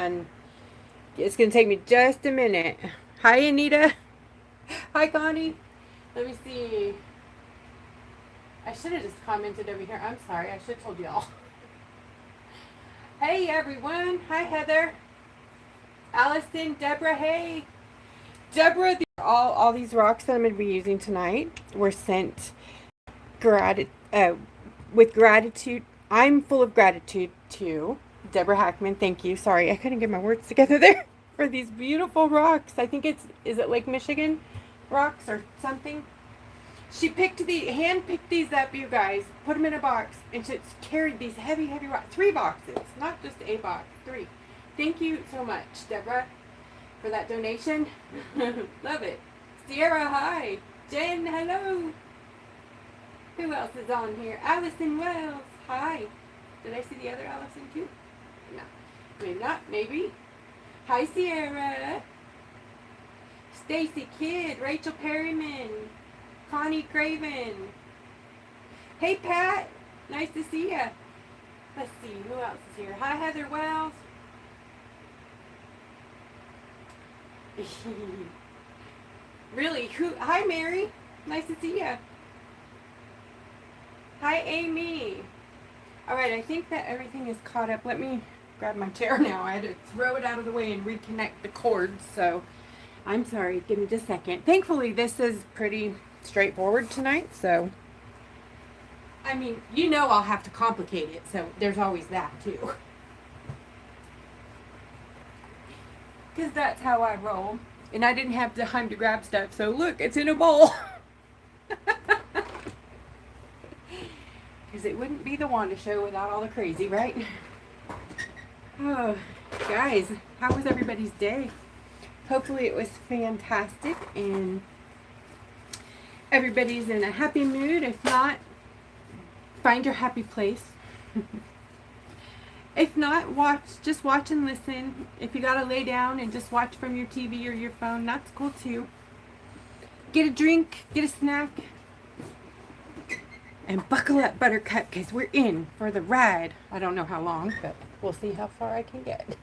and it's going to take me just a minute. Hi, Anita. Hi, Connie. Let me see. I should have just commented over here. I'm sorry. I should have told y'all. Hey, everyone. Hi, Heather. Allison, Deborah, hey. Deborah, all these rocks that I'm going to be using tonight were sent with gratitude. I'm full of gratitude to Deborah Hackman. Thank you. Sorry, I couldn't get my words together there. For these beautiful rocks. I think is it Lake Michigan rocks or something? She hand-picked these up, you guys. Put them in a box. And she carried these heavy, heavy rocks. 3 boxes. Not just a box. 3. Thank you so much, Deborah, for that donation. Love it. Sierra, hi. Jen, hello. Who else is on here? Allison Wells, hi. Did I see the other Allison too? No. Maybe not. Maybe. Hi, Sierra. Stacy Kidd, Rachel Perryman, Connie Craven. Hey, Pat. Nice to see ya. Let's see, who else is here? Hi, Heather Wells. Really? Who? Hi, Mary. Nice to see ya. Hi, Amy. All right, I think that everything is caught up. Let me grab my chair now. I had to throw it out of the way and reconnect the cords, so I'm sorry. Give me just a second. Thankfully, this is pretty straightforward tonight, so I mean, you know I'll have to complicate it, so there's always that too. Because that's how I roll. And I didn't have time to grab stuff, so look, it's in a bowl. Because it wouldn't be the Wanda show without all the crazy, right? Oh, guys, how was everybody's day? Hopefully it was fantastic and everybody's in a happy mood. If not, find your happy place. If not, just watch and listen. If you gotta lay down and just watch from your TV or your phone, that's cool too. Get a drink, get a snack, and buckle up, Buttercup, because we're in for the ride. I don't know how long, but we'll see how far I can get.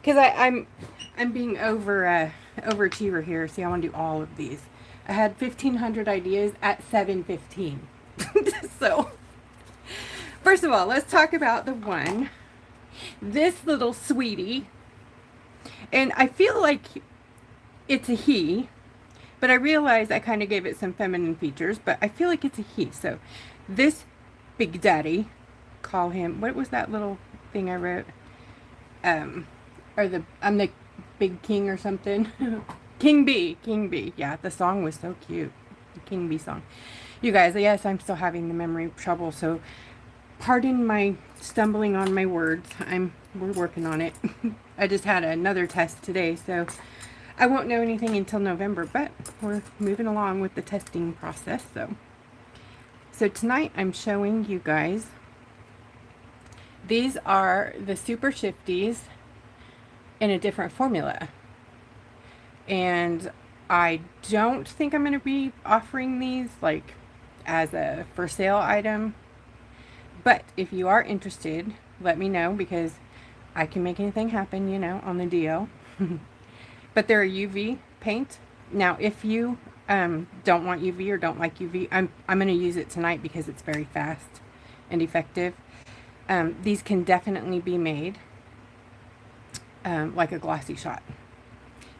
Because I'm being overachiever here. See, I want to do all of these. I had 1,500 ideas at 7:15. So, first of all, let's talk about the one. This little sweetie. And I feel like it's a he. But I realize I kind of gave it some feminine features, but I feel like it's a he. So this Big Daddy, call him, what was that little thing I wrote? I'm the Big King or something. King Bee. Yeah, the song was so cute. The King Bee song. You guys, yes, I'm still having the memory trouble, so pardon my stumbling on my words. We're working on it. I just had another test today, so I won't know anything until November, but we're moving along with the testing process. So tonight I'm showing you guys, these are the Super Shifties in a different formula. And I don't think I'm going to be offering these like as a for sale item. But if you are interested, let me know, because I can make anything happen, you know, on the deal. But they're a UV paint. Now, if you don't want UV or don't like UV, I'm going to use it tonight because it's very fast and effective. These can definitely be made like a glossy shot.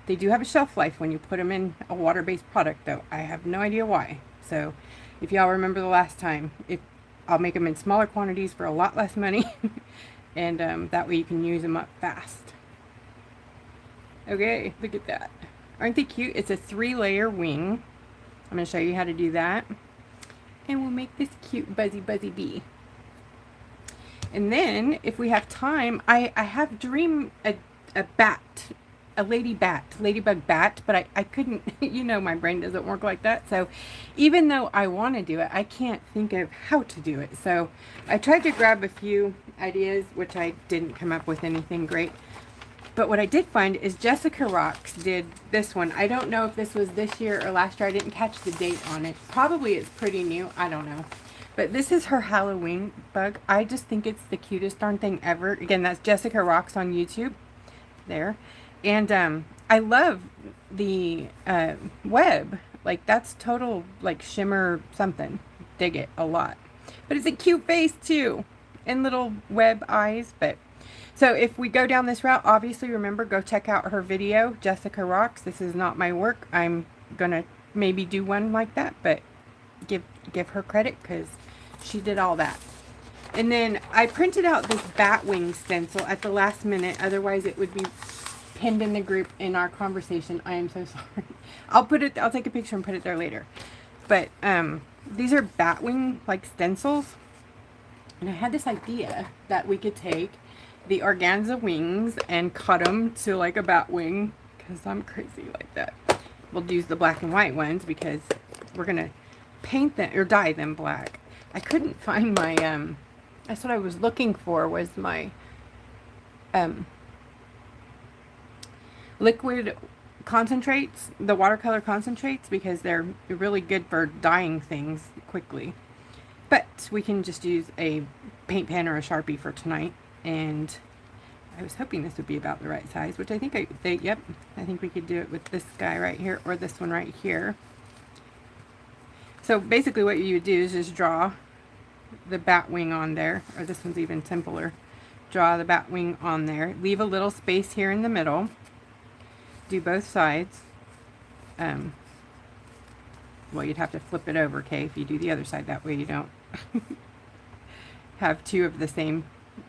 They do have a shelf life when you put them in a water-based product, though. I have no idea why. So, if y'all remember the last time, I'll make them in smaller quantities for a lot less money, and that way you can use them up fast. Okay, look at that. Aren't they cute? It's a 3-layer wing. I'm going to show you how to do that. And we'll make this cute Buzzy Bee. And then, if we have time, I have dreamed a bat, a ladybug bat, but I couldn't, you know, my brain doesn't work like that. So even though I want to do it, I can't think of how to do it. So I tried to grab a few ideas, which I didn't come up with anything great. But what I did find is Jessica Rocks did this one. I don't know if this was this year or last year. I didn't catch the date on it. Probably it's pretty new. I don't know. But this is her Halloween bug. I just think it's the cutest darn thing ever. Again, that's Jessica Rocks on YouTube. There. And I love the web. Like, that's total, like, shimmer something. Dig it a lot. But it's a cute face, too. And little web eyes. But so if we go down this route, obviously, remember, go check out her video, Jessica Rocks. This is not my work. I'm going to maybe do one like that. But give her credit because she did all that. And then I printed out this bat wing stencil at the last minute. Otherwise, it would be pinned in the group in our conversation. I am so sorry. I'll take a picture and put it there later. But these are bat wing like stencils. And I had this idea that we could take the organza wings and cut them to like a bat wing. Because I'm crazy like that. We'll use the black and white ones because we're going to paint them or dye them black. I couldn't find my that's what I was looking for, was my liquid concentrates, the watercolor concentrates, because they're really good for dyeing things quickly. But we can just use a paint pen or a Sharpie for tonight. And I was hoping this would be about the right size, which I think yep, I think we could do it with this guy right here or this one right here. So basically what you would do is just draw the bat wing on there, or this one's even simpler. Draw the bat wing on there. Leave a little space here in the middle. Do both sides. Well, you'd have to flip it over, okay, if you do the other side. That way you don't have two of the same,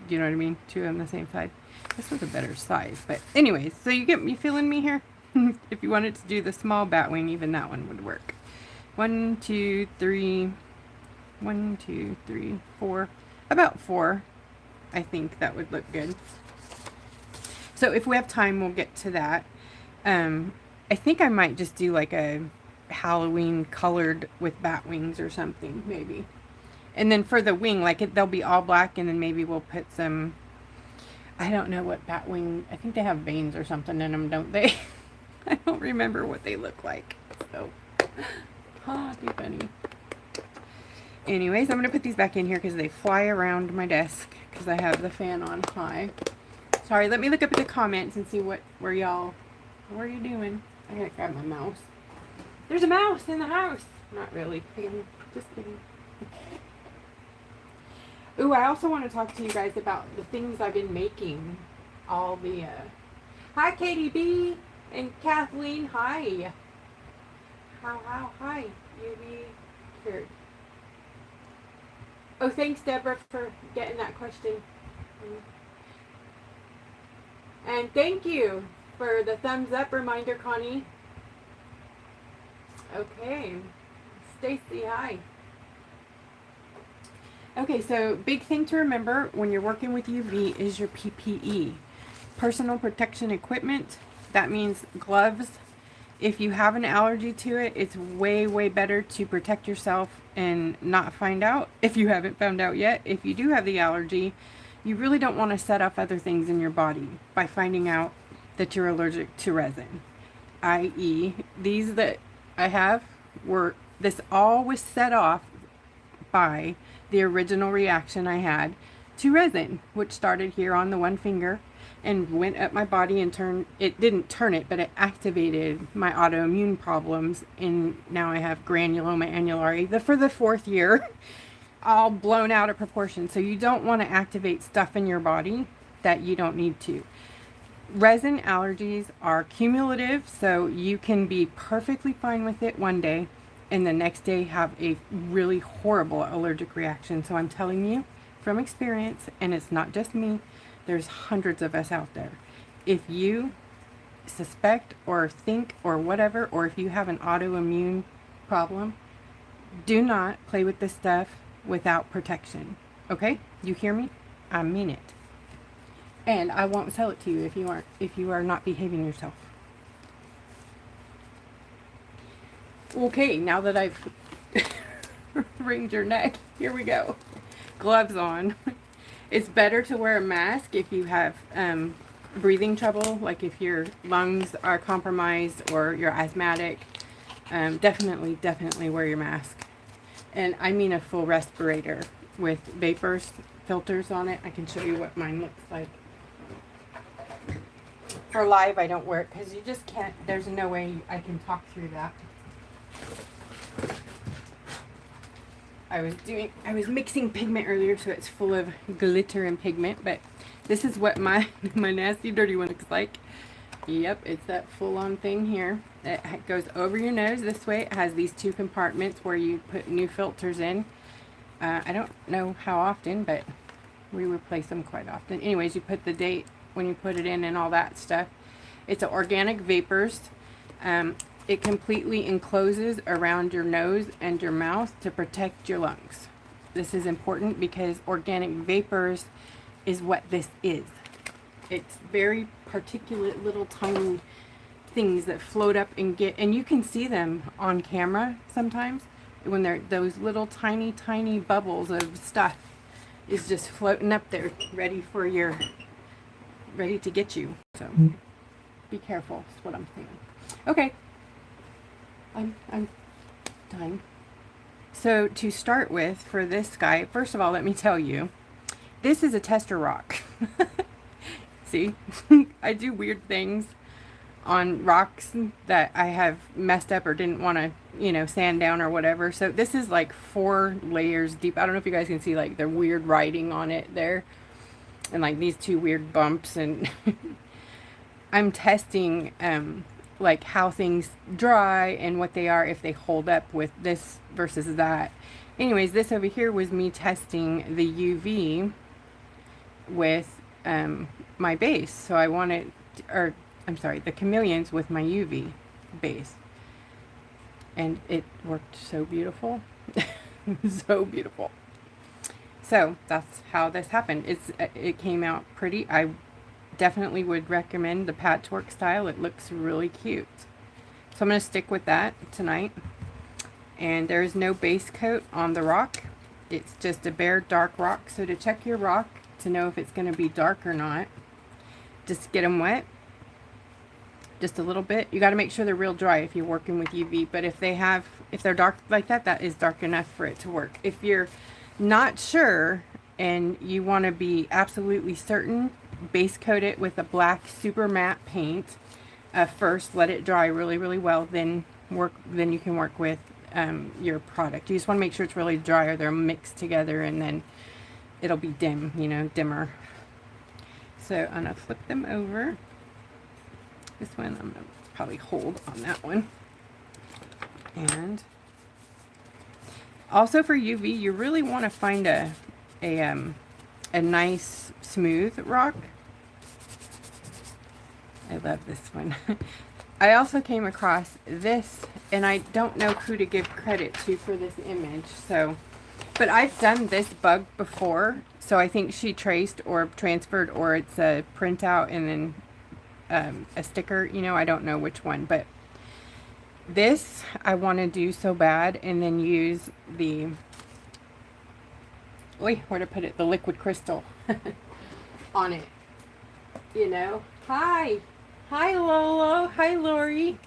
do you know what I mean? Two on the same side. This was a better size. But anyways, so you feeling me here? If you wanted to do the small bat wing, even that one would work. 1, 2, 3, 1, 2, 3, 4, about 4. I think that would look good. So if we have time, we'll get to that. I think I might just do like a Halloween colored with bat wings or something, maybe. And then for the wing, like they'll be all black, and then maybe we'll put some, I don't know what bat wing, I think they have veins or something in them, don't they? I don't remember what they look like. So, too funny. Anyways, I'm going to put these back in here because they fly around my desk because I have the fan on high. Sorry, let me look up at the comments and see what are you doing? I gotta grab my mouse. There's a mouse in the house. Not really. Just kidding. Ooh, I also want to talk to you guys about the things I've been making. All the, hi Katie B and Kathleen, hi. Hi. You be here. Oh, thanks, Deborah, for getting that question. And thank you for the thumbs up reminder, Connie. Okay. Stacy, hi. Okay, so big thing to remember when you're working with UV is your PPE. Personal protection equipment. That means gloves. If you have an allergy to it, it's way, way better to protect yourself and not find out, if you haven't found out yet. If you do have the allergy, you really don't want to set off other things in your body by finding out that you're allergic to resin. I.e., these that I have this all was set off by the original reaction I had to resin, which started here on the one finger and went up my body and didn't turn it, but it activated my autoimmune problems, and now I have granuloma annulare for the 4th year, all blown out of proportion. So you don't want to activate stuff in your body that you don't need to. Resin allergies are cumulative, so you can be perfectly fine with it one day and the next day have a really horrible allergic reaction. So I'm telling you from experience, and it's not just me, there's hundreds of us out there. If you suspect or think or whatever, or if you have an autoimmune problem, do not play with this stuff without protection. Okay? You hear me? I mean it. And I won't sell it to you if you are not behaving yourself. Okay, now that I've wringed your neck, here we go. Gloves on. It's better to wear a mask if you have breathing trouble, like if your lungs are compromised or you're asthmatic. Definitely wear your mask. And I mean a full respirator with vapors, filters on it. I can show you what mine looks like. For live, I don't wear it because you just can't, there's no way I can talk through that. I was mixing pigment earlier, so it's full of glitter and pigment, but this is what my nasty dirty one looks like. Yep, it's that full-on thing here. It goes over your nose this way. It has these two compartments where you put new filters in. I don't know how often, but we replace them quite often. Anyways, you put the date when you put it in and all that stuff. It's an organic vapors. It completely encloses around your nose and your mouth to protect your lungs. This is important because organic vapors is what this is. It's very particulate little tiny things that float up and get, and you can see them on camera sometimes when they're those little tiny bubbles of stuff is just floating up there ready to get you. So be careful is what I'm saying. Okay, I'm done. So to start with, for this guy, first of all, let me tell you, this is a tester rock. See, I do weird things on rocks that I have messed up or didn't want to, you know, sand down or whatever. So this is like 4 layers deep. I don't know if you guys can see like the weird writing on it there. And like these 2 weird bumps. And I'm testing like how things dry and what they are, if they hold up with this versus that. Anyways, this over here was me testing the UV with my base. So I wanted, or I'm sorry, the chameleons with my UV base. And it worked so beautiful. So beautiful. So that's how this happened. It came out pretty. I definitely would recommend the patchwork style. It looks really cute. So I'm going to stick with that tonight. And there is no base coat on the rock. It's just a bare dark rock. So to check your rock to know if it's going to be dark or not, just get them wet. Just a little bit. You got to make sure they're real dry if you're working with UV. But if they're dark like that, that is dark enough for it to work. If you're not sure and you want to be absolutely certain, base coat it with a black super matte paint first. Let it dry really well. Then you can work with your product. You just want to make sure it's really dry, or they're mixed together, and then it'll be dim, you know, dimmer. So I'm gonna flip them over. This one I'm gonna probably hold on that one. And also for UV, you really want to find a nice smooth rock. I love this one. I also came across this, and I don't know who to give credit to for this image. So, but I've done this bug before, so I think she traced or transferred, or it's a printout and then a sticker. You know, I don't know which one, but this I want to do so bad, and then use the, where to put it, the liquid crystal on it, you know. Hi Lolo, hi Lori.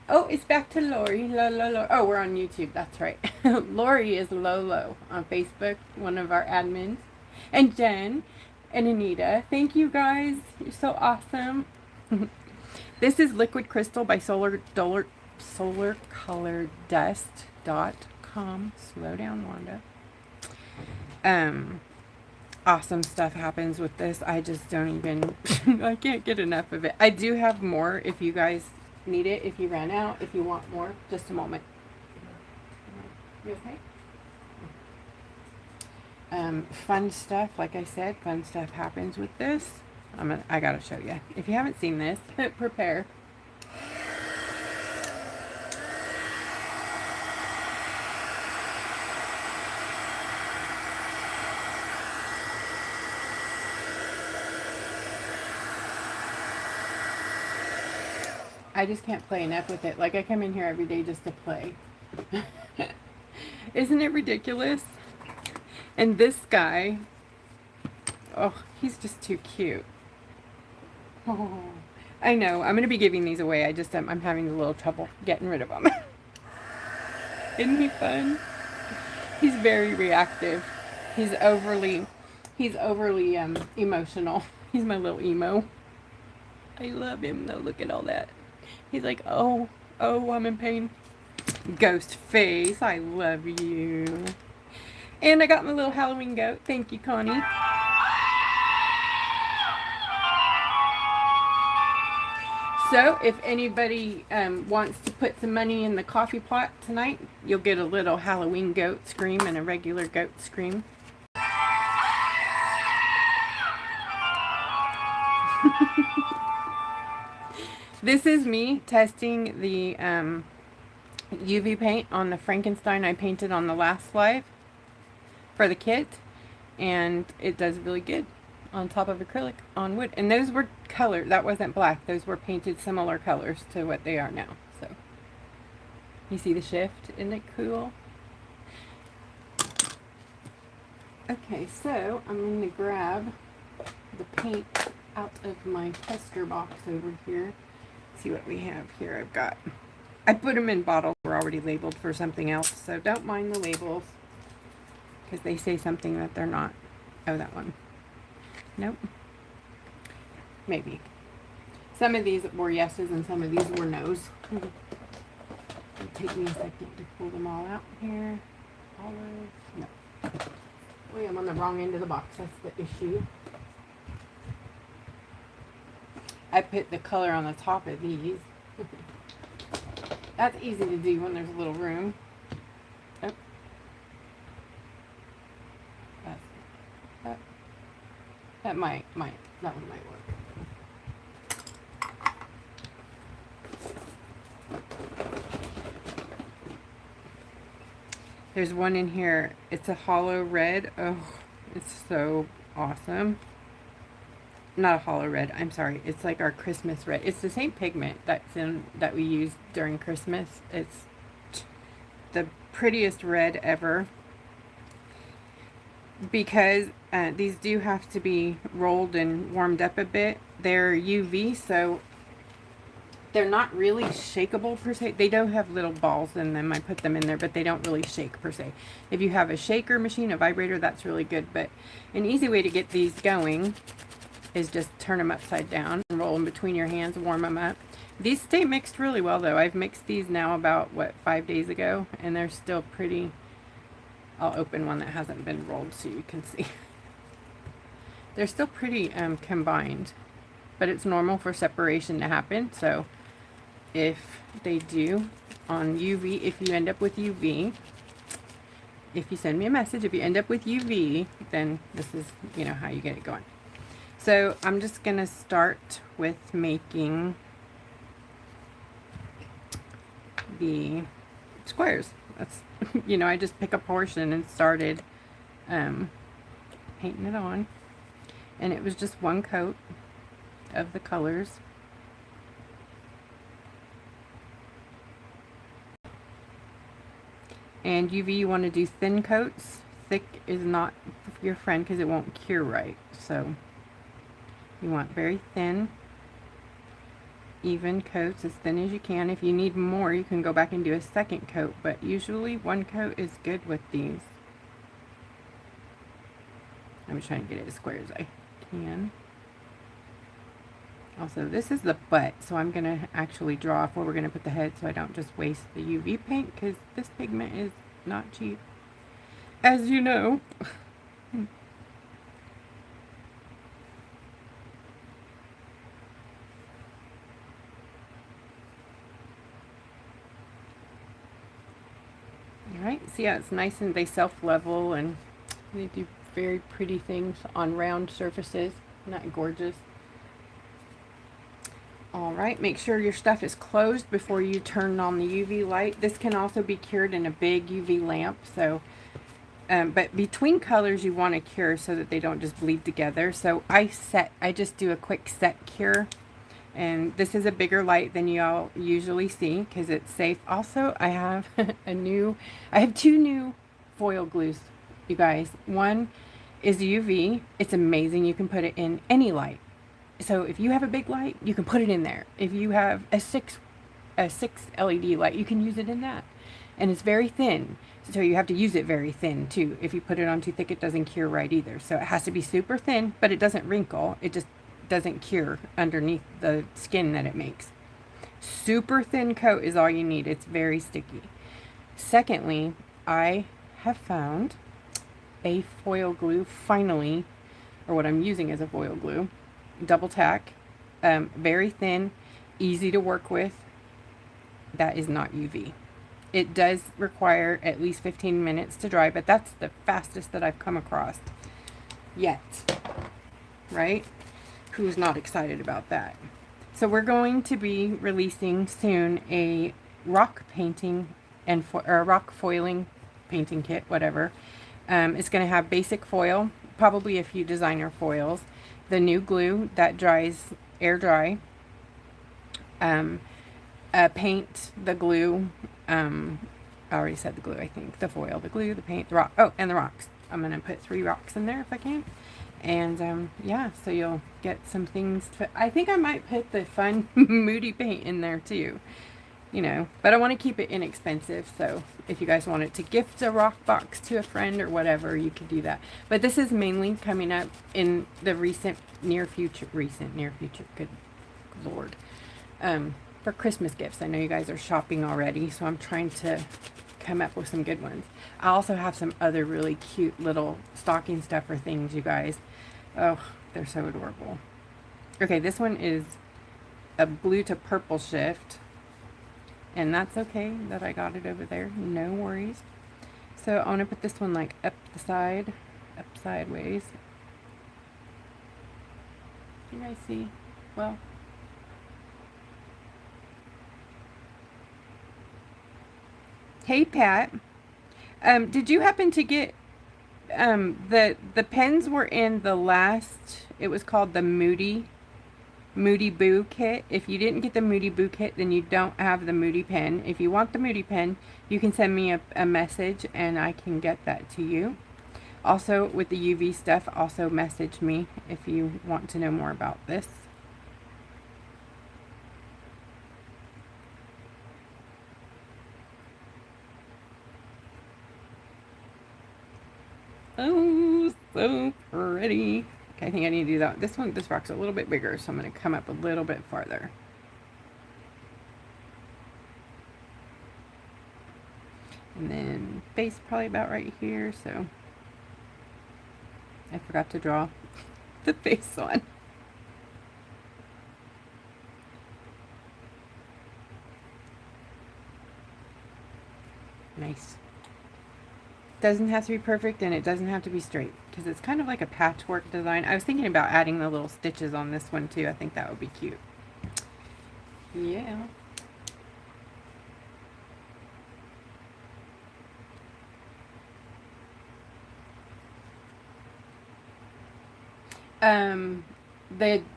Oh, it's back to Lori. Lolo. Oh, we're on YouTube, that's right. Lori is Lolo on Facebook, one of our admins. And Jen and Anita, thank you guys, you're so awesome. This is liquid crystal by solarcoloredust.com. Slow down, Wanda. Awesome stuff happens with this. I just don't even, I can't get enough of it. I do have more if you guys need it, if you ran out, if you want more. Just a moment. You okay? Fun stuff, like I said, fun stuff happens with this. I gotta show you. If you haven't seen this, prepare. I just can't play enough with it. Like, I come in here every day just to play. Isn't it ridiculous? And this guy, oh, he's just too cute. Oh, I know. I'm going to be giving these away. I'm having a little trouble getting rid of them. Isn't he fun? He's very reactive. He's overly emotional. He's my little emo. I love him though. Look at all that. He's like, oh, I'm in pain. Ghost face, I love you. And I got my little Halloween goat. Thank you, Connie. So if anybody wants to put some money in the coffee pot tonight, you'll get a little Halloween goat scream and a regular goat scream. This is me testing the UV paint on the Frankenstein I painted on the last live for the kit, and it does really good on top of acrylic on wood. And those were colored, that wasn't black, those were painted similar colors to what they are now. So you see the shift, isn't it cool? Okay, so I'm going to grab the paint out of my tester box over here. See what we have here. I put them in bottles that were already labeled for something else, so don't mind the labels because they say something that they're not. Oh, that one. Nope. Maybe. Some of these were yeses and some of these were nos. It'll take me a second to pull them all out here. Olive. No. Wait, I'm on the wrong end of the box. That's the issue. I put the color on the top of these. That's easy to do when there's a little room. Oh. That one might work. There's one in here. It's a hollow red. Oh, it's so awesome. Not a hollow red, I'm sorry. It's like our Christmas red. It's the same pigment that we use during Christmas. It's the prettiest red ever. Because these do have to be rolled and warmed up a bit. They're UV, so they're not really shakeable per se. They do have little balls in them. I put them in there, but they don't really shake per se. If you have a shaker machine, a vibrator, that's really good. But an easy way to get these going is just turn them upside down and roll them between your hands, warm them up. These stay mixed really well though. I've mixed these now about, 5 days ago, and they're still pretty. I'll open one that hasn't been rolled so you can see. They're still pretty combined, but it's normal for separation to happen. So if they do on UV, if you end up with UV, if you send me a message, if you end up with UV, then this is, how you get it going. So I'm just going to start with making the squares. That's, I just pick a portion and started painting it on. And it was just one coat of the colors. And UV, you want to do thin coats. Thick is not your friend because it won't cure right. So you want very thin, even coats, as thin as you can. If you need more, you can go back and do a second coat, but usually one coat is good with these. I'm just trying to get it as square as I can. Also, this is the butt, so I'm going to actually draw off where we're going to put the head so I don't just waste the UV paint, because this pigment is not cheap, as you know. Alright, see how it's nice and they self-level and they do very pretty things on round surfaces. Isn't that gorgeous? Alright, make sure your stuff is closed before you turn on the UV light. This can also be cured in a big UV lamp, so but between colors you want to cure so that they don't just bleed together. So I just do a quick set cure. And this is a bigger light than y'all usually see because it's safe. Also, I have I have two new foil glues, you guys. One is UV. It's amazing. You can put it in any light. So if you have a big light, you can put it in there. If you have a six LED light, you can use it in that. And it's very thin. So you have to use it very thin too. If you put it on too thick, it doesn't cure right either. So it has to be super thin, but it doesn't wrinkle. It just doesn't cure underneath the skin that it makes. Super thin coat is all you need. It's very sticky. Secondly, I have found a foil glue finally, or what I'm using as a foil glue. Double tack, very thin, easy to work with. That is not UV. It does require at least 15 minutes to dry, but that's the fastest that I've come across yet, right? Who's not excited about that? So we're going to be releasing soon a rock painting and or rock foiling painting kit, whatever. It's going to have basic foil, probably a few designer foils, the new glue that dries air dry, paint, the glue, I already said the glue, I think, the foil, the glue, the paint, the rock, oh, and the rocks. I'm going to put 3 rocks in there if I can. And yeah, so you'll get some things to, I think I might put the fun moody paint in there too, you know, but I want to keep it inexpensive. So if you guys wanted to gift a rock box to a friend or whatever, you could do that. But this is mainly coming up in the near future, good Lord, for Christmas gifts. I know you guys are shopping already, so I'm trying to come up with some good ones. I also have some other really cute little stocking stuffer things, you guys. Oh, they're so adorable. Okay, this one is a blue to purple shift, and that's okay that I got it over there. No worries. So I want to put this one like up the side, up sideways. You guys see? Well, hey Pat, did you happen to get the pens were in the last, it was called the Moody Boo kit. If you didn't get the Moody Boo kit, then you don't have the Moody pen. If you want the Moody pen, you can send me a message and I can get that to you. Also, with the UV stuff, also message me if you want to know more about this. Oh, so pretty. Okay, I think I need to do that. This rock's a little bit bigger, so I'm going to come up a little bit farther. And then face probably about right here, so I forgot to draw the face on. Nice. Doesn't have to be perfect, and it doesn't have to be straight, because it's kind of like a patchwork design. I was thinking about adding the little stitches on this one too. I think that would be cute. Yeah.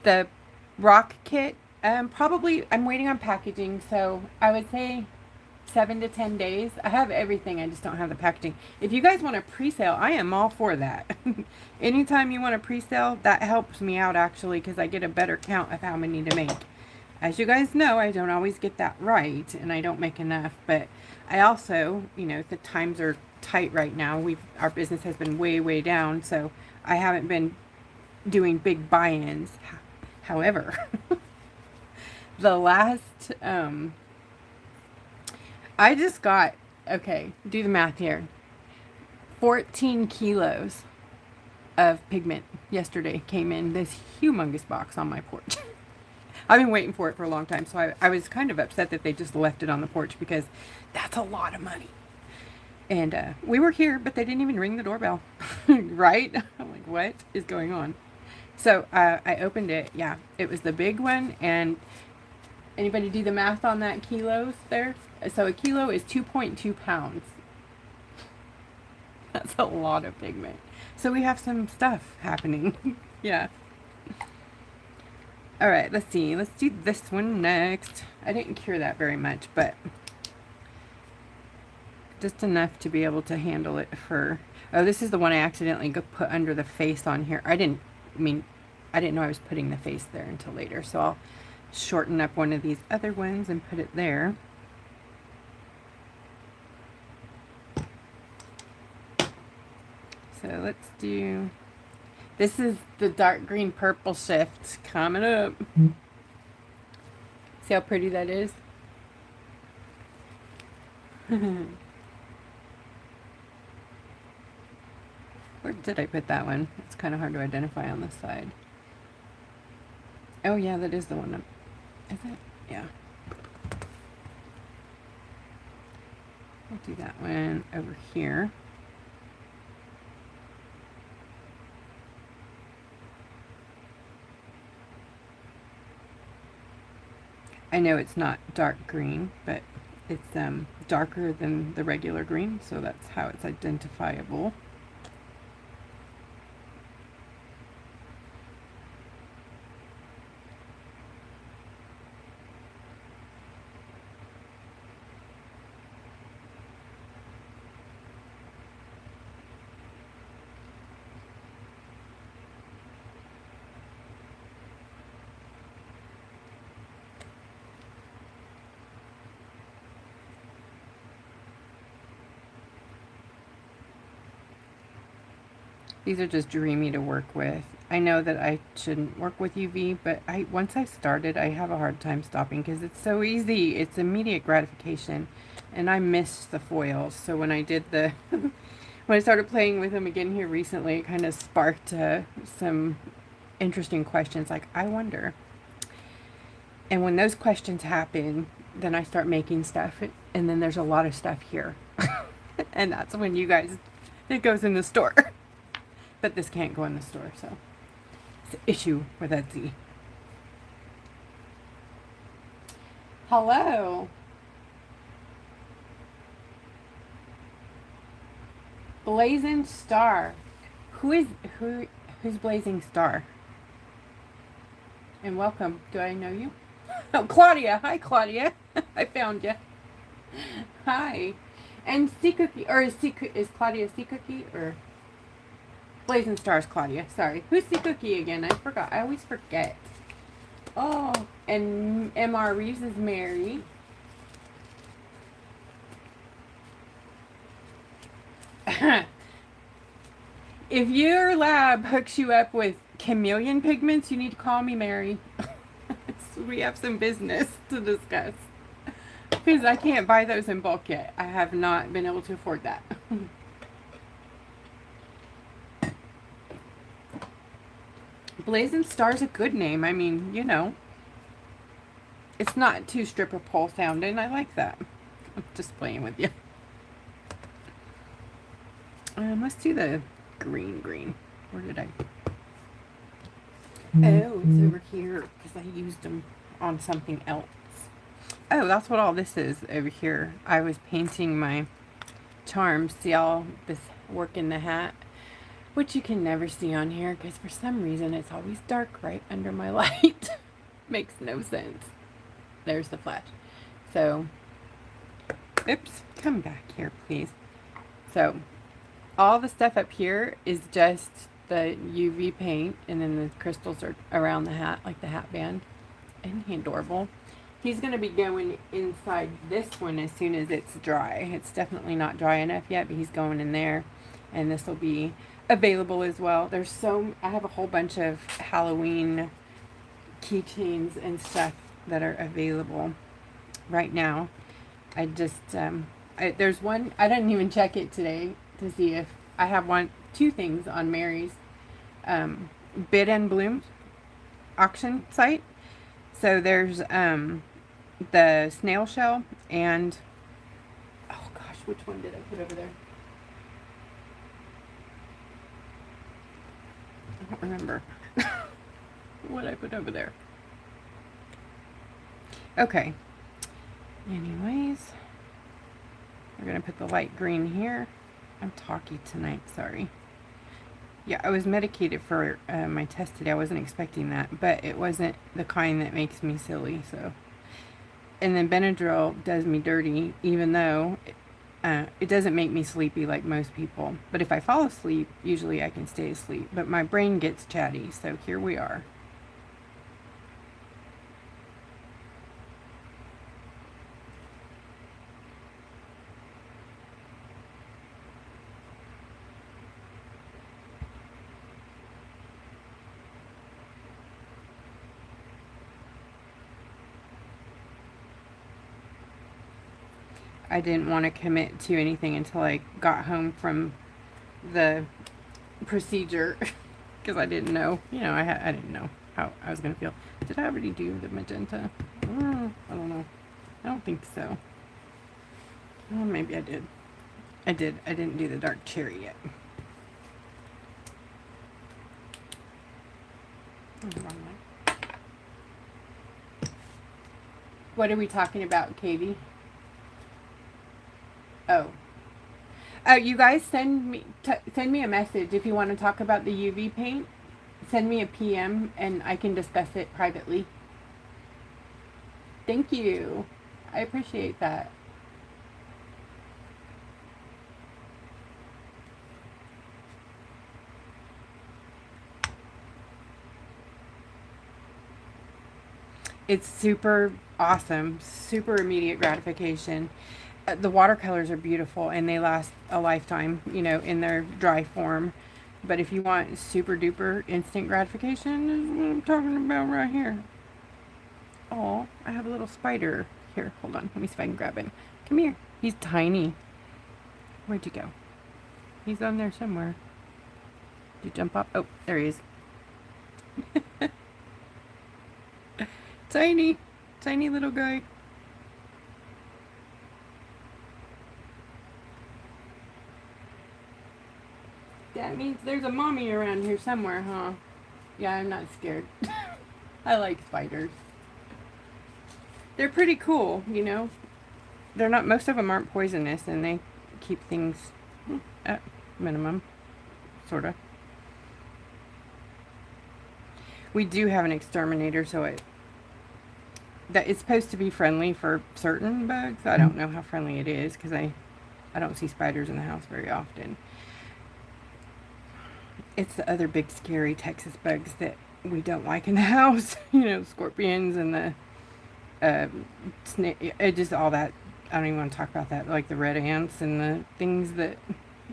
The rock kit, probably I'm waiting on packaging, so I would say 7 to 10 days. I have everything, I just don't have the packaging. If you guys want a pre-sale, I am all for that. Anytime you want a pre-sale, that helps me out actually, because I get a better count of how many to make. As you guys know, I don't always get that right, and I don't make enough, but I also, you know, the times are tight right now. Our business has been way down, so I haven't been doing big buy-ins. However, the last, I just got, okay, do the math here, 14 kilos of pigment yesterday came in this humongous box on my porch. I've been waiting for it for a long time, so I was kind of upset that they just left it on the porch, because that's a lot of money. And we were here, but they didn't even ring the doorbell, right? I'm like, what is going on? So I opened it. Yeah, it was the big one. And anybody do the math on that kilos there? So a kilo is 2.2 pounds. That's a lot of pigment. So we have some stuff happening. Yeah. All right, let's see. Let's do this one next. I didn't cure that very much, but just enough to be able to handle it for... Oh, this is the one I accidentally put under the face on here. I didn't know I was putting the face there until later, so I'll shorten up one of these other ones and put it there. So let's do, this is the dark green purple shift coming up. See how pretty that is? Where did I put that one? It's kind of hard to identify on this side. Oh yeah, that is the one. Is it? Yeah. I'll do that one over here. I know it's not dark green, but it's darker than the regular green, so that's how it's identifiable. These are just dreamy to work with. I know that I shouldn't work with UV, but once I started, I have a hard time stopping because it's so easy. It's immediate gratification, and I miss the foils. So when I did the, when I started playing with them again here recently, it kind of sparked some interesting questions like, I wonder. And when those questions happen, then I start making stuff, and then there's a lot of stuff here. And that's when you guys, it goes in the store. But this can't go in the store, so it's an issue with Etsy. Hello. Blazing Star. Who's Blazing Star? And welcome. Do I know you? Oh, Claudia. Hi, Claudia. I found you. Hi. And Sea Cookie, or is Claudia Sea Cookie, or Blazing Stars, Claudia. Sorry. Who's Sea Cookie again? I forgot. I always forget. Oh, and MR Reeves is Mary. If your lab hooks you up with chameleon pigments, you need to call me, Mary. So we have some business to discuss. Because I can't buy those in bulk yet. I have not been able to afford that. Blazing Star's a good name. I mean, you know. It's not too stripper pole sounding. I like that. I'm just playing with you. Let's do the green. Where did I? Oh, it's over here because I used them on something else. Oh, that's what all this is over here. I was painting my charms. See all this work in the hat? Which you can never see on here because for some reason it's always dark right under my light. Makes no sense. There's the flash. So, oops, come back here, please. So, all the stuff up here is just the UV paint, and then the crystals are around the hat, like the hat band. Isn't he adorable? He's going to be going inside this one as soon as it's dry. It's definitely not dry enough yet, but he's going in there, and this will be available as well. I have a whole bunch of Halloween keychains and stuff that are available right now. I just there's one, I didn't even check it today to see if I have two things on Mary's Bid and Bloom auction site. So there's the snail shell and, oh gosh, which one did I put over there? I don't remember what I put over there. Okay. Anyways, we're going to put the light green here. I'm talky tonight, sorry. Yeah, I was medicated for my test today. I wasn't expecting that, but it wasn't the kind that makes me silly, so. And then Benadryl does me dirty, even though it doesn't make me sleepy like most people. But if I fall asleep, usually I can stay asleep. But my brain gets chatty, so here we are. I didn't want to commit to anything until I got home from the procedure because I didn't know, I didn't know how I was going to feel. Did I already do the magenta? I don't know. I don't think so. Oh, maybe I did. I did. I didn't do the dark cherry yet. Oh, wrong one. What are we talking about, Katie? Oh. Oh, you guys send me a message if you want to talk about the UV paint. Send me a PM and I can discuss it privately. Thank you. I appreciate that. It's super awesome, super immediate gratification. The watercolors are beautiful and they last a lifetime, in their dry form. But if you want super duper instant gratification, this is what I'm talking about right here. Oh, I have a little spider. Here, hold on. Let me see if I can grab him. Come here. He's tiny. Where'd you go? He's on there somewhere. Did you jump up? Oh, there he is. Tiny little guy. That means there's a mommy around here somewhere, huh? Yeah, I'm not scared. I like spiders. They're pretty cool, They're not, most of them aren't poisonous and they keep things at minimum, sort of. We do have an exterminator, so it's supposed to be friendly for certain bugs. I don't know how friendly it is because I don't see spiders in the house very often. It's the other big scary Texas bugs that we don't like in the house. Scorpions and the snake. Just all that. I don't even want to talk about that. Like the red ants and the things that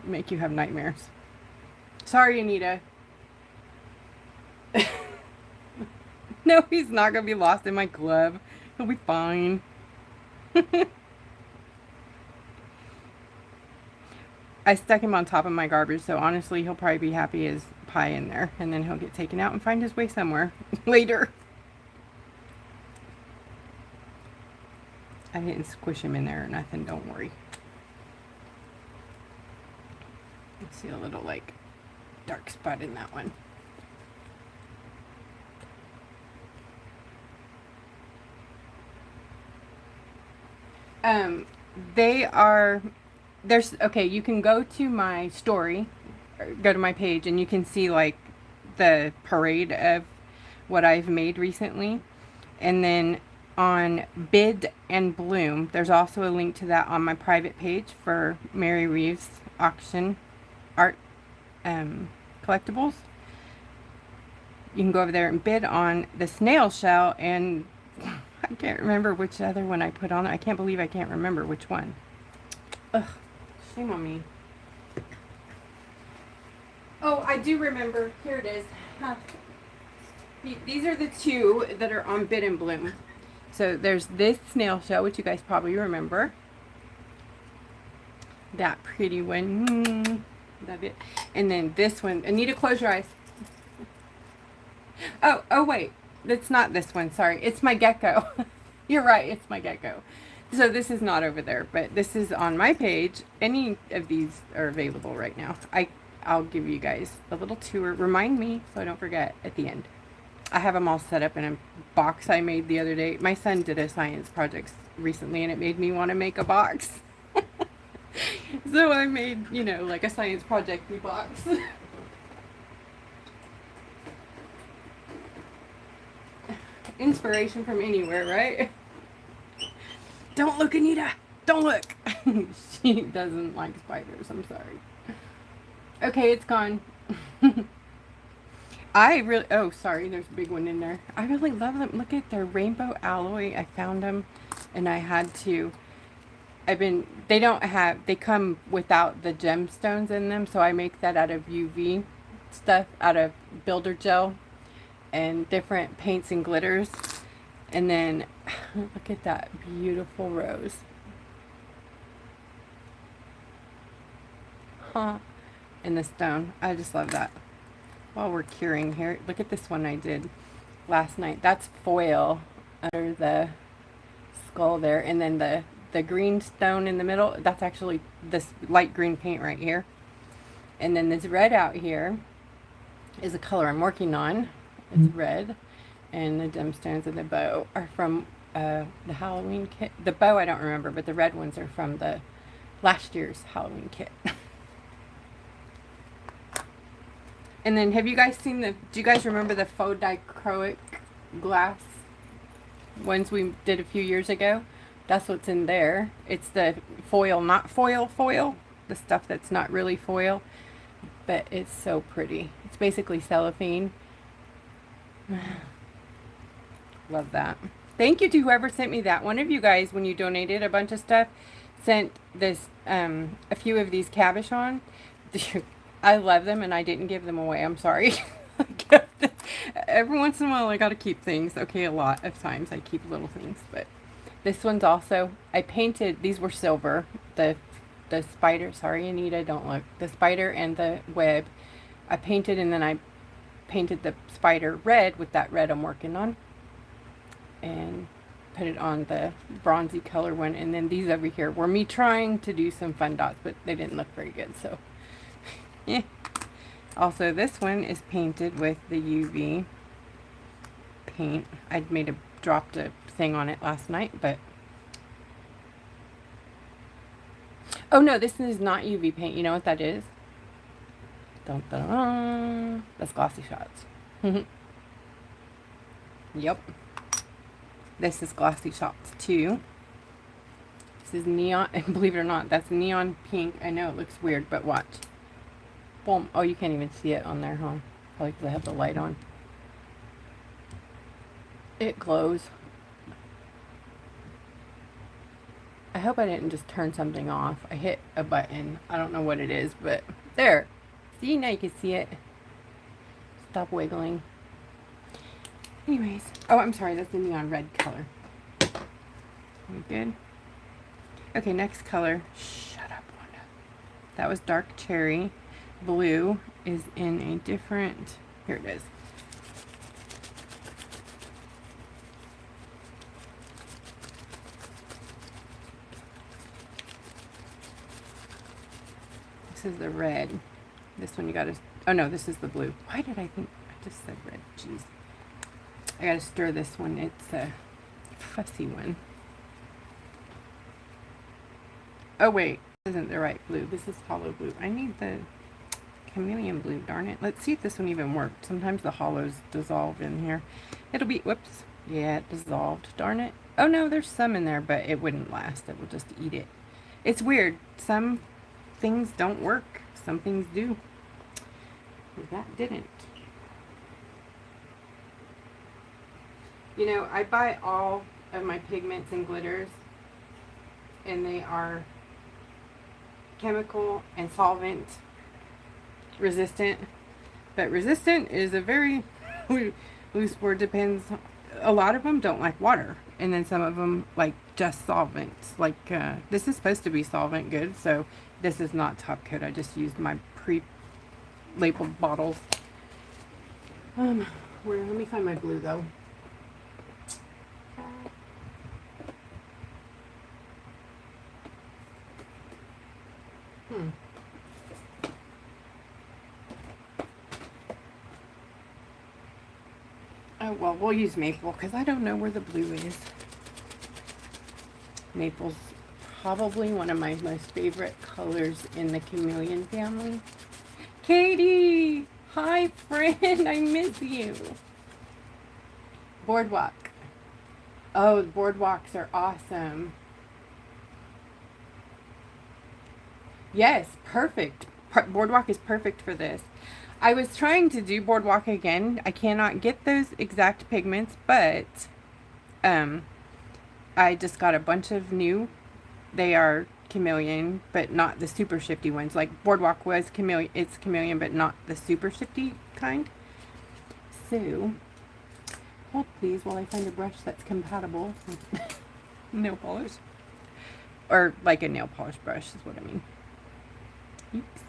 make you have nightmares. Sorry, Anita. No, he's not going to be lost in my glove. He'll be fine. I stuck him on top of my garbage, so honestly, he'll probably be happy as pie in there. And then he'll get taken out and find his way somewhere later. I didn't squish him in there or nothing, don't worry. I see a little, dark spot in that one. Okay, you can go to my story, or go to my page, and you can see, the parade of what I've made recently. And then on Bid and Bloom, there's also a link to that on my private page for Mary Reeves auction art collectibles. You can go over there and bid on the snail shell, and I can't remember which other one I put on. I can't believe I can't remember which one. Ugh, shame on me. Oh, I do remember. Here it is. Huh. These are the two that are on Bid and Bloom. So there's this snail shell, which you guys probably remember. That pretty one. Love it. And then this one. Anita, close your eyes. Oh wait. That's not this one. Sorry. It's my gecko. You're right. It's my gecko. So this is not over there, but this is on my page. Any of these are available right now. I'll give you guys a little tour. Remind me so I don't forget at the end. I have them all set up in a box I made the other day. My son did a science project recently and it made me want to make a box. So I made, a science project box. Inspiration from anywhere, right? Don't look, Anita. Don't look. She doesn't like spiders. I'm sorry. Okay, it's gone. Oh, sorry, there's a big one in there. I really love them. Look at their rainbow alloy. I found them and I had to, they come without the gemstones in them. So I make that out of UV stuff, out of builder gel and different paints and glitters. And then look at that beautiful rose. in the stone. I just love that. While we're curing here, look at this one I did last night. That's foil under the skull there, and then the green stone in the middle, that's actually this light green paint right here. And then this red out here is a color I'm working on. It's red. And the gemstones and the bow are from the Halloween kit. The bow I don't remember, but the red ones are from the last year's Halloween kit. And then have you guys seen do you guys remember the faux dichroic glass ones we did a few years ago? That's what's in there. It's the foil, not foil, the stuff that's not really foil, but it's so pretty. It's basically cellophane. Love that. Thank you to whoever sent me that. One of you guys, when you donated a bunch of stuff, sent this a few of these cabochon. I love them, and I didn't give them away. I'm sorry. Every once in a while, I gotta keep things. Okay, a lot of times I keep little things, but this one's also, I painted, these were silver. The spider, sorry Anita, don't look. The spider and the web, I painted, and then I painted the spider red with that red I'm working on. And put it on the bronzy color one. And then these over here were me trying to do some fun dots, but they didn't look very good, so yeah. Also, this one is painted with the UV paint. I'd dropped a thing on it last night, but oh no, this is not UV paint. You know what that is? Dun, dun, dun. That's Glossy Shots. Yep. This is Glossy Shots too. This is neon, and believe it or not, that's neon pink. I know it looks weird, but watch. Boom. Oh, you can't even see it on there, huh? Probably because I have the light on. It glows. I hope I didn't just turn something off. I hit a button. I don't know what it is, but there. See, now you can see it. Stop wiggling. Anyways. Oh, I'm sorry. That's the neon red color. We good? Okay, next color. Shut up, Wanda. That was dark cherry. Blue is in a different... Here it is. This is the red. This one you gotta... Oh no, this is the blue. Why did I think... I just said red. Jeez. I gotta stir this one. It's a fussy one. Oh wait, this isn't the right blue. This is hollow blue. I need the chameleon blue, darn it. Let's see if this one even worked. Sometimes the hollows dissolve in here. It'll be... Whoops. Yeah, it dissolved. Darn it. Oh no, there's some in there, but it wouldn't last. It will just eat it. It's weird. Some things don't work. Some things do. That didn't. You know, I buy all of my pigments and glitters, and they are chemical and solvent resistant. But resistant is a very loose word. Depends. A lot of them don't like water, and then some of them like just solvents. Like this is supposed to be solvent good, so this is not top coat. I just used my pre-labeled bottles. Let me find my blue though. Oh, well, we'll use maple because I don't know where the blue is. Maple's probably one of my most favorite colors in the chameleon family. Katie! Hi, friend! I miss you. Boardwalk. Oh, boardwalks are awesome. Yes, perfect. Boardwalk is perfect for this. I was trying to do boardwalk again. I cannot get those exact pigments, but I just got a bunch of new. They are chameleon, but not the super shifty ones. Like boardwalk was chameleon, it's chameleon, but not the super shifty kind. So, hold please while I find a brush that's compatible with nail polish. Or like a nail polish brush is what I mean. Oops.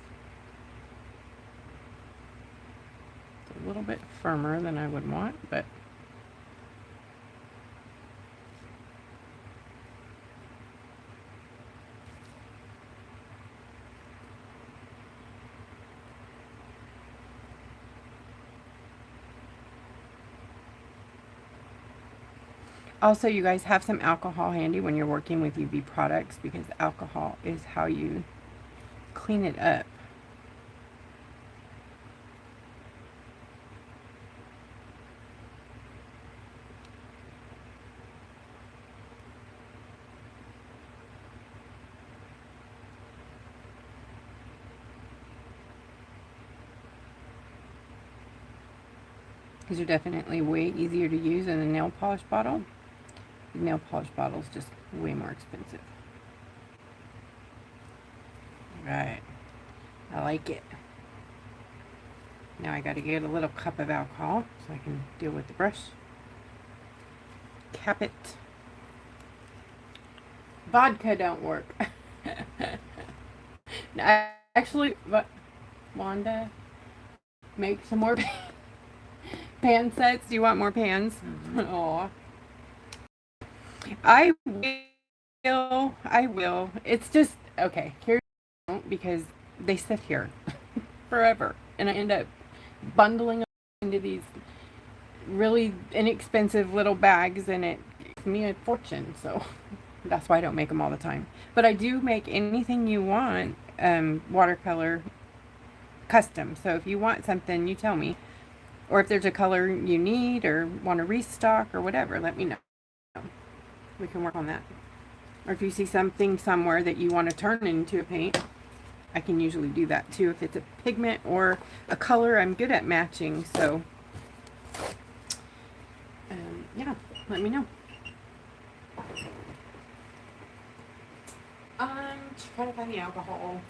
a little bit firmer than I would want, but also, you guys have some alcohol handy when you're working with UV products, because alcohol is how you clean it up. These are definitely way easier to use than a nail polish bottle. The nail polish bottle is just way more expensive. Right. I like it. Now I got to get a little cup of alcohol so I can deal with the brush. Cap it. Vodka don't work. Actually, but Wanda, make some more pan sets. Do you want more pans? Oh, I will. I will. It's just okay. Here, because they sit here forever, and I end up bundling them into these really inexpensive little bags, and it costs me a fortune. So that's why I don't make them all the time. But I do make anything you want, watercolor custom. So if you want something, you tell me. Or if there's a color you need or want to restock or whatever, let me know. We can work on that. Or if you see something somewhere that you want to turn into a paint, I can usually do that too. If it's a pigment or a color, I'm good at matching. So, yeah, let me know. I'm trying to find the alcohol.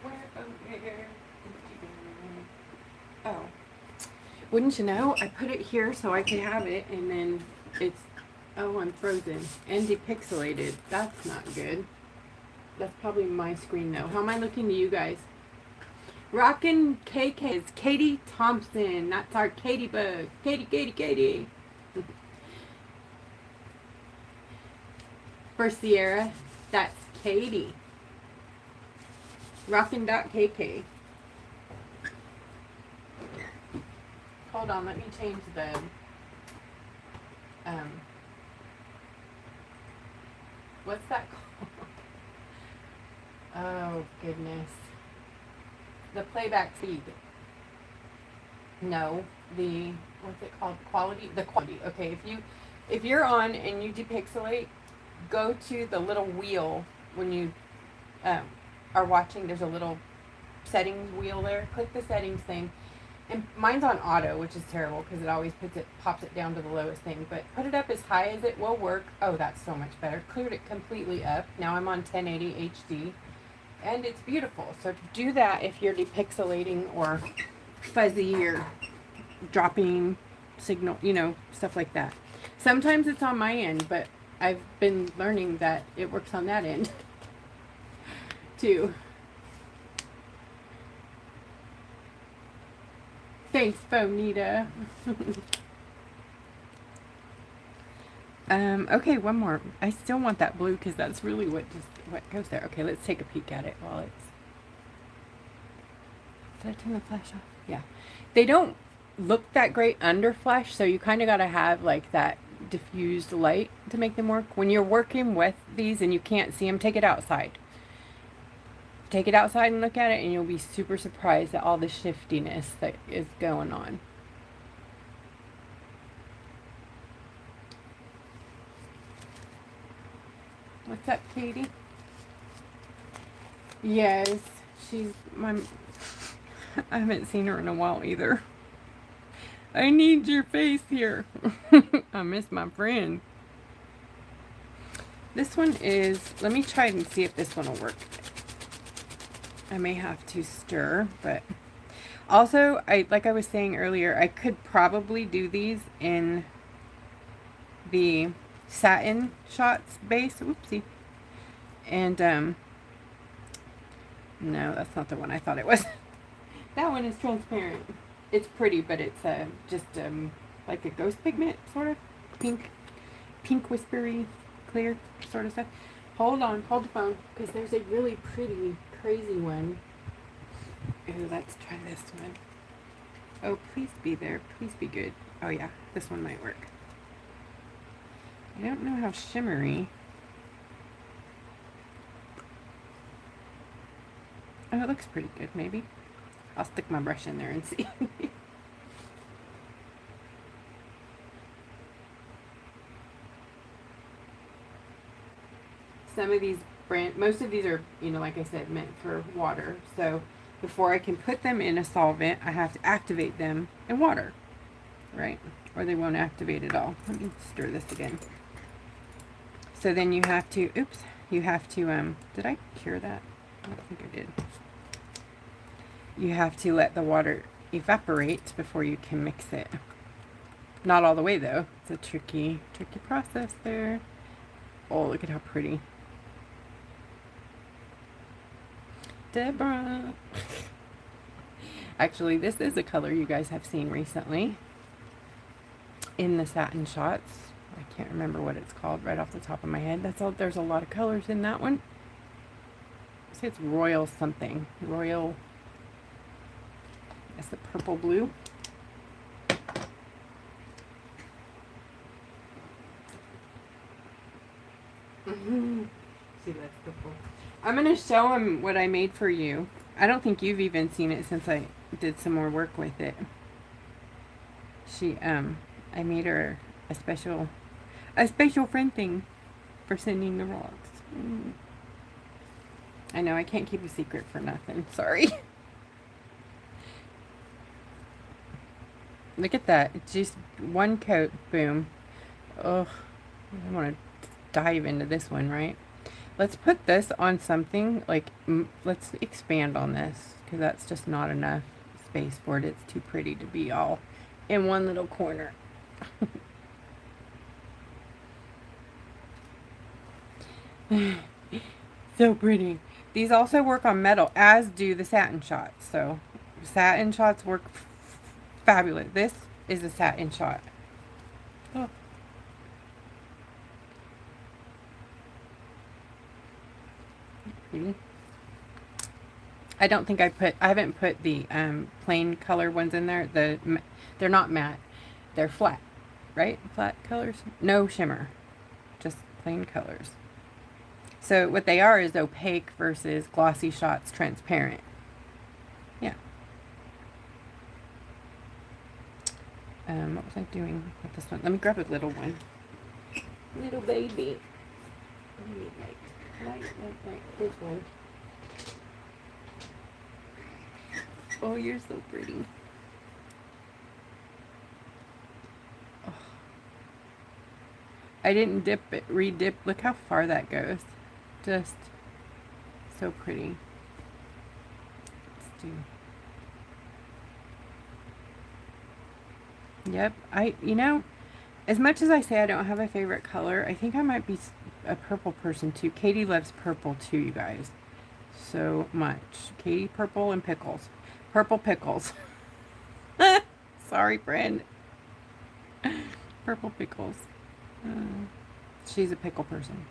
Where? Oh, wouldn't you know? I put it here so I can have it, and then it's, oh, I'm frozen and depixelated. That's not good. That's probably my screen though. How am I looking to you guys? Rockin' KK is Katie Thompson. That's our Katie bug. Katie. For Sierra, that's Katie. Rockin.KK. Hold on, let me change the what's that called? Oh goodness. The playback speed. No, the what's it called? Quality? The quality. Okay, if you're on and you depixelate, go to the little wheel when you are watching. There's a little settings wheel there. Click the settings thing. And mine's on auto, which is terrible because it always pops it down to the lowest thing. But put it up as high as it will work. Oh, that's so much better. Cleared it completely up. Now I'm on 1080 HD. And it's beautiful. So do that if you're depixelating or fuzzy or dropping signal, stuff like that. Sometimes it's on my end, but I've been learning that it works on that end too. Thanks, Bonita. Okay, one more. I still want that blue because that's really what goes there. Okay, let's take a peek at it while it's... Did I turn the flash off? Yeah. They don't look that great under flash, so you kind of got to have like that diffused light to make them work. When you're working with these and you can't see them, take it outside. Take it outside and look at it, and you'll be super surprised at all the shiftiness that is going on. What's up, Katie? Yes, she's my... I haven't seen her in a while either. I need your face here. I miss my friend. This one is... Let me try and see if this one will work. I may have to stir, but also, like I was saying earlier, I could probably do these in the satin shots base. Oopsie. And, no, that's not the one I thought it was. That one is transparent. It's pretty, but it's just like a ghost pigment, sort of. Pink whispery, clear sort of stuff. Hold on, hold the phone, because there's a really pretty, crazy one. Ooh, let's try this one. Oh, please be there. Please be good. Oh yeah, this one might work. I don't know how shimmery. Oh, it looks pretty good, maybe. I'll stick my brush in there and see. Some of these most of these are, you know, like I said, meant for water. So before I can put them in a solvent, I have to activate them in water, right? Or they won't activate at all. Let me stir this again. So then you have to, oops, you have to, did I cure that? I don't think I did. You have to let the water evaporate before you can mix it. Not all the way though. It's a tricky process there. Oh, look at how pretty. Deborah. Actually, this is a color you guys have seen recently in the satin shots. I can't remember what it's called right off the top of my head. There's a lot of colors in that one. See, it's royal something. Royal. It's the purple blue. See, that's purple. I'm going to show him what I made for you. I don't think you've even seen it since I did some more work with it. I made her a special friend thing for sending the rocks. I know, I can't keep a secret for nothing. Sorry. Look at that. It's just one coat. Boom. Oh, I want to dive into this one, right? Let's put this on something, like, let's expand on this, because that's just not enough space for it. It's too pretty to be all in one little corner. So pretty. These also work on metal, as do the satin shots. So satin shots work fabulous. This is a satin shot. Oh. Pretty. I don't think I haven't put the plain color ones in there. They're not matte. They're flat, right? Flat colors. No shimmer. Just plain colors. So what they are is opaque versus glossy shots, transparent. Yeah. What was I doing with this one? Let me grab a little one. Little baby. Like this one. Oh, you're so pretty. Oh. I didn't dip it, re-dip. Look how far that goes. Just so pretty. Let's do. Yep, you know, as much as I say I don't have a favorite color, I think I might be a purple person too. Katie loves purple too, you guys. So much. Katie, purple and pickles. Purple pickles. Sorry, friend. Purple pickles. She's a pickle person.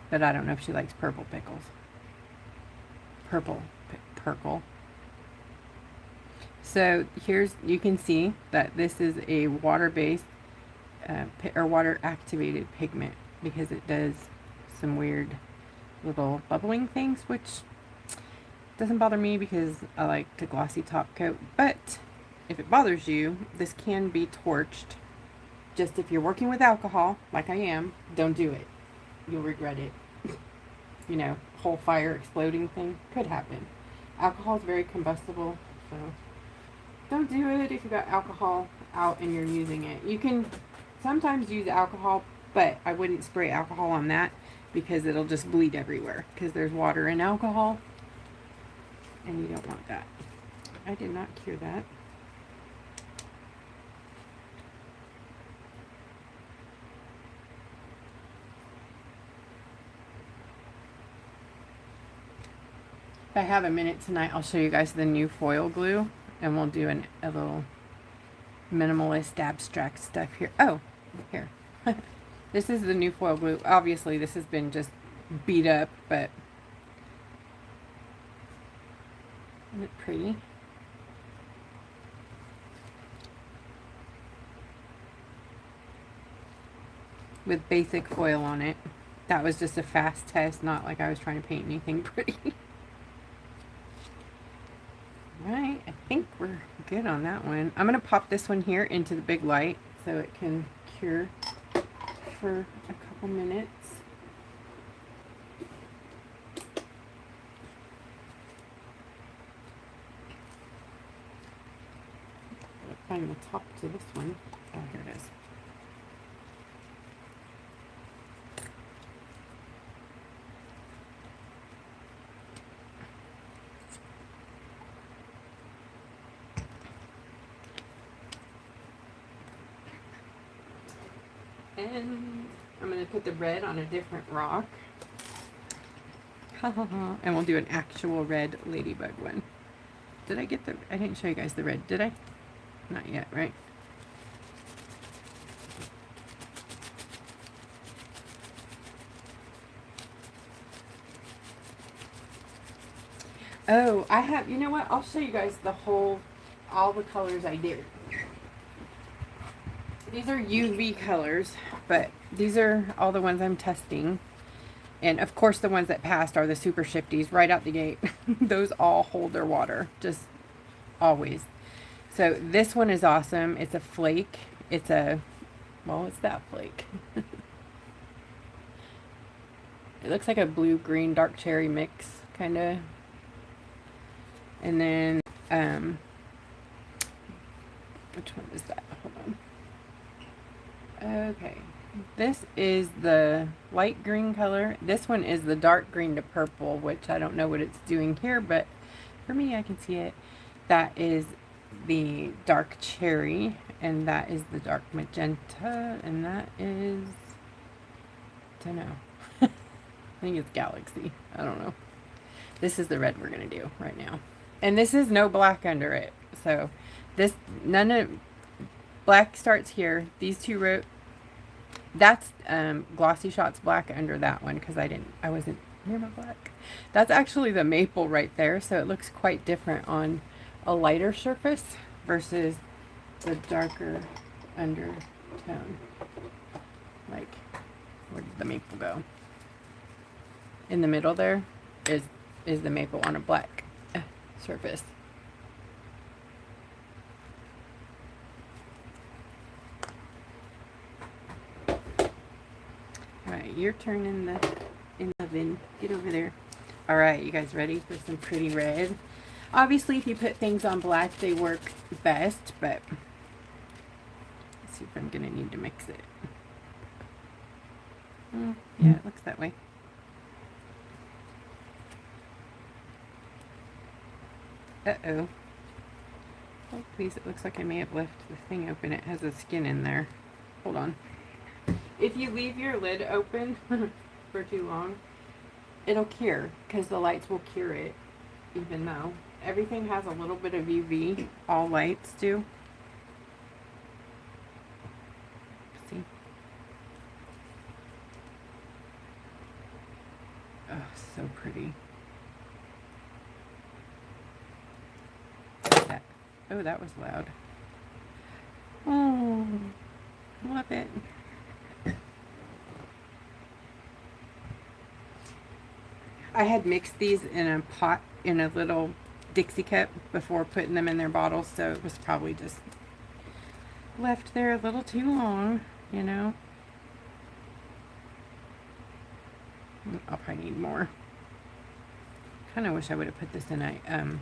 But I don't know if she likes purple pickles. Purple. So you can see that this is a water-based or water-activated pigment, because it does some weird little bubbling things, which doesn't bother me because I like to glossy top coat. But if it bothers you, this can be torched. Just if you're working with alcohol, like I am, don't do it. You'll regret it. You know, whole fire exploding thing could happen. Alcohol is very combustible, so don't do it if you got alcohol out and you're using it. You can sometimes use alcohol, but I wouldn't spray alcohol on that because it'll just bleed everywhere, because there's water in alcohol and you don't want that. I did not cure that. If I have a minute tonight, I'll show you guys the new foil glue, and we'll do a little minimalist abstract stuff here. Oh, here. This is the new foil glue. Obviously, this has been just beat up, but isn't it pretty? With basic foil on it. That was just a fast test, not like I was trying to paint anything pretty. Right, I think we're good on that one. I'm going to pop this one here into the big light so it can cure for a couple minutes. Find the top to this one. Oh, here it is. And I'm going to put the red on a different rock. And we'll do an actual red ladybug one. Did I get the... I didn't show you guys the red, did I? Not yet, right? Oh, I have... You know what? I'll show you guys all the colors I did. These are UV colors, but these are all the ones I'm testing. And of course the ones that passed are the super shifties right out the gate. Those all hold their water, just always. So this one is awesome. It's a flake. It's that flake. It looks like a blue, green, dark cherry mix, kind of. And then, which one is that? Hold on. Okay, this is the light green color. This one is the dark green to purple, which I don't know what it's doing here, but for me, I can see it. That is the dark cherry, and that is the dark magenta, and that is, I don't know. I think it's Galaxy. I don't know. This is the red we're going to do right now. And this is no black under it. So this, none of, black starts here. These two that's Glossy Shots black under that one because I wasn't near my black. That's actually the maple right there, so it looks quite different on a lighter surface versus the darker undertone. Like, where did the maple go? In the middle there is the maple on a black surface. Alright, your turn in the oven. Get over there. Alright, you guys ready for some pretty red? Obviously, if you put things on black, they work best, but let's see if I'm going to need to mix it. Yeah, it looks that way. Uh-oh. Oh, please, it looks like I may have left the thing open. It has a skin in there. Hold on. If you leave your lid open for too long, it'll cure, because the lights will cure it, even though everything has a little bit of UV. All lights do. See? Oh, so pretty. Oh, that was loud. Oh, love it. I had mixed these in a pot, in a little Dixie cup before putting them in their bottles, so it was probably just left there a little too long, you know. I'll probably need more. Kind of wish I would have put this in a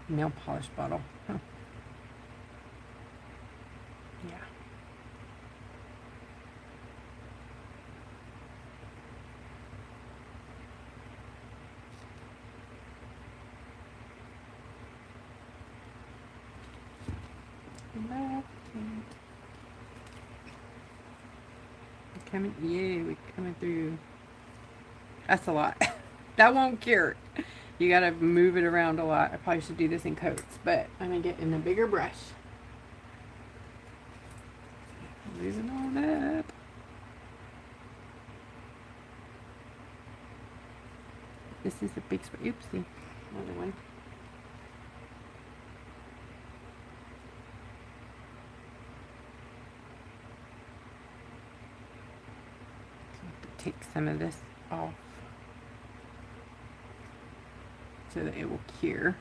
nail polish bottle. Huh. Yeah. We're coming through. That's a lot. That won't cure. You gotta move it around a lot. I probably should do this in coats, but I'm gonna get in a bigger brush. Move it on up. This is a big spot. Oopsie. Another one. Take some of this off so that it will cure.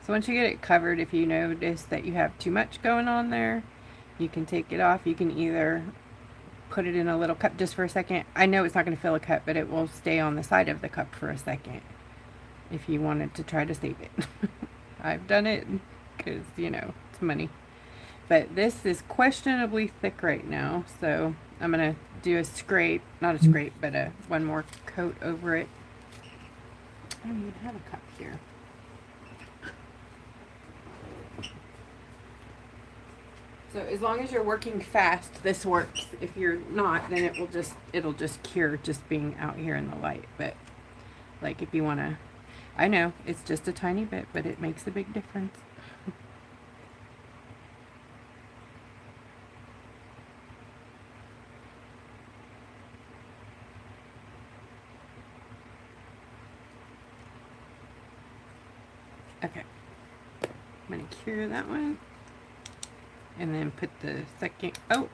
So once you get it covered, if you notice that you have too much going on there, you can take it off. You can either put it in a little cup just for a second. I know it's not going to fill a cup, but it will stay on the side of the cup for a second if you wanted to try to save it. I've done it because, you know, it's money. But this is questionably thick right now, so I'm going to do a scrape, not a scrape, but one more coat over it. I don't even have a cup here. So as long as you're working fast, this works. If you're not, then it'll just cure just being out here in the light. But like if you want to, I know it's just a tiny bit, but it makes a big difference. Okay, I'm gonna cure that one. And then put the second, oh,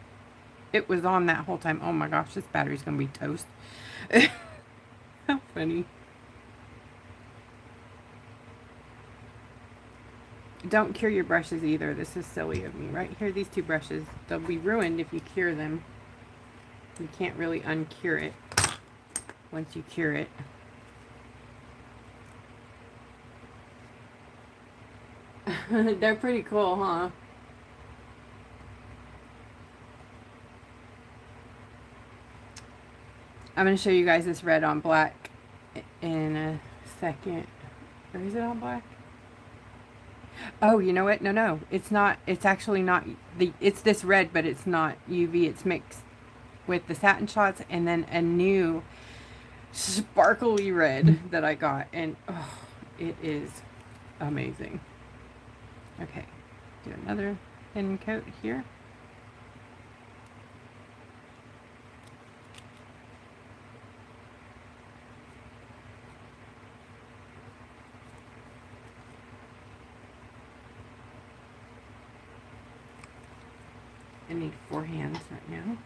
it was on that whole time. Oh my gosh, this battery's gonna be toast. How funny. Don't cure your brushes either. This is silly of me. Right here, these two brushes, they'll be ruined if you cure them. You can't really uncure it once you cure it. They're pretty cool, huh? I'm going to show you guys this red on black in a second. Or is it on black? Oh, you know what? No. It's not. It's actually not. It's this red, but it's not UV. It's mixed with the satin shots and then a new sparkly red that I got. And oh, it is amazing. Okay. Do another thin coat here. I need 4 hands right now.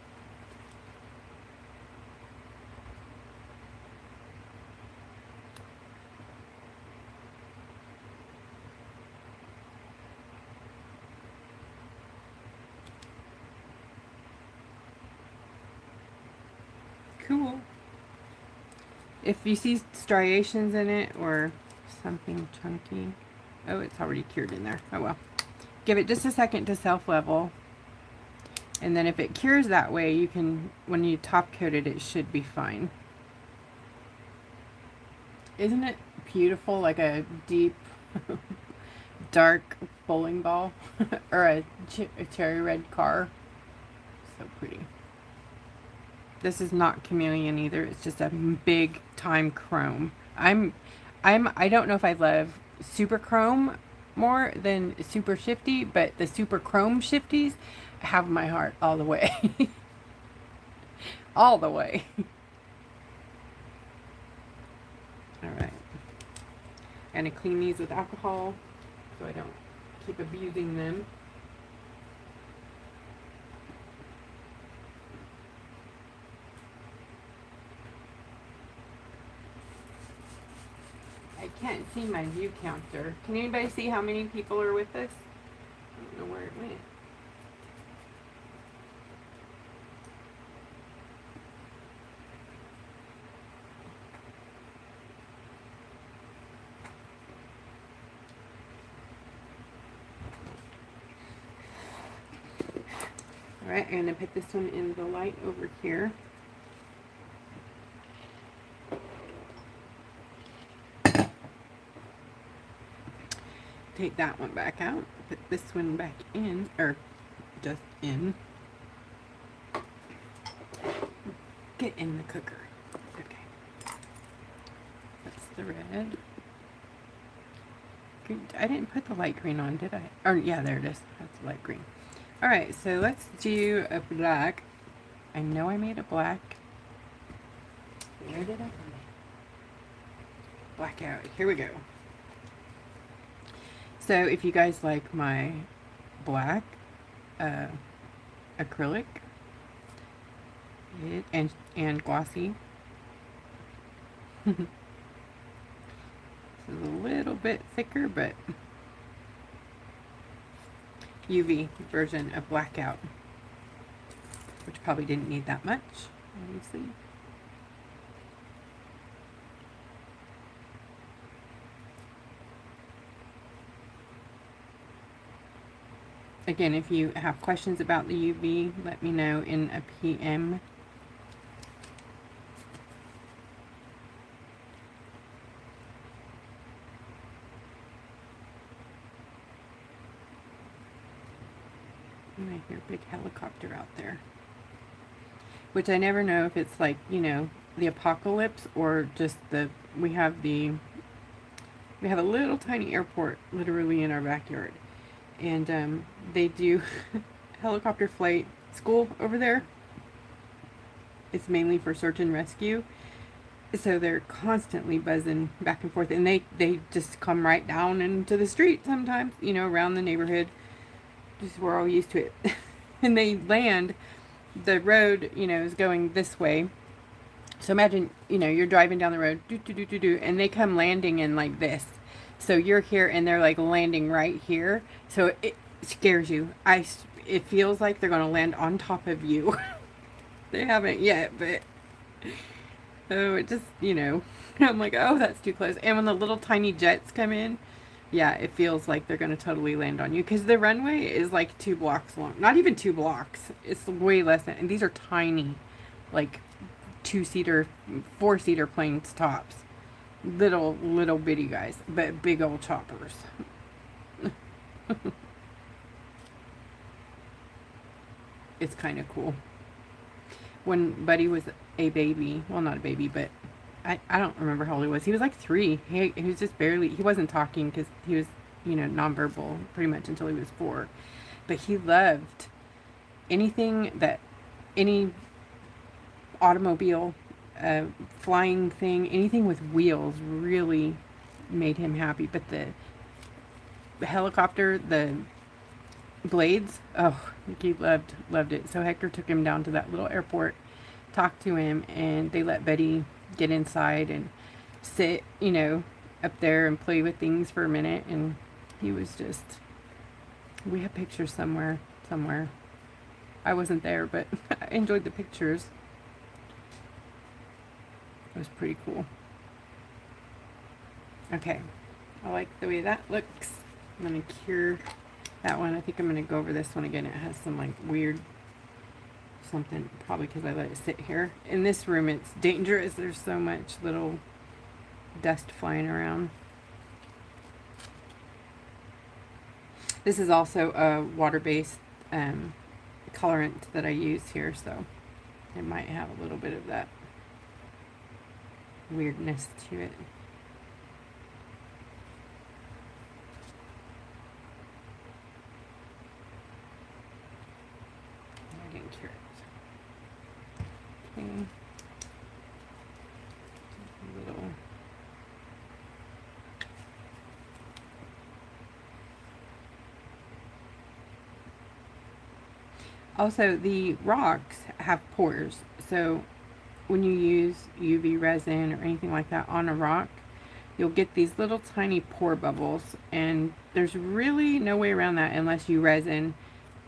Cool. If you see striations in it or something chunky, oh, it's already cured in there. Oh well. Give it just a second to self-level. And then if it cures that way, you can, when you top coat it, it should be fine. Isn't it beautiful? Like a deep, dark bowling ball or a cherry red car. So pretty. This is not chameleon either. It's just a big time chrome. I don't know if I love super chrome more than super shifty, but the super chrome shifties have my heart all the way. All the way. All right. I'm gonna clean these with alcohol so I don't keep abusing them. I can't see my view counter. Can anybody see how many people are with us? I don't know where it went. Alright, I'm going to put this one in the light over here. Take that one back out, put this one back in, or just in. Get in the cooker. Okay. the red. I didn't put the light green on, did I? Oh, yeah, there it is. That's the light green. All right, so let's do a black. I know I made a black. Where did I put it? Blackout. Here we go. So if you guys like my black acrylic and glossy, this is a little bit thicker, but UV version of blackout, which probably didn't need that much, obviously. Again, if you have questions about the UV, let me know in a PM. I hear a big helicopter out there. Which I never know if it's like, you know, the apocalypse or just we have a little tiny airport literally in our backyard. And they do helicopter flight school over there. It's mainly for search and rescue. So they're constantly buzzing back and forth. And they just come right down into the street sometimes, you know, around the neighborhood. Just we're all used to it. And they land, the road, you know, is going this way. So imagine, you know, you're driving down the road, and they come landing in like this. So you're here and they're like landing right here. So it scares you. It feels like they're going to land on top of you. They haven't yet, but oh, it just, you know, I'm like, oh, that's too close. And when the little tiny jets come in, yeah, it feels like they're going to totally land on you because the runway is like 2 blocks long. Not even 2 blocks. It's way less than, and these are tiny, like 2-seater, 4-seater planes tops. Little bitty guys, but big old choppers. It's kind of cool. When Buddy was a baby, well, not a baby, but I don't remember how old he was. He was like 3. He was just barely, he wasn't talking because he was, you know, nonverbal pretty much until he was 4. But he loved anything that, any automobile, flying thing, anything with wheels really made him happy. But the helicopter, the blades, oh, he loved it. So Hector took him down to that little airport, talked to him, and they let Betty get inside and sit, you know, up there and play with things for a minute. And he was just, we have pictures somewhere. I wasn't there, but I enjoyed the pictures. It was pretty cool. Okay, I like the way that looks. I'm going to cure that one. I think I'm going to go over this one again. It has some like weird something, probably because I let it sit here. In this room, it's dangerous. There's so much little dust flying around. This is also a water-based colorant that I use here, so it might have a little bit of that weirdness to it. I didn't cure it. Okay. A little. Also, the rocks have pores, so when you use UV resin or anything like that on a rock, you'll get these little tiny pore bubbles, and there's really no way around that unless you resin,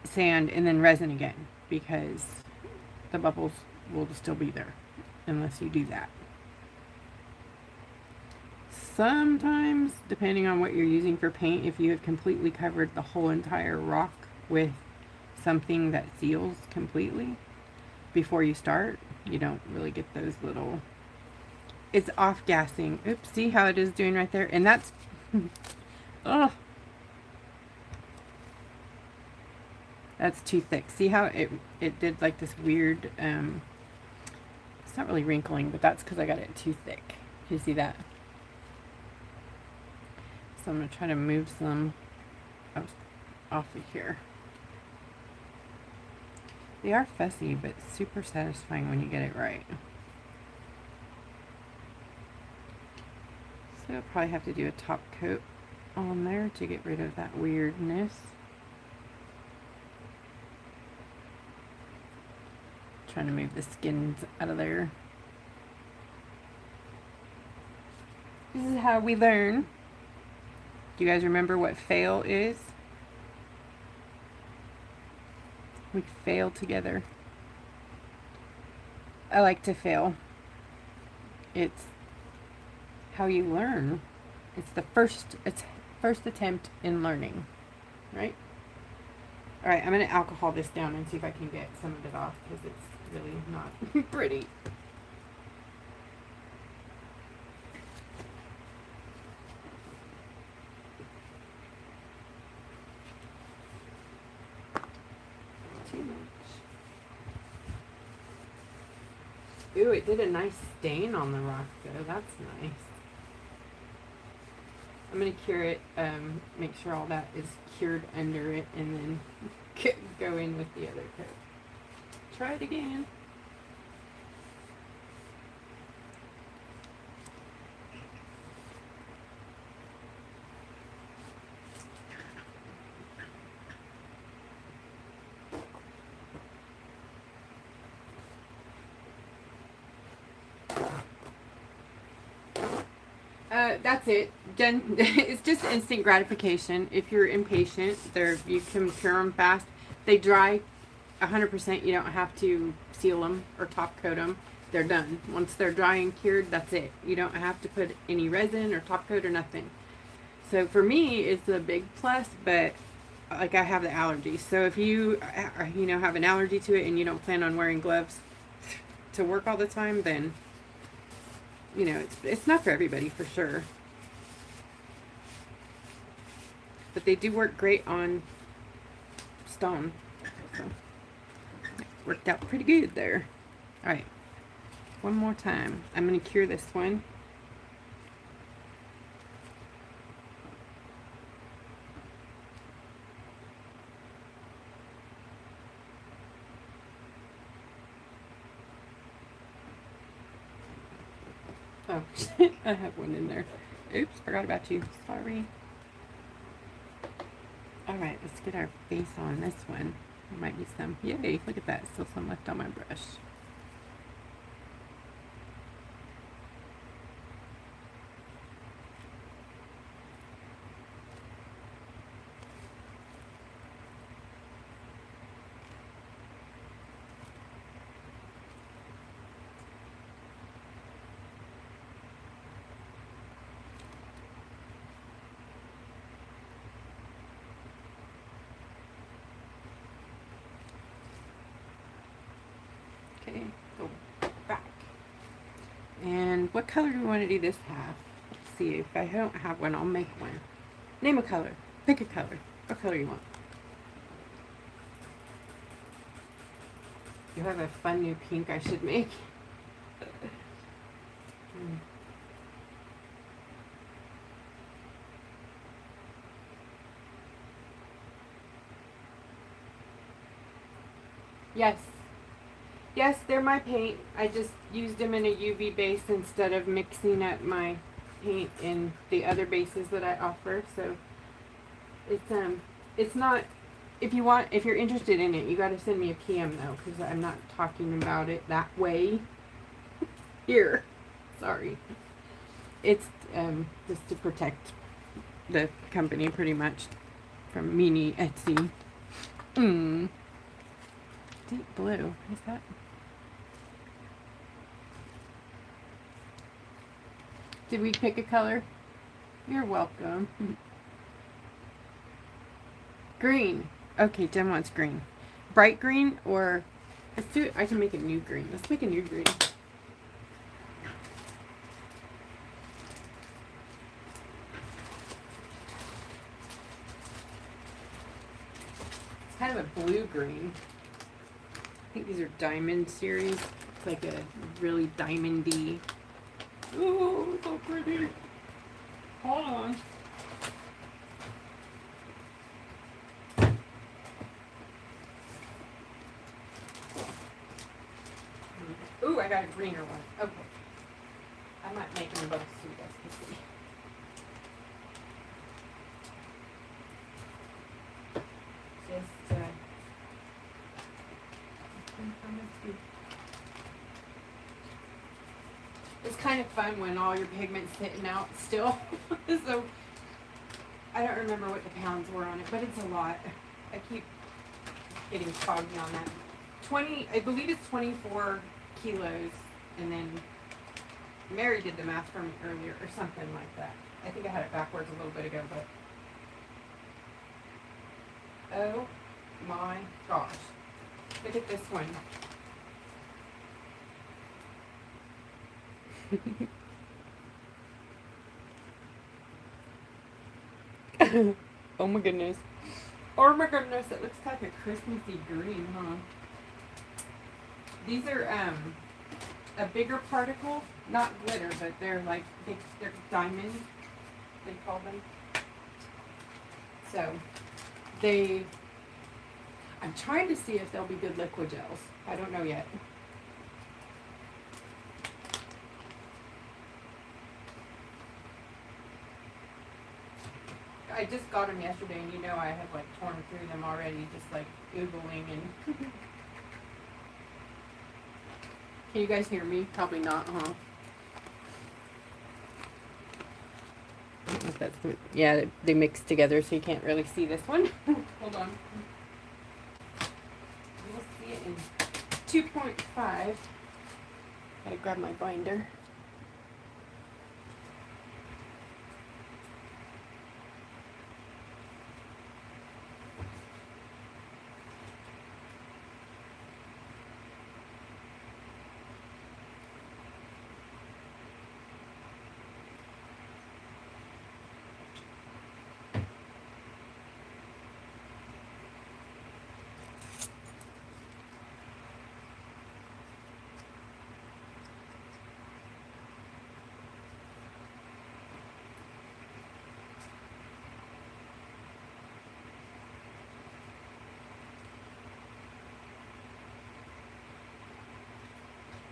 sand, and then resin again, because the bubbles will still be there unless you do that. Sometimes, depending on what you're using for paint, if you have completely covered the whole entire rock with something that seals completely before you start, you don't really get those little, it's off-gassing. Oops, see how it is doing right there? And that's, oh, that's too thick. See how it did like this weird, it's not really wrinkling, but that's because I got it too thick. You see that? So I'm going to try to move some off of here. They are fussy, but super satisfying when you get it right. So I'll probably have to do a top coat on there to get rid of that weirdness. Trying to move the skins out of there. This is how we learn. Do you guys remember what fail is? We fail together. I like to fail. It's how you learn. It's first attempt in learning, right? All right, I'm gonna alcohol this down and see if I can get some of it off because it's really not pretty. Too much. Ooh, it did a nice stain on the rock though. That's nice. I'm gonna cure it, make sure all that is cured under it, and then go in with the other coat. Try it again. That's it. Done. It's just instant gratification. If you're impatient, you can cure them fast. They dry 100%. You don't have to seal them or top coat them. They're done. Once they're dry and cured, that's it. You don't have to put any resin or top coat or nothing. So for me, it's a big plus, but like I have the allergy. So if you have an allergy to it and you don't plan on wearing gloves to work all the time, then it's not for everybody for sure. But they do work great on stone. So worked out pretty good there. All right, one more time. I'm going to cure this one. Oh, I have one in there. Oops, forgot about you. Sorry. Alright, let's get our face on this one. There might be some. Yay, look at that. Still some left on my brush. Okay, go back. And what color do we want to do this half? Let's see. If I don't have one, I'll make one. Name a color. Pick a color. What color you want? You have a fun new pink I should make. Yes. Yes, they're my paint. I just used them in a UV base instead of mixing up my paint in the other bases that I offer. So it's not, if you're interested in it, you got to send me a PM though, because I'm not talking about it that way here. Sorry. It's just to protect the company pretty much from meanie Etsy. Deep blue. Is that? Did we pick a color? You're welcome. Green. Okay, Jen wants green. Bright green, or let's do it. I can make a new green. Let's make a new green. It's kind of a blue green. I think these are diamond series. It's like a really diamondy. Ooh, so pretty. Hold on. Ooh, I got a greener one. Okay. I might make them both so you guys can see. Just, it's kind of fun when all your pigment's sitting out still. So, I don't remember what the pounds were on it, but it's a lot. I keep getting foggy on that. I believe it's 24 kilos, and then Mary did the math for me earlier, or something like that. I think I had it backwards a little bit ago, but oh my gosh. Look at this one. Oh my goodness. Oh my goodness, it looks like a Christmassy green, huh? These are a bigger particle, not glitter, but they're like they're diamonds, they call them. So I'm trying to see if they'll be good liquigels. I don't know yet. I just got them yesterday, and you know I have like torn through them already, just like Googling and. Can you guys hear me? Probably not, huh? Yeah, they mix together, so you can't really see this one. Hold on. You'll see it in 2.5. Gotta grab my binder.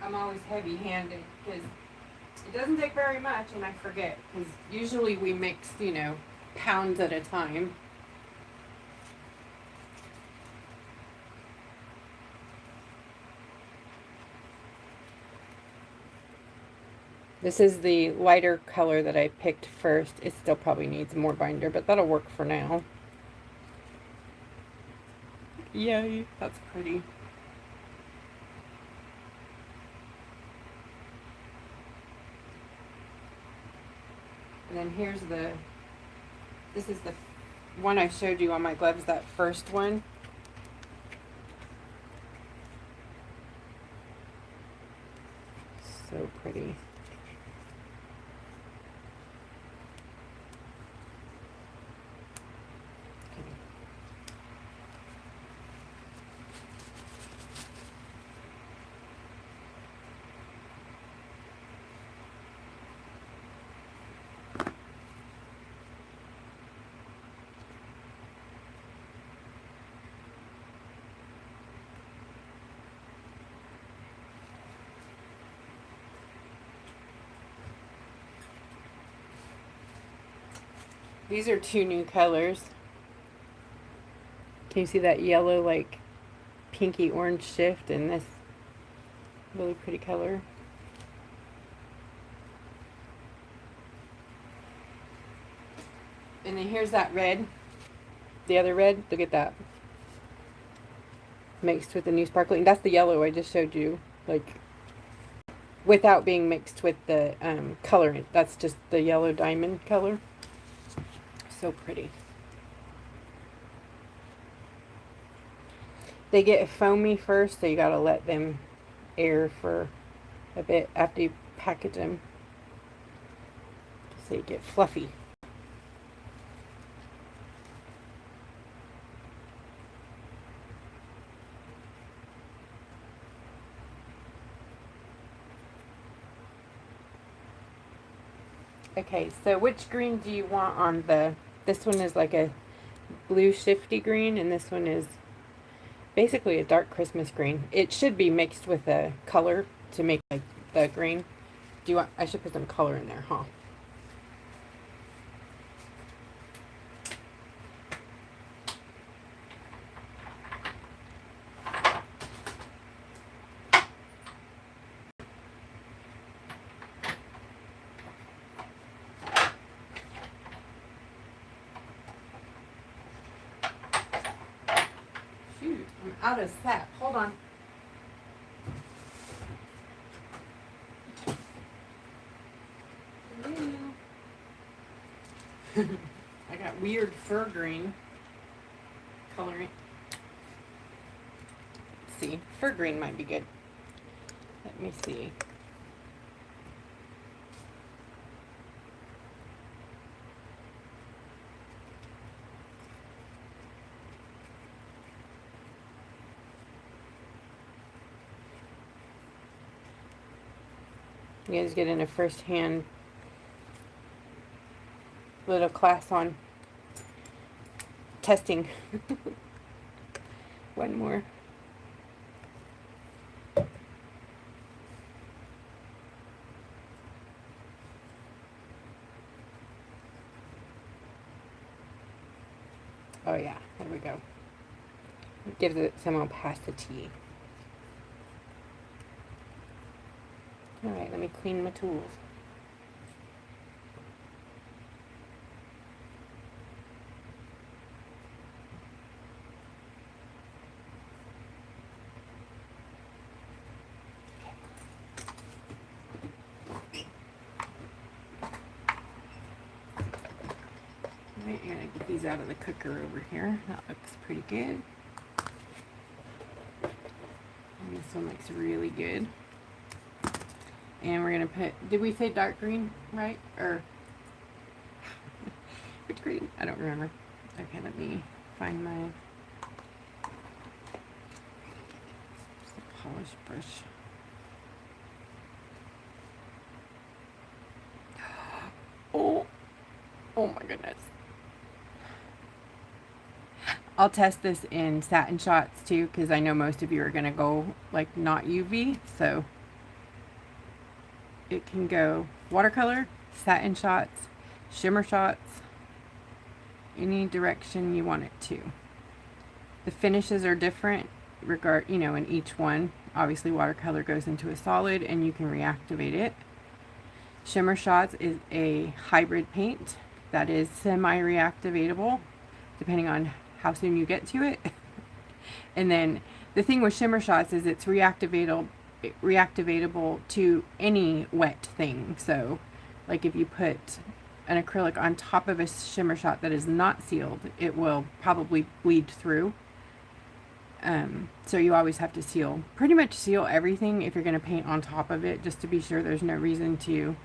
I'm always heavy-handed because it doesn't take very much, and I forget, because usually we mix, you know, pounds at a time. This is the lighter color that I picked first. It still probably needs more binder, but that'll work for now. Yay, that's pretty. And then here's this is the one I showed you on my gloves, that first one. So pretty. These are two new colors. Can you see that yellow, like pinky orange shift, and this really pretty color? And then here's that red, the other red. Look at that, mixed with the new sparkling. That's the yellow I just showed you, like without being mixed with the colorant. That's just the yellow diamond color. So pretty. They get foamy first, so you gotta let them air for a bit after you package them, so you get fluffy. Okay, so which green do you want on the, this one is like a blue shifty green, and this one is basically a dark Christmas green. It should be mixed with a color, to make like the green. Do you want, I should put some color in there, huh? Shoot, I'm out of sap. Hold on. I got weird fur green coloring. Let's see, fur green might be good. Let me see. You guys getting a first-hand little class on testing. One more. Oh yeah, there we go. It gives it some opacity. Alright, let me clean my tools. Alright, I'm gonna get these out of the cooker over here. That looks pretty good. And this one looks really good. And we're gonna put, did we say dark green, right? Or which green? I don't remember. Okay, let me find my polish brush. Oh my goodness. I'll test this in satin shots too, because I know most of you are gonna go like not UV, so it can go watercolor, satin shots, shimmer shots, any direction you want it to. The finishes are different in each one. Obviously watercolor goes into a solid and you can reactivate it. Shimmer shots is a hybrid paint that is semi-reactivatable depending on how soon you get to it. And then the thing with shimmer shots is it's reactivatable to any wet thing. So like if you put an acrylic on top of a shimmer shot that is not sealed, it will probably bleed through. So you always have to pretty much seal everything if you're going to paint on top of it, just to be sure there's no reason to,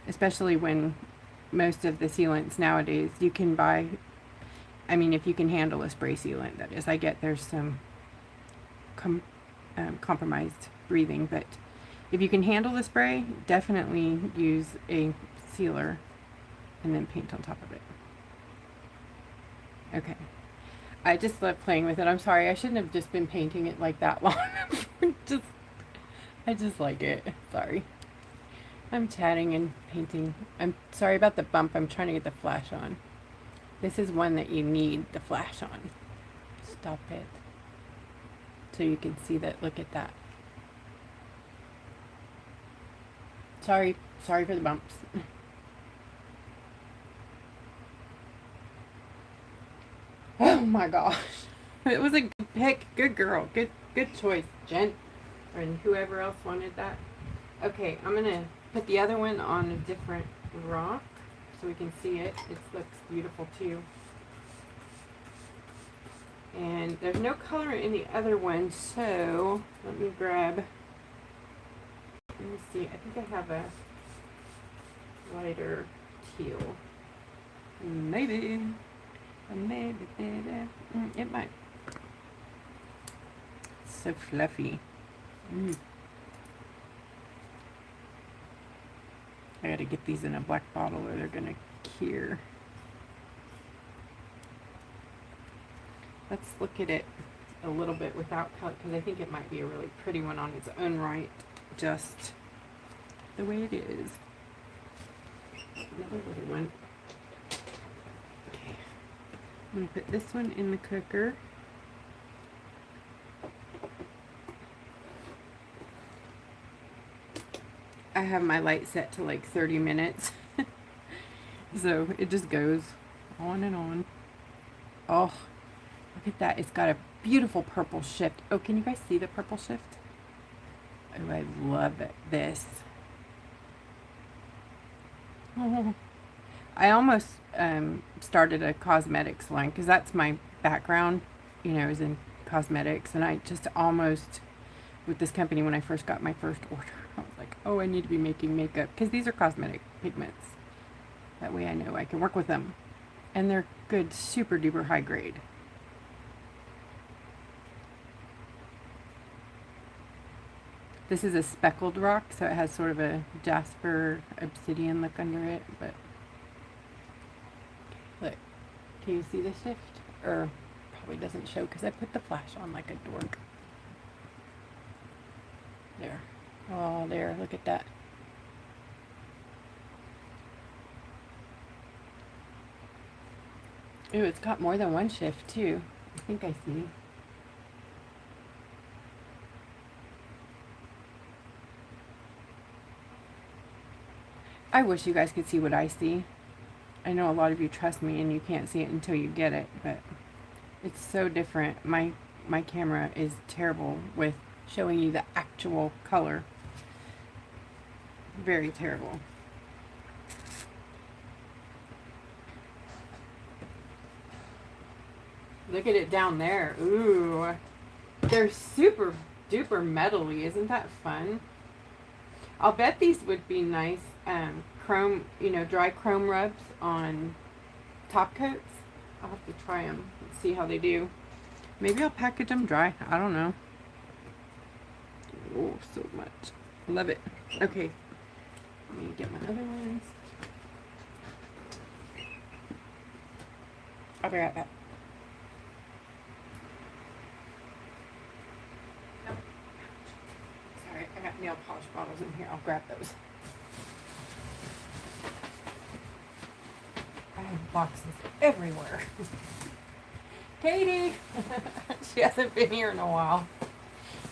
especially when most of the sealants nowadays you can buy, if you can handle a spray sealant, that is. I get there's some compromised breathing, but if you can handle the spray, definitely use a sealer and then paint on top of it. Okay. I just love playing with it. I'm sorry, I shouldn't have just been painting it like that long. I just like it. Sorry. I'm chatting and painting. I'm sorry about the bump. I'm trying to get the flash on. This is one that you need the flash on. Stop it. So you can see that. Look at that. Sorry for the bumps. Oh my gosh. It was a good pick. Good girl. Good choice, Jen. And whoever else wanted that. Okay, I'm going to put the other one on a different rock so we can see it. It looks beautiful too. And there's no color in the other one, so let me grab, let me see, I think I have a lighter teal. Maybe it might. It's so fluffy. I gotta get these in a black bottle or they're gonna cure. Let's look at it a little bit without color, because I think it might be a really pretty one on its own right just the way it is. Another little one. Okay. I'm going to put this one in the cooker. I have my light set to like 30 minutes. So it just goes on and on. Oh, look at that. It's got a beautiful purple shift. Oh, can you guys see the purple shift? Oh, I love it. This. Oh, I almost started a cosmetics line because that's my background, you know, is in cosmetics. And I just almost, with this company, when I first got my first order, I was like, oh, I need to be making makeup because these are cosmetic pigments. That way I know I can work with them. And they're good, super duper high grade. This is a speckled rock, so it has sort of a jasper obsidian look under it, but look, can you see the shift? Or probably doesn't show because I put the flash on like a dork. There. Oh, there, look at that. Ooh, it's got more than one shift too. I think I see. I wish you guys could see what I see. I know a lot of you trust me and you can't see it until you get it, but it's so different. My camera is terrible with showing you the actual color. Very terrible. Look at it down there. Ooh. They're super duper metally. Isn't that fun? I'll bet these would be nice chrome, you know, dry chrome rubs on top coats. I'll have to try them and see how they do. Maybe I'll package them dry. I don't know. Oh, so much. Love it. Okay. Let me get my other ones. I'll be right back. Sorry, I got nail polish bottles in here. I'll grab those. I have boxes everywhere. Katie! She hasn't been here in a while.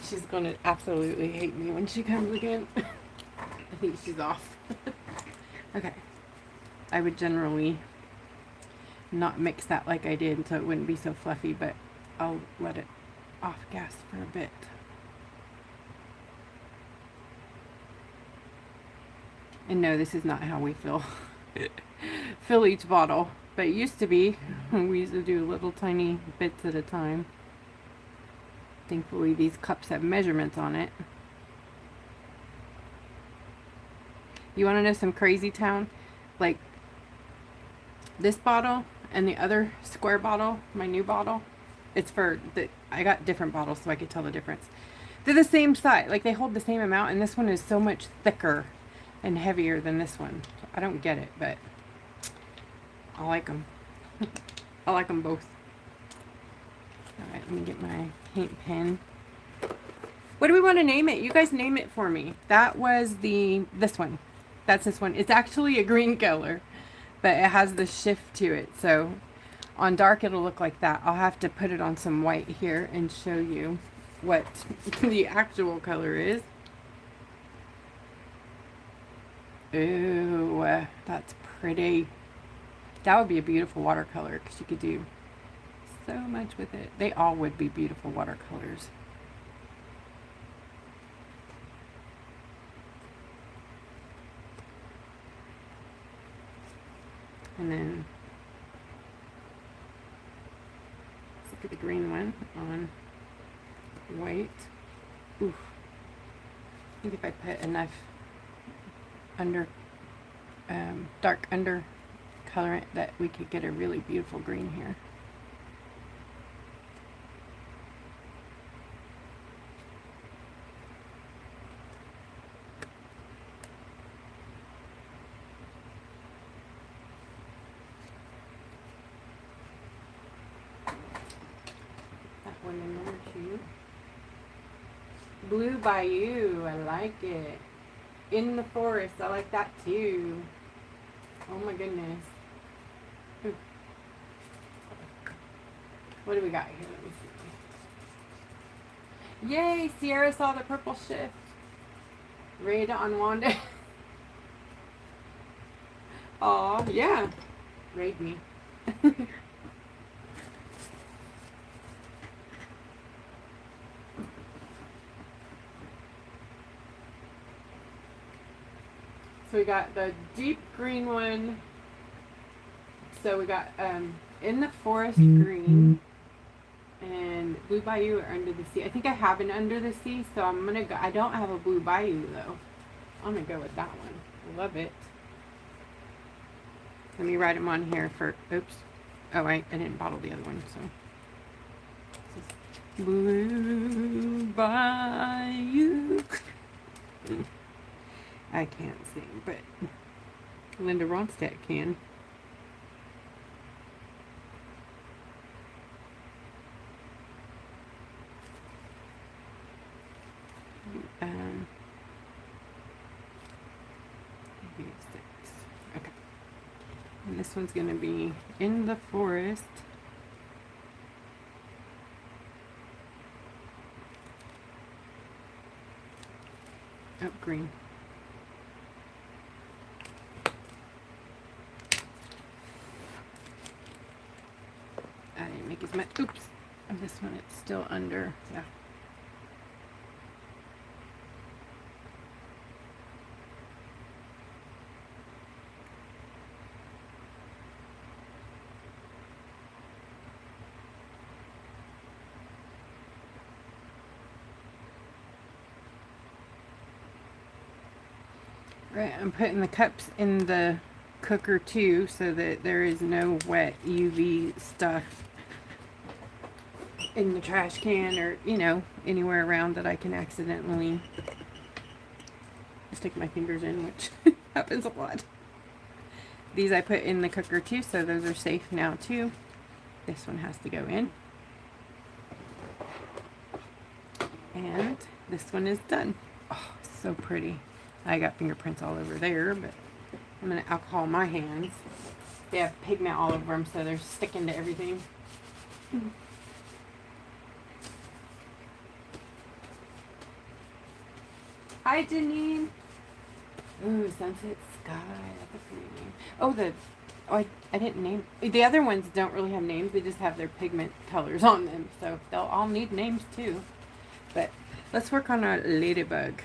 She's going to absolutely hate me when she comes again. I think she's off. Okay. I would generally not mix that like I did so it wouldn't be so fluffy, but I'll let it off gas for a bit. And no, this is not how we fill each bottle. But it used to be. We used to do little tiny bits at a time. Thankfully, these cups have measurements on it. You want to know some crazy town? Like this bottle and the other square bottle, my new bottle. It's for the, I got different bottles so I could tell the difference. They're the same size, like they hold the same amount, and this one is so much thicker and heavier than this one. I don't get it, but I like them. I like them both. Alright, let me get my paint pen. What do we want to name it? You guys name it for me. That was this one. That's this one. It's actually a green color, but it has the shift to it. So on dark, it'll look like that. I'll have to put it on some white here and show you what the actual color is. Ooh, that's pretty. That would be a beautiful watercolor because you could do so much with it. They all would be beautiful watercolors. And then let's look at the green one on white. Ooh. I think if I put enough dark undercolorant that we could get a really beautiful green here. That one in there too. Blue Bayou, I like it. In the Forest, I like that too. Oh my goodness. Ooh. What do we got here? Let me see. Yay, Sierra saw the purple shift. Raid on Wanda. Aw, yeah. Raid me. So we got the deep green one. So we got In the Forest green and Blue Bayou or Under the Sea. I think I have an Under the Sea, so I'm gonna go. I don't have a Blue Bayou though. I'm gonna go with that one. I love it. Let me write them on here for. Oops. Oh, I didn't bottle the other one, so. Blue Bayou. I can't sing, but Linda Ronstadt can. Maybe 6. Okay. And this one's going to be In the Forest. Oh, green. I didn't make as much. Oops. And this one, it's still under. Yeah. Right, I'm putting the cups in the cooker too so that there is no wet UV stuff in the trash can or, you know, anywhere around that I can accidentally stick my fingers in, which happens a lot. These I put in the cooker too, so those are safe now too. This one has to go in. And this one is done. Oh, so pretty. I got fingerprints all over there, but I'm going to alcohol my hands. They have pigment all over them, so they're sticking to everything. Hi, Janine. Ooh, Sunset Sky. That's a pretty name. Oh, I didn't name. The other ones don't really have names. They just have their pigment colors on them, so they'll all need names too. But let's work on a ladybug.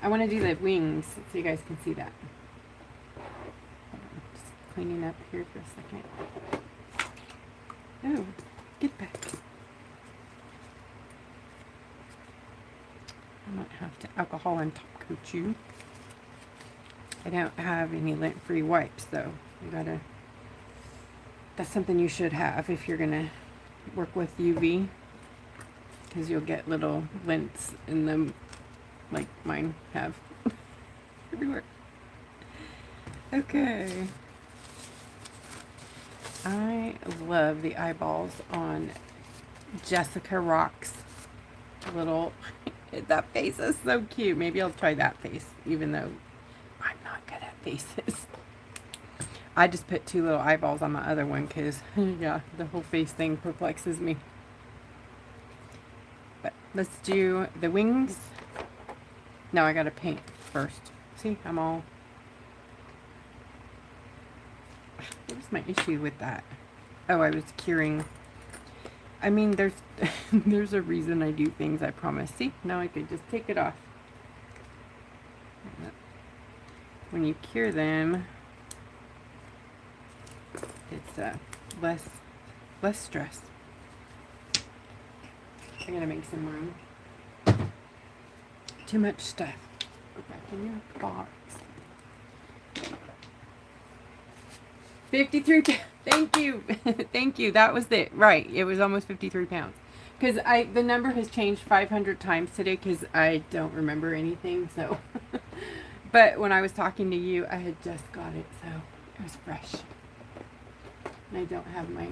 I want to do the wings so you guys can see that. Just cleaning up here for a second. Oh, get back. I might have to alcohol and top coat you. I don't have any lint-free wipes though. You gotta. That's something you should have if you're gonna work with UV, because you'll get little lints in them, like mine have everywhere. Okay. I love the eyeballs on Jessica Rock's little. That face is so cute. Maybe I'll try that face, even though I'm not good at faces. I just put 2 little eyeballs on my other one because, yeah, the whole face thing perplexes me. But let's do the wings. No, I gotta paint first. See, I'm all. What's my issue with that? Oh, I was curing. I mean, there's there's a reason I do things, I promise. See, now I could just take it off. When you cure them, it's less stress. I gotta make some room. Too much stuff. Go back in your box. 53 pounds. Thank you. Thank you. That was it. Right. It was almost 53 pounds. Because the number has changed 500 times today because I don't remember anything. So, but when I was talking to you, I had just got it. So it was fresh. And I don't have my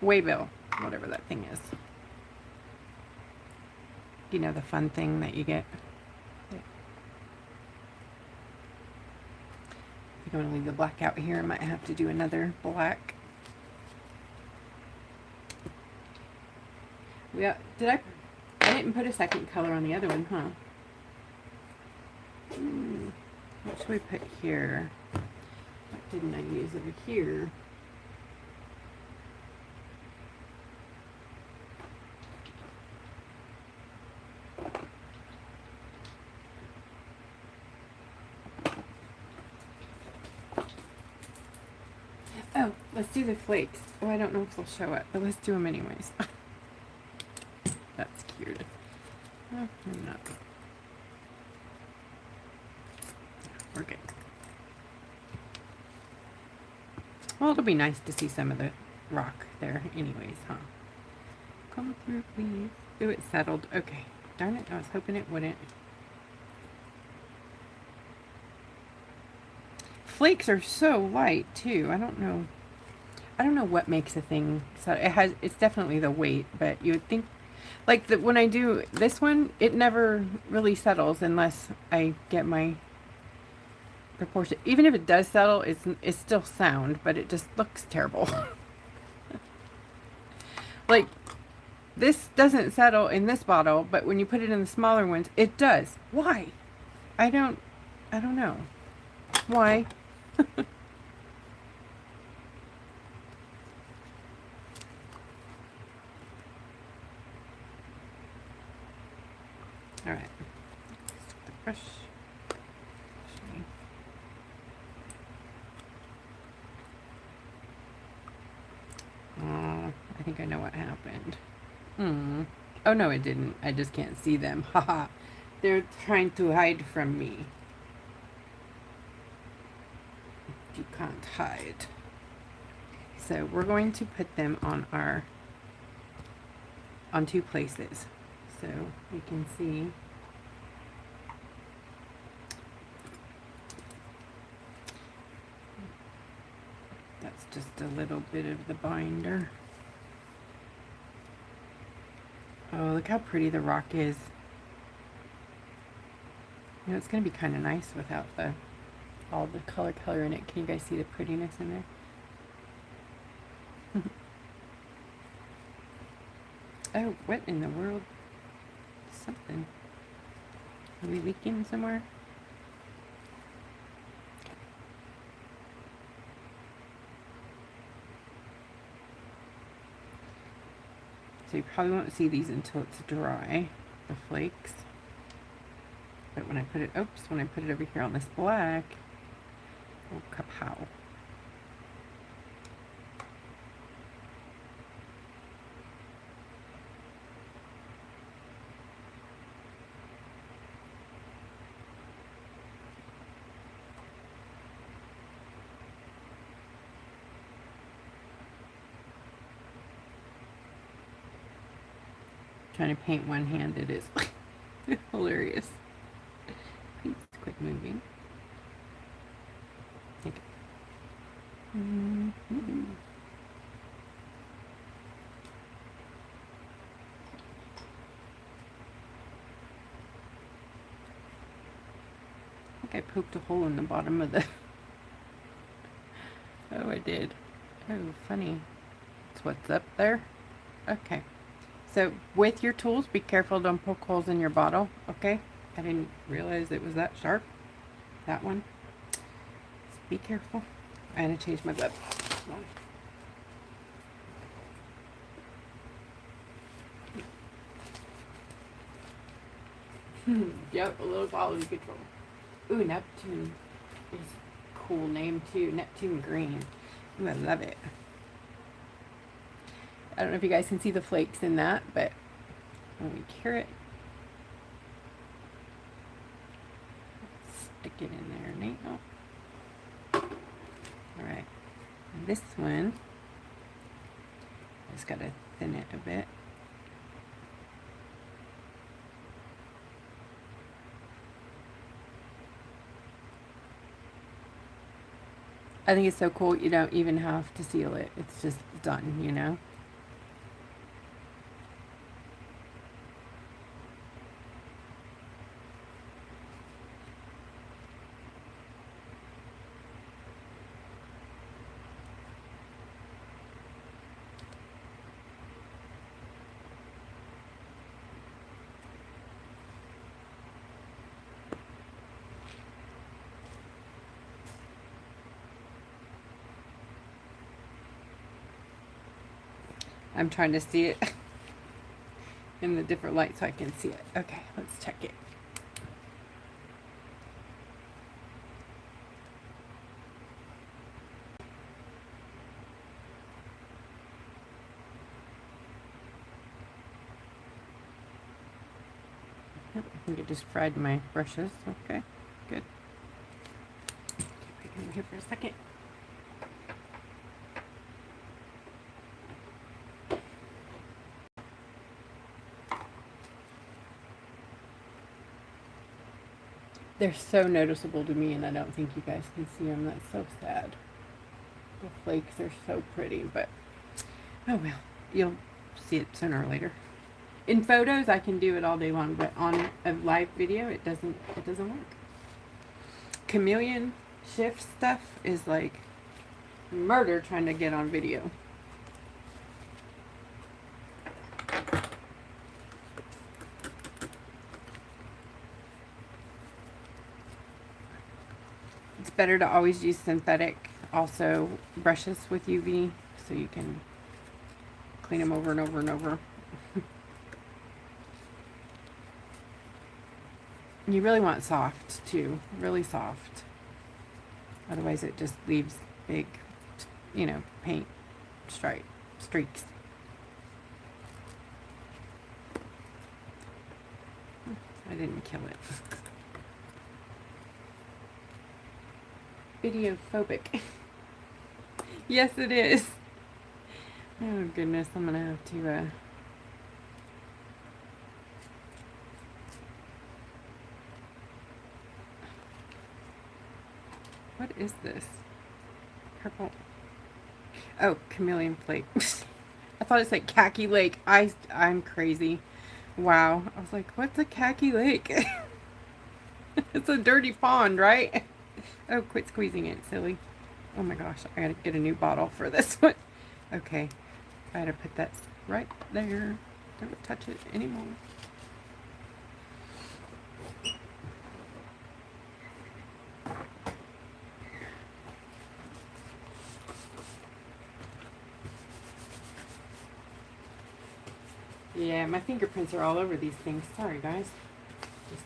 Waybill, whatever that thing is. You know, the fun thing that you get. I'm going to leave the black out here. I might have to do another black. Yeah, I didn't put a second color on the other one, huh? What should we put here? What didn't I use over here? Oh, let's do the flakes. Oh, I don't know if they'll show up, but let's do them anyways. That's cute. Oh, I'm not. We're good. Well, it'll be nice to see some of the rock there anyways, huh? Come through, please. Ooh, it settled. Okay. Darn it, I was hoping it wouldn't. Flakes are so light too. I don't know what makes a thing so it's definitely the weight, but you would think like that when I do this one, it never really settles unless I get my proportion. Even if it does settle, it's still sound, but it just looks terrible. Like this doesn't settle in this bottle, but when you put it in the smaller ones, it does. Why? I don't know. Why? All right. The brush. I think I know what happened. Oh no, it didn't. I just can't see them. Haha. They're trying to hide from me. You can't hide. So we're going to put them on two places. So you can see that's just a little bit of the binder. Oh, look how pretty the rock is. You know, it's going to be kind of nice without all the color in it. Can you guys see the prettiness in there? Oh, what in the world? Something. Are we leaking somewhere? So you probably won't see these until it's dry, the flakes. But when I put it, when I put it over here on this black, oh, kapow. Trying to paint one-handed is hilarious. Please quit moving. Take it. I think I poked a hole in the bottom of the... Oh, I did. Oh, funny. That's what's up there. Okay. So with your tools, be careful, don't poke holes in your bottle, okay? I didn't realize it was that sharp, that one. Just be careful. I had to change my glove. Yep, a little quality control. Ooh, Neptune is a cool name too, Neptune Green. Ooh, I love it. I don't know if you guys can see the flakes in that, but when we cure it, stick it in there, Nate. Oh. All right, and this one, I just gotta thin it a bit. I think it's so cool. You don't even have to seal it. It's just done, you know. I'm trying to see it in the different light so I can see it. Okay, let's check it. I think it just fried my brushes. Okay, good. Keep it here for a second. They're so noticeable to me, and I don't think you guys can see them. That's so sad. The flakes are so pretty, but oh well, you'll see it sooner or later. In photos, I can do it all day long, but on a live video, it doesn't work. Chameleon shift stuff is like murder trying to get on video. It's better to always use synthetic also brushes with UV so you can clean them over and over and over. You really want soft too, really soft. Otherwise it just leaves big, you know, paint streaks. I didn't kill it. Video phobic. Yes, it is. Oh goodness, I'm gonna have to what is this? Purple. Oh, chameleon flake. I thought it said khaki lake. I'm crazy. Wow. I was like, what's a khaki lake? It's a dirty pond, right? Oh, quit squeezing it, silly. Oh my gosh, I gotta get a new bottle for this one. Okay, I gotta put that right there. Don't touch it anymore. Yeah, my fingerprints are all over these things. Sorry, guys. Just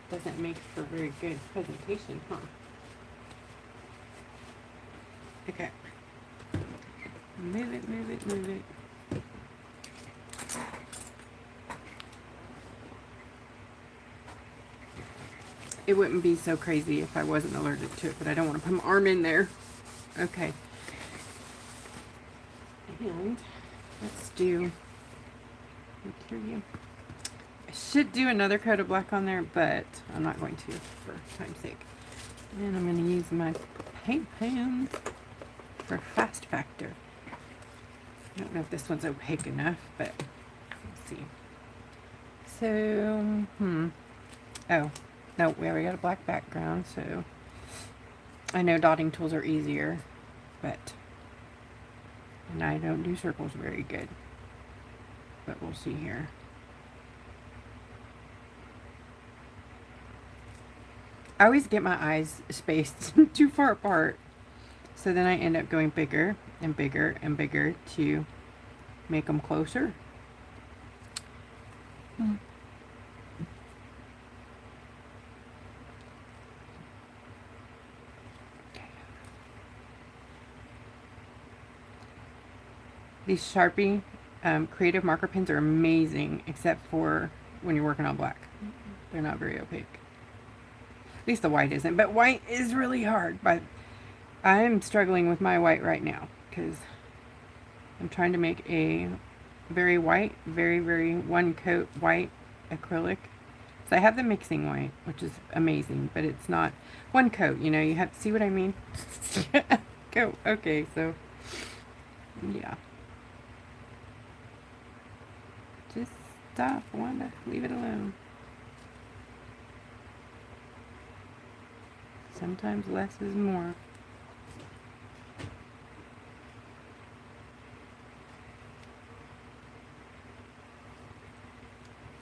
doesn't make for very good presentation, huh? Okay. Move it, move it, move it. It wouldn't be so crazy if I wasn't allergic to it, but I don't want to put my arm in there. Okay. And let's do... I should do another coat of black on there, but I'm not going to for time's sake. And I'm going to use my paint pans for fast factor. I don't know if this one's opaque enough, but let's see. So, oh, no, we already got a black background, so I know dotting tools are easier, but, and I don't do circles very good. But we'll see here. I always get my eyes spaced too far apart. So then I end up going bigger and bigger and bigger to make them closer. These Sharpie creative marker pens are amazing, except for when you're working on black. They're not very opaque. At least the white isn't, but white is really hard. But I'm struggling with my white right now because I'm trying to make a very white, very one coat white acrylic. So I have the mixing white, which is amazing, but it's not one coat, you know, you have to see what I mean. Go. Okay, so yeah. Just stop, Wanda. Leave it alone. Sometimes less is more.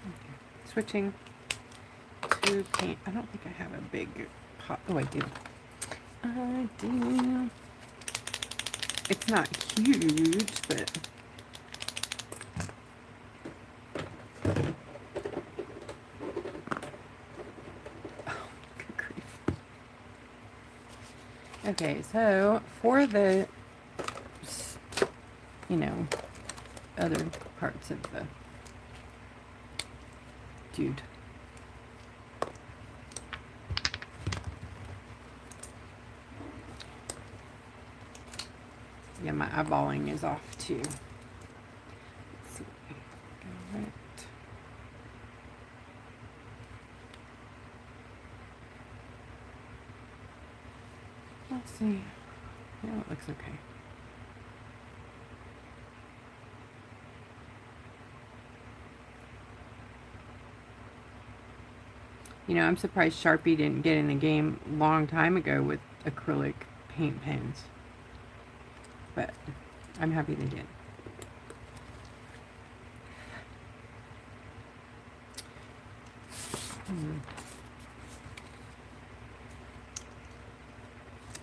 Okay. Switching to paint. I don't think I have a big pot. Oh, I do. I do. It's not huge, but Okay, so for the, you know, other parts of the dude. Yeah, my eyeballing is off too. Let's see. Got it. Let's see. Yeah, it looks okay. You know, I'm surprised Sharpie didn't get in the game a long time ago with acrylic paint pens. But I'm happy they did.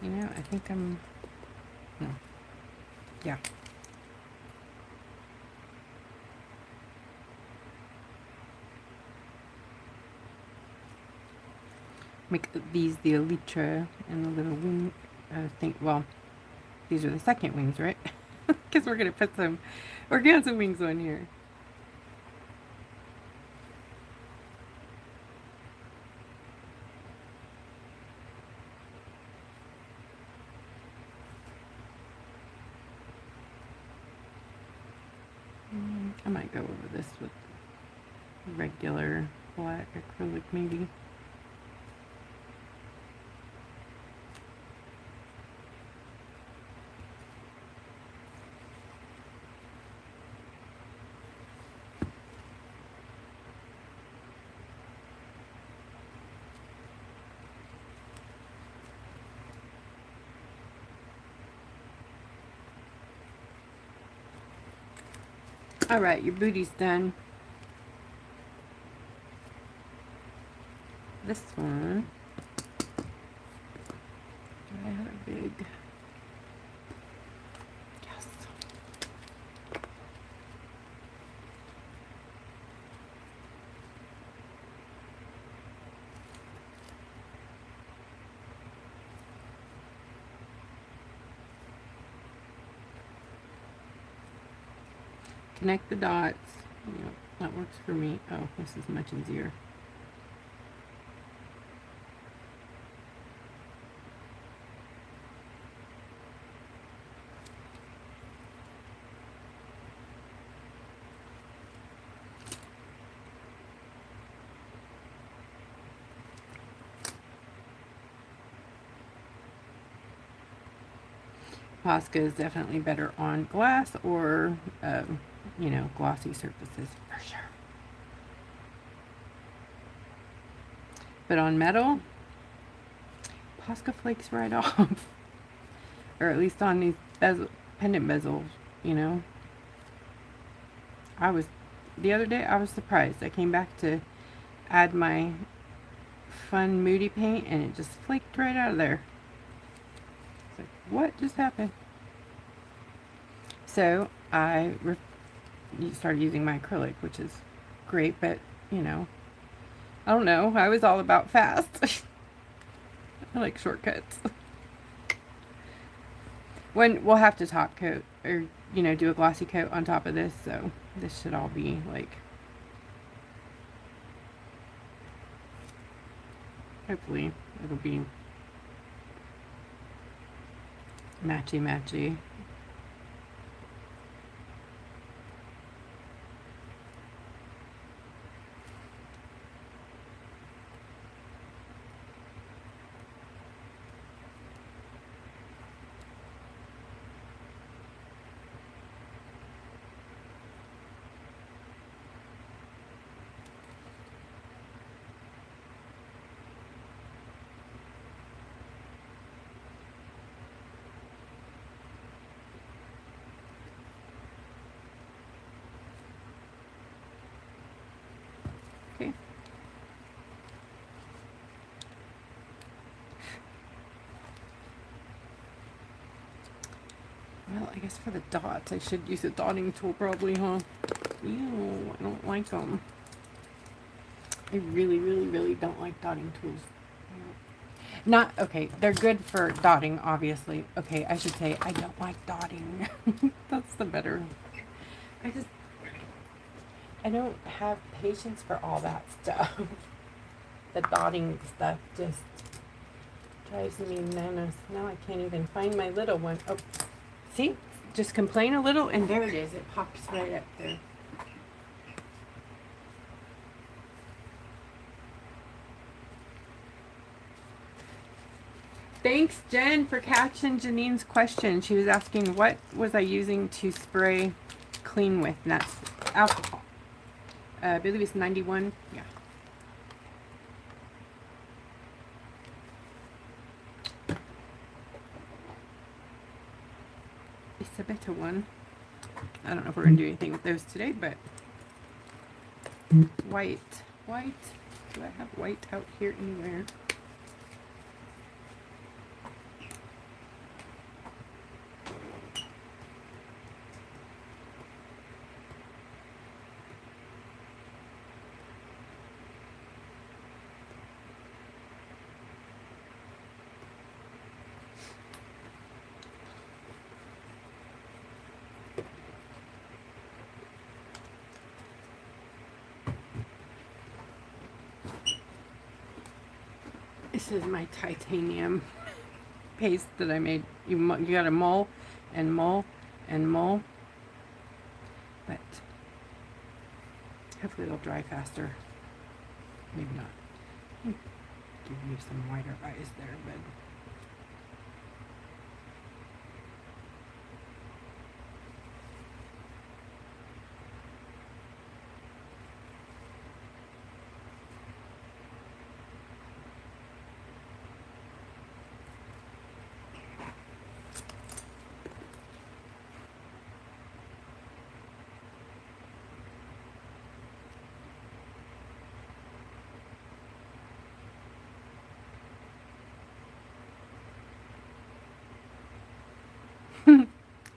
You know, I think I'm... No. Yeah. Make these the elytra and the little wing thing. Well, these are the second wings, right? Because we're going to put some organza wings on here. I might go over this with regular black acrylic maybe. All right, your booty's done. This one, do I have a big? Yes. Connect the dots. Yep, that works for me. Oh, this is much easier. Posca is definitely better on glass or, you know, glossy surfaces for sure. But on metal, Posca flakes right off. Or at least on these pendant bezels, you know. The other day, I was surprised. I came back to add my fun moody paint and it just flaked right out of there. It's like, what just happened? So I started using my acrylic, which is great, but you know, I don't know. I was all about fast. I like shortcuts. When we'll have to top coat or, you know, do a glossy coat on top of this, so this should all be like, hopefully it'll be matchy. Okay. Well, I guess for the dots, I should use a dotting tool probably, huh? Ew, I don't like them. I really don't like dotting tools. Not, okay, they're good for dotting, obviously. Okay, I should say I don't like dotting. That's the better. I don't have patience for all that stuff. The dotting stuff just drives me bananas. Now I can't even find my little one. Oh, see? Just complain a little and there it is. It pops right up there. Thanks, Jen, for catching Janine's question. She was asking, what was I using to spray clean with? And that's alcohol. I believe it's 91. Yeah. It's a better one. I don't know if we're going to do anything with those today, but white. White. Do I have white out here anywhere? This is my titanium paste that I made. You gotta mull and mull and mull, but hopefully it'll dry faster. Maybe not. Give you some whiter eyes there, but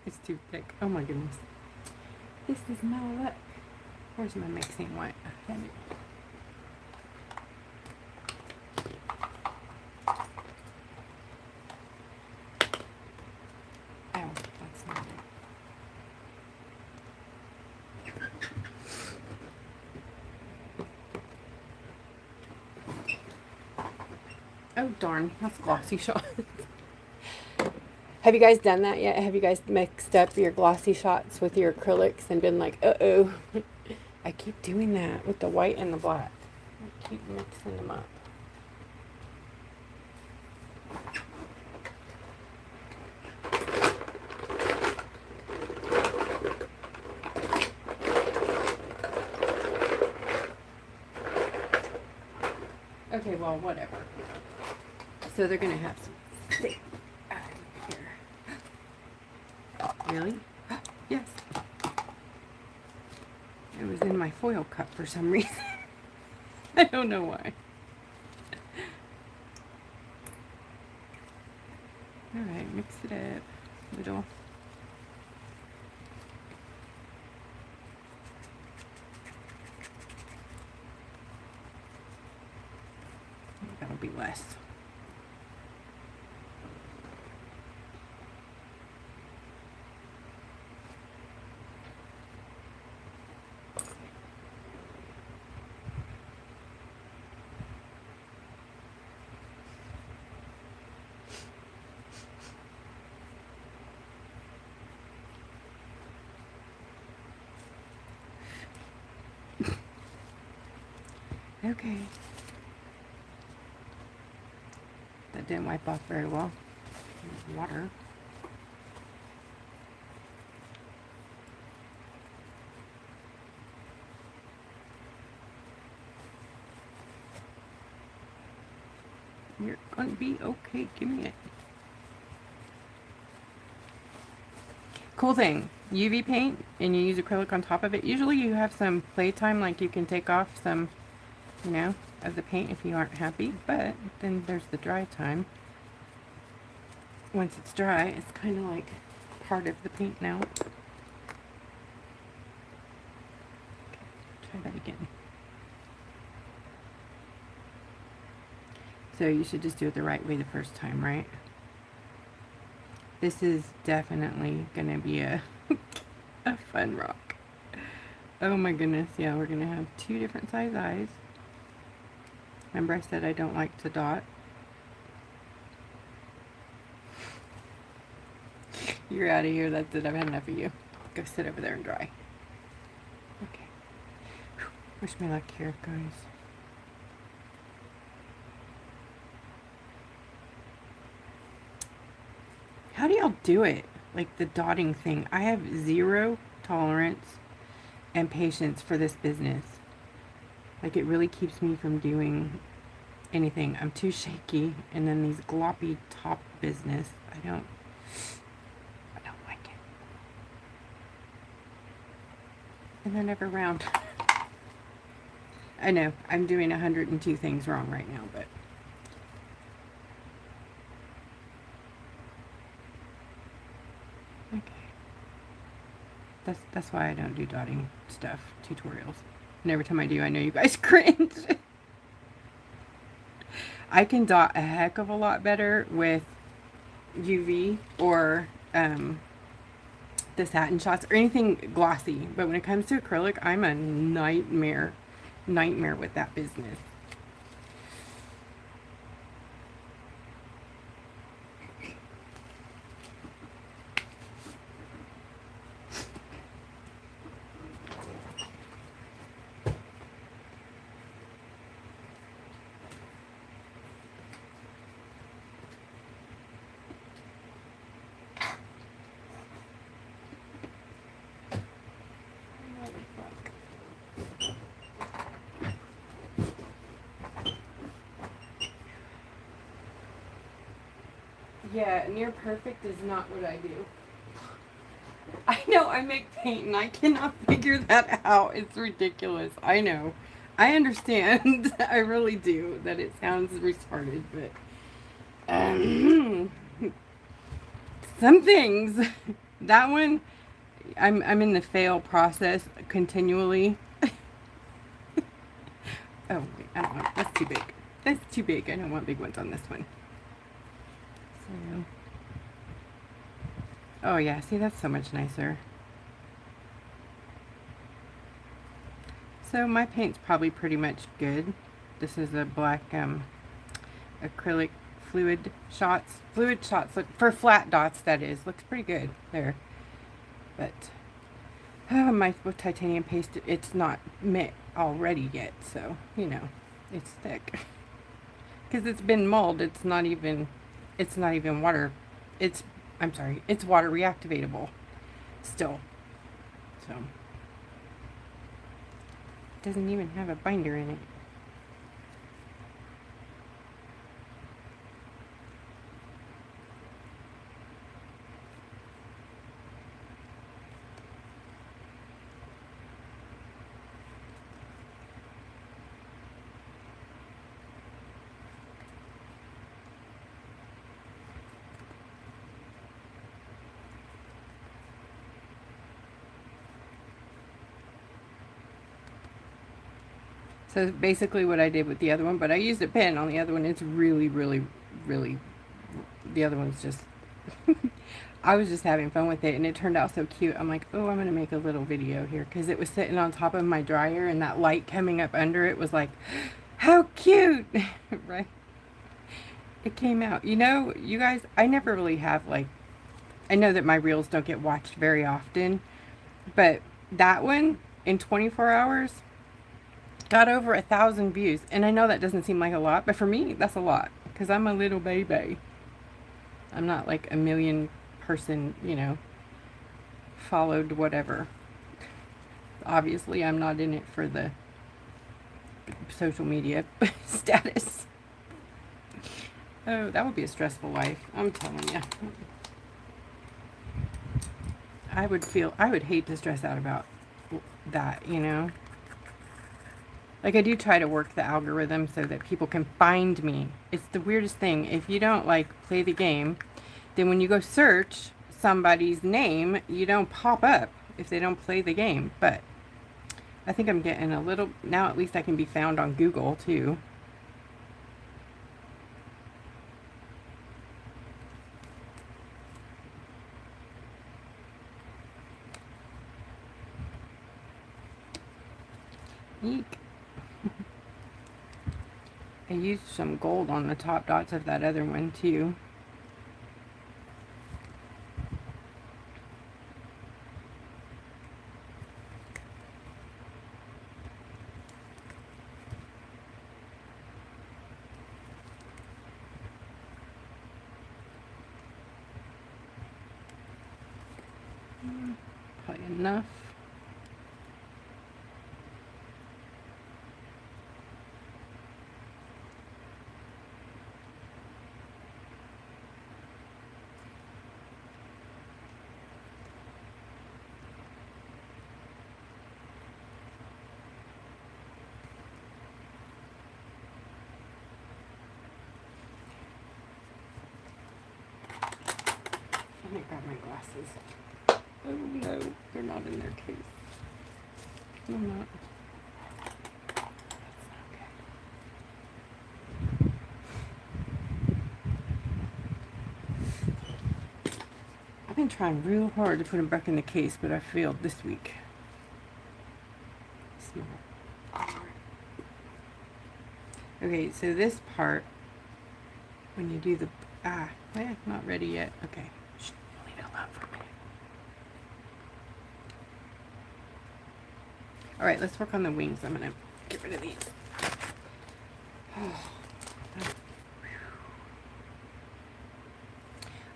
it's too thick. Oh my goodness. This is no luck. Where's my mixing white? Oh, that's not it. Oh darn, that's glossy shot. Have you guys done that yet? Have you guys mixed up your glossy shots with your acrylics and been like, uh-oh? I keep doing that with the white and the black. I keep mixing them up. Okay, well, whatever. So they're going to have some thick out here. Really? Yes. It was in my foil cup for some reason. I don't know why. Alright, mix it up. Little. That'll be less. Okay. That didn't wipe off very well. Water. You're gonna be okay. Give me it. Cool thing. UV paint and you use acrylic on top of it. Usually you have some playtime, like you can take off some, you know, of the paint if you aren't happy, but then there's the dry time. Once it's dry, it's kind of like part of the paint now. Okay, try that again. So you should just do it the right way the first time, right? This is definitely gonna be a a fun rock. Oh my goodness, yeah, we're gonna have 2 different size eyes. Remember I said I don't like to dot? You're out of here, that's it, I've had enough of you. Go sit over there and dry. Okay. Whew. Wish me luck here, guys. How do y'all do it? Like the dotting thing. I have 0 tolerance and patience for this business. Like it really keeps me from doing anything. I'm too shaky, and then these gloppy top business. I don't like it. And they're never round. I know, I'm doing 102 things wrong right now, but okay. That's why I don't do dotting stuff, tutorials. And every time I do, I know you guys cringe. I can dot a heck of a lot better with UV or the satin shots or anything glossy. But when it comes to acrylic, I'm a nightmare with that business. Yeah, near perfect is not what I do. I know I make paint and I cannot figure that out. It's ridiculous. I know. I understand. I really do that it sounds retarded, but some things. That one, I'm in the fail process continually. Oh, wait, I don't want. That's too big. That's too big. I don't want big ones on this one. So. Oh yeah, see that's so much nicer. So my paint's probably pretty much good. This is a black acrylic fluid shots. Fluid shots look for flat dots, that is. Looks pretty good there. But my with titanium paste, it's not met already yet, so you know, it's thick. Because it's been mulled, it's not even water. I'm sorry, it's water reactivatable still. So it doesn't even have a binder in it. So basically what I did with the other one, but I used a pen on the other one. It's really, the other one's just, I was just having fun with it and it turned out so cute. I'm like, oh, I'm going to make a little video here because it was sitting on top of my dryer and that light coming up under it was like, how cute, right? It came out. You know, you guys, I never really have like, I know that my reels don't get watched very often, but that one in 24 hours, got over 1,000 views. And I know that doesn't seem like a lot, but for me, that's a lot. Because I'm a little baby. I'm not like a million person, you know, followed whatever. Obviously, I'm not in it for the social media status. Oh, that would be a stressful life. I'm telling you. I would hate to stress out about that, you know. Like, I do try to work the algorithm so that people can find me. It's the weirdest thing. If you don't, like, play the game, then when you go search somebody's name, you don't pop up if they don't play the game. But I think I'm getting a little... Now at least I can be found on Google, too. Eek. I used some gold on the top dots of that other one too. Probably enough. Let me grab my glasses. Oh no, they're not in their case. No, not. That's not good. I've been trying real hard to put them back in the case, but I failed this week. Okay, so this part, when you do the, not ready yet. Okay, shh, leave it alone for a minute. All right, let's work on the wings. I'm gonna get rid of these.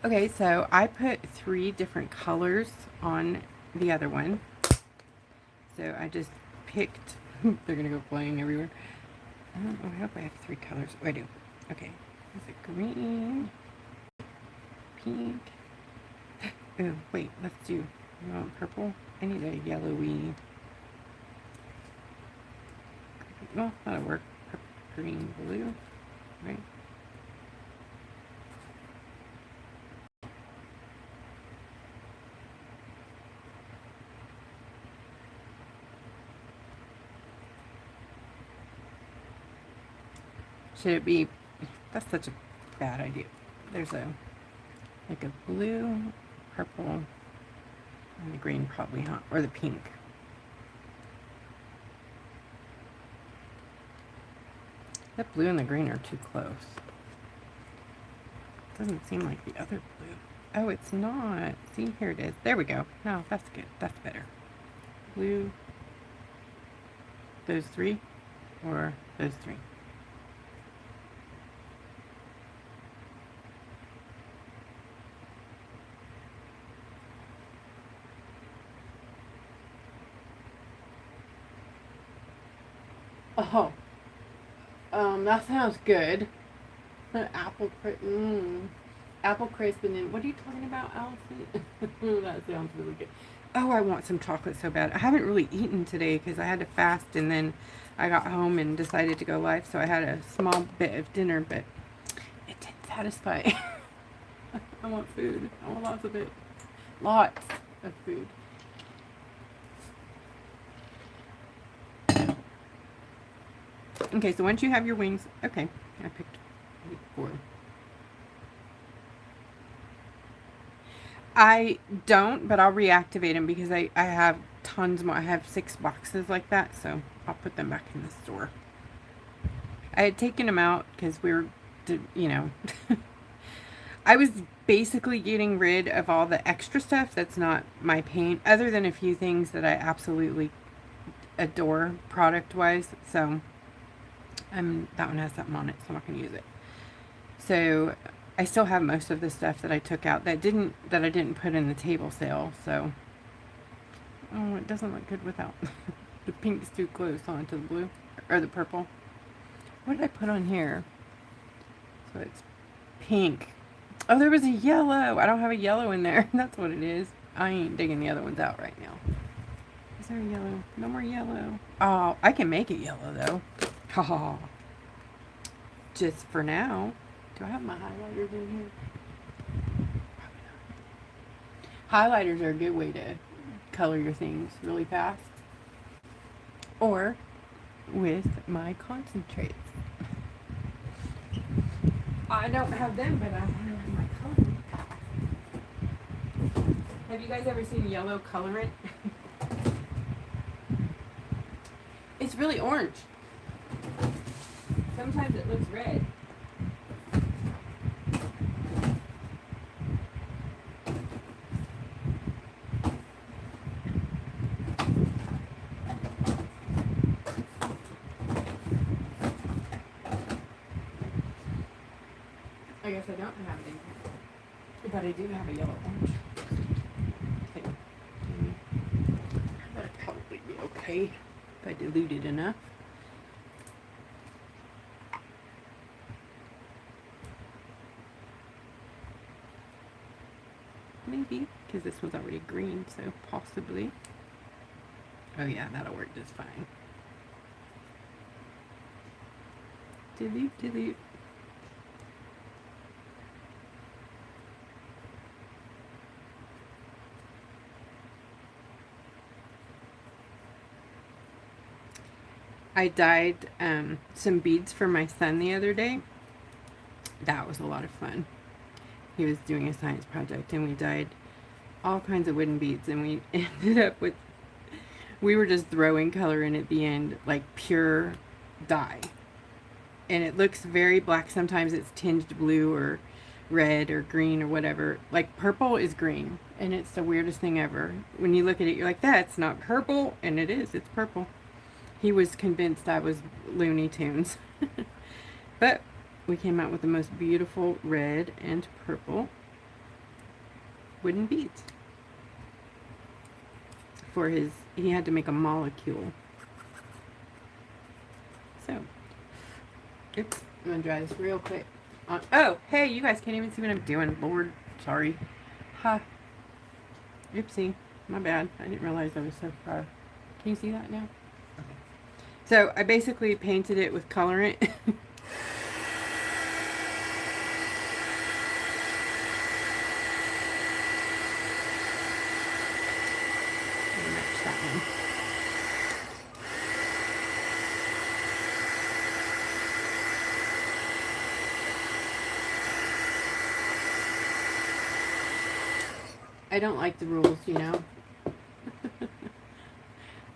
Okay, so I put 3 different colors on the other one. So I just picked, they're gonna go flying everywhere. I hope I have 3 colors. Oh, I do. Okay, is it green, pink? Oh, wait, let's do, you want purple? I need a yellowy. Well, that'll work. Purple, green, blue, right? Should it be, that's such a bad idea. There's a, like a blue, purple, and the green probably, huh? Or the pink. That blue and the green are too close. Doesn't seem like the other blue. Oh, it's not. See, here it is. There we go. No, that's good. That's better. Blue. Those 3? Or those 3? Oh. That sounds good. Apple crisp, and then what are you talking about, Allison? That sounds really good. Oh, I want some chocolate so bad. I haven't really eaten today because I had to fast, and then I got home and decided to go live, so I had a small bit of dinner, but it didn't satisfy. I want food. I want lots of it. Lots of food. Okay, so once you have your wings, okay, I picked 4. I don't, but I'll reactivate them because I have tons more. I have 6 boxes like that, so I'll put them back in the store. I had taken them out because we were, you know, I was basically getting rid of all the extra stuff that's not my paint, other than a few things that I absolutely adore product-wise, so that one has something on it, so I'm not going to use it. So I still have most of the stuff that I took out that I didn't put in the table sale. So, oh, it doesn't look good without the pink's too close onto the blue or the purple. What did I put on here? So it's pink. Oh, there was a yellow. I don't have a yellow in there. That's what it is. I ain't digging the other ones out right now. Is there a yellow? No more yellow. Oh, I can make it yellow though. Ha. Just for now. Do I have my highlighters in here? Probably not. Highlighters are a good way to color your things really fast. Or with my concentrates. I don't have them, but I have my coloring. Have you guys ever seen yellow colorant? It's really orange. Sometimes it looks red. I guess I don't have any, but I do have a yellow orange. Okay. That'll probably be okay if I dilute it enough. Maybe, because this one's already green, so possibly. Oh yeah, that'll work just fine. Dilute, dilute. I dyed some beads for my son the other day. That was a lot of fun. He was doing a science project and we dyed all kinds of wooden beads, and we ended up with, we were just throwing color in at the end, like pure dye. And it looks very black. Sometimes it's tinged blue or red or green or whatever. Like purple is green, and it's the weirdest thing ever. When you look at it, you're like, that's not purple, and it is. It's purple. He was convinced I was Looney Tunes. But we came out with the most beautiful red and purple wooden beads. For his, he had to make a molecule. So, oops, I'm gonna dry this real quick. Oh, hey, you guys can't even see what I'm doing. Lord, sorry. Ha. Oopsie, my bad. I didn't realize I was so far. Can you see that now? Okay. So I basically painted it with colorant. Match that one. I don't like the rules, you know.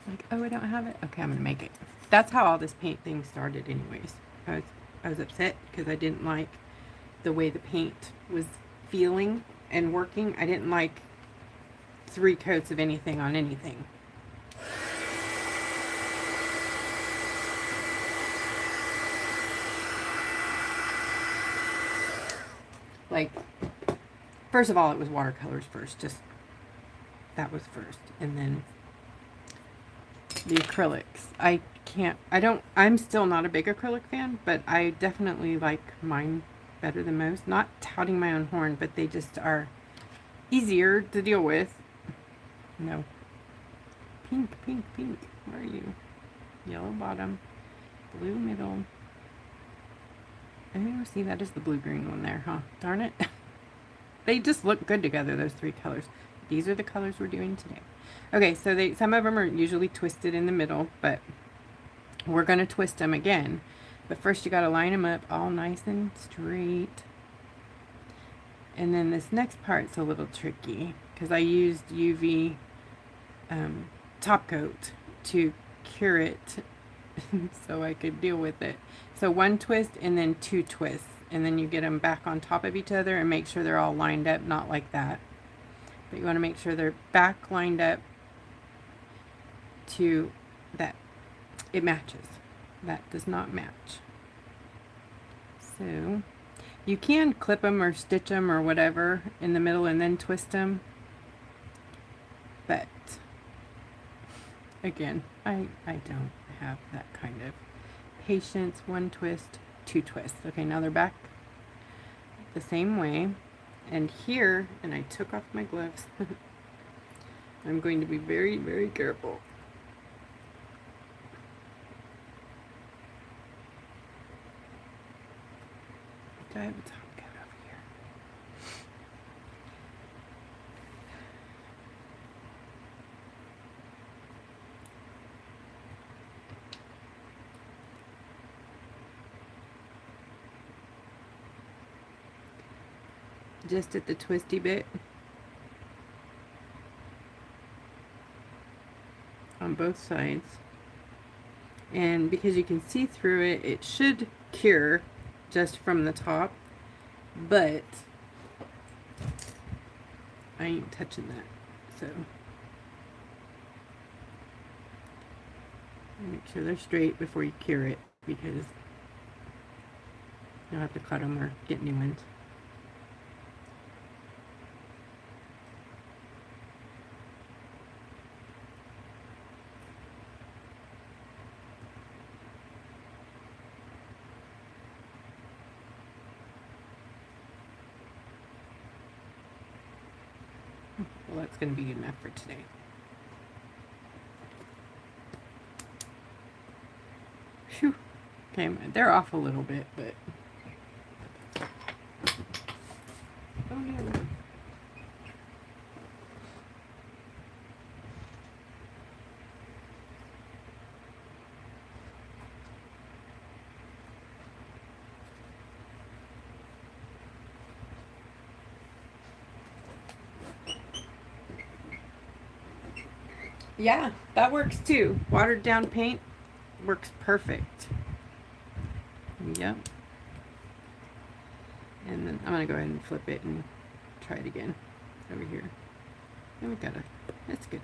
Like, oh, I don't have it. Okay, I'm gonna make it. That's how all this paint thing started, anyways. I was upset because I didn't like the way the paint was feeling and working. I didn't like 3 coats of anything on anything. Like, first of all, it was watercolors first. Just that was first, and then the acrylics. I'm still not a big acrylic fan, but I definitely like mine better than most. Not touting my own horn, but they just are easier to deal with. No. Pink, pink, pink. Where are you? Yellow bottom, blue middle. Oh, see, that is the blue-green one there, huh? Darn it. They just look good together, those 3 colors. These are the colors we're doing today. Okay, so some of them are usually twisted in the middle, but we're going to twist them again. But first you got to line them up all nice and straight. And then this next part's a little tricky because I used UV top coat to cure it so I could deal with it. So 1 twist and then 2 twists, and then you get them back on top of each other and make sure they're all lined up, not like that. But you want to make sure they're back lined up to that it matches. That does not match. So you can clip them or stitch them or whatever in the middle and then twist them. But again, I don't have that kind of patience. 1 twist, 2 twists. Okay, now they're back the same way. And here, and I took off my gloves. I'm going to be very, very careful. Do I have a top coat over here? Just at the twisty bit on both sides. And because you can see through it, it should cure just from the top, but I ain't touching that. So make sure they're straight before you cure it, because you'll have to cut them or get new ones. Well, that's going to be enough for today. Phew. Okay, they're off a little bit, but... Oh, no. Yeah, that works too. Watered down paint works perfect. Yep. And then I'm going to go ahead and flip it and try it again over here. And we got a, that's good.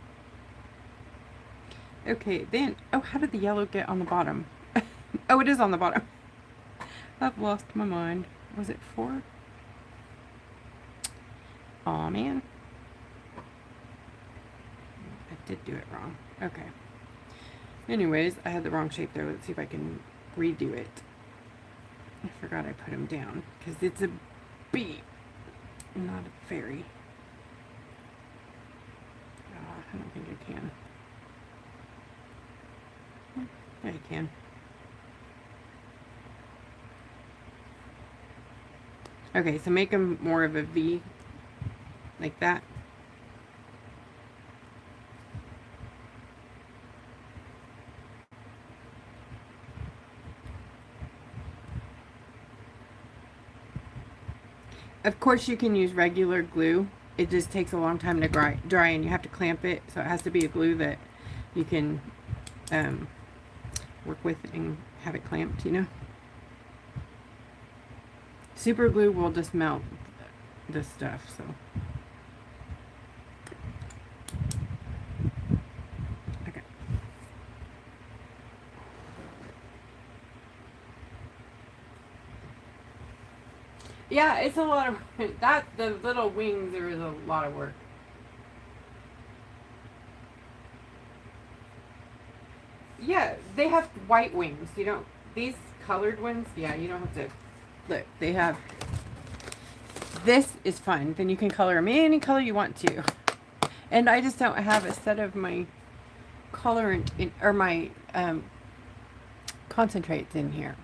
Okay, then, oh, how did the yellow get on the bottom? Oh, it is on the bottom. I've lost my mind. Was it 4? Aw, man. I did do it wrong. Okay. Anyways, I had the wrong shape there. Let's see if I can redo it. I forgot I put him down because it's a bee, not a fairy. I don't think I can. Yeah, I can. Okay, so make him more of a V, like that. Of course, you can use regular glue. It just takes a long time to dry, and you have to clamp it. So it has to be a glue that you can work with and have it clamped, you know. Super glue will just melt this stuff, so. Okay. Yeah, it's a lot of, the little wings, there is a lot of work. Yeah, they have white wings. You don't, these colored ones, yeah, you don't have to, look, they have, this is fun. Then you can color them any color you want to. And I just don't have a set of my colorant in, or my concentrates in here.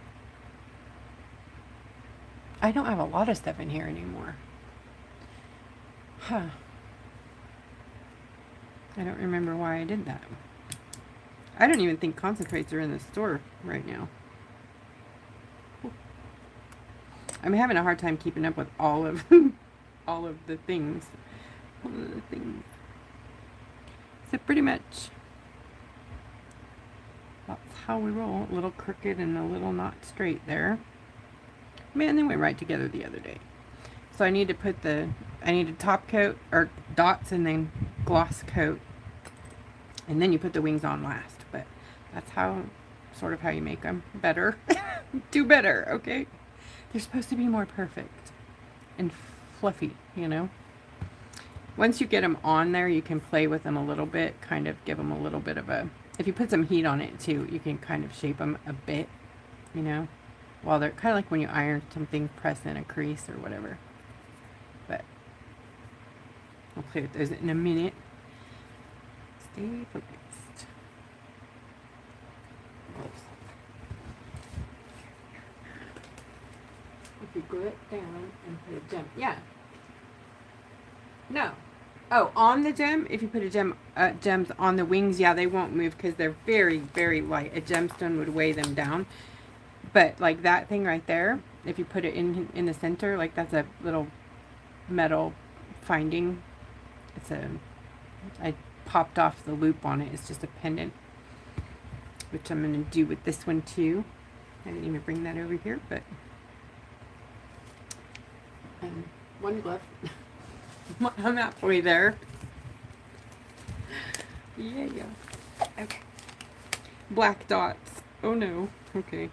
I don't have a lot of stuff in here anymore. Huh. I don't remember why I did that. I don't even think concentrates are in the store right now. I'm having a hard time keeping up with all of all of the things. All of the things. So pretty much that's how we roll. A little crooked and a little not straight there. Man, they went right together the other day. So I need to put I need a top coat or dots and then gloss coat. And then you put the wings on last. But that's sort of how you make them better. Do better, okay? They're supposed to be more perfect and fluffy, you know? Once you get them on there, you can play with them a little bit, kind of give them a little bit of a, if you put some heat on it too, you can kind of shape them a bit, you know? While they're kind of like when you iron something, press in a crease or whatever. But I'll play with those in a minute. Stay focused. If you glue it down and put a gem, yeah. No. Oh, on the gem, if you put a gems on the wings, yeah, they won't move because they're very, very light. A gemstone would weigh them down. But like that thing right there, if you put it in the center, like that's a little metal finding. I popped off the loop on it. It's just a pendant. which I'm going to do with this one too. I didn't even bring that over here, but one glove. I'm halfway there. Yeah. Okay. Black dots. Oh no. Okay.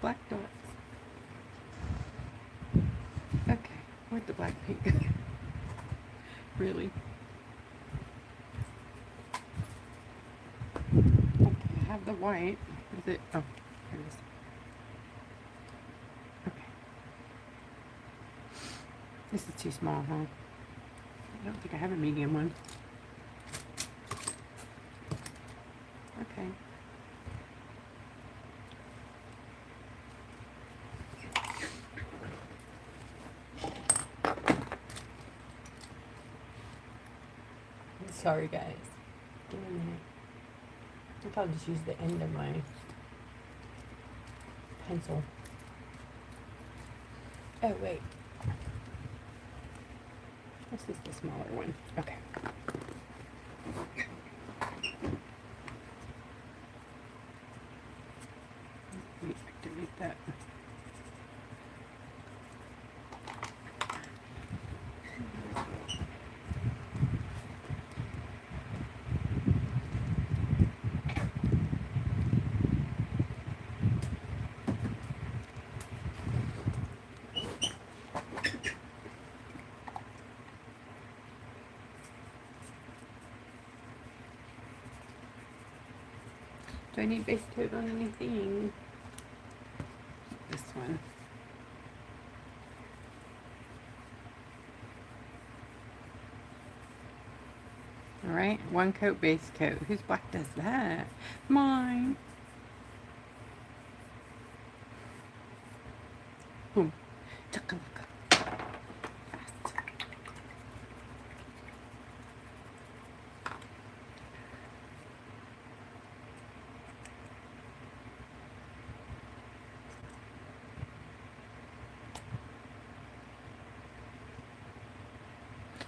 Black dots. Okay. Where'd the black paint go? Really? Okay, I have the white. Is it? Oh, here it is. Okay. This is too small, huh? I don't think I have a medium one. Okay. Sorry, guys. Give me a minute. I think I'll just use the end of my pencil. Oh, wait. This is the smaller one. Okay. Activate that. Do I need base coat on anything? This one. Alright, one coat base coat. Whose black does that? Mine. Boom. Chaka-laka. Fast.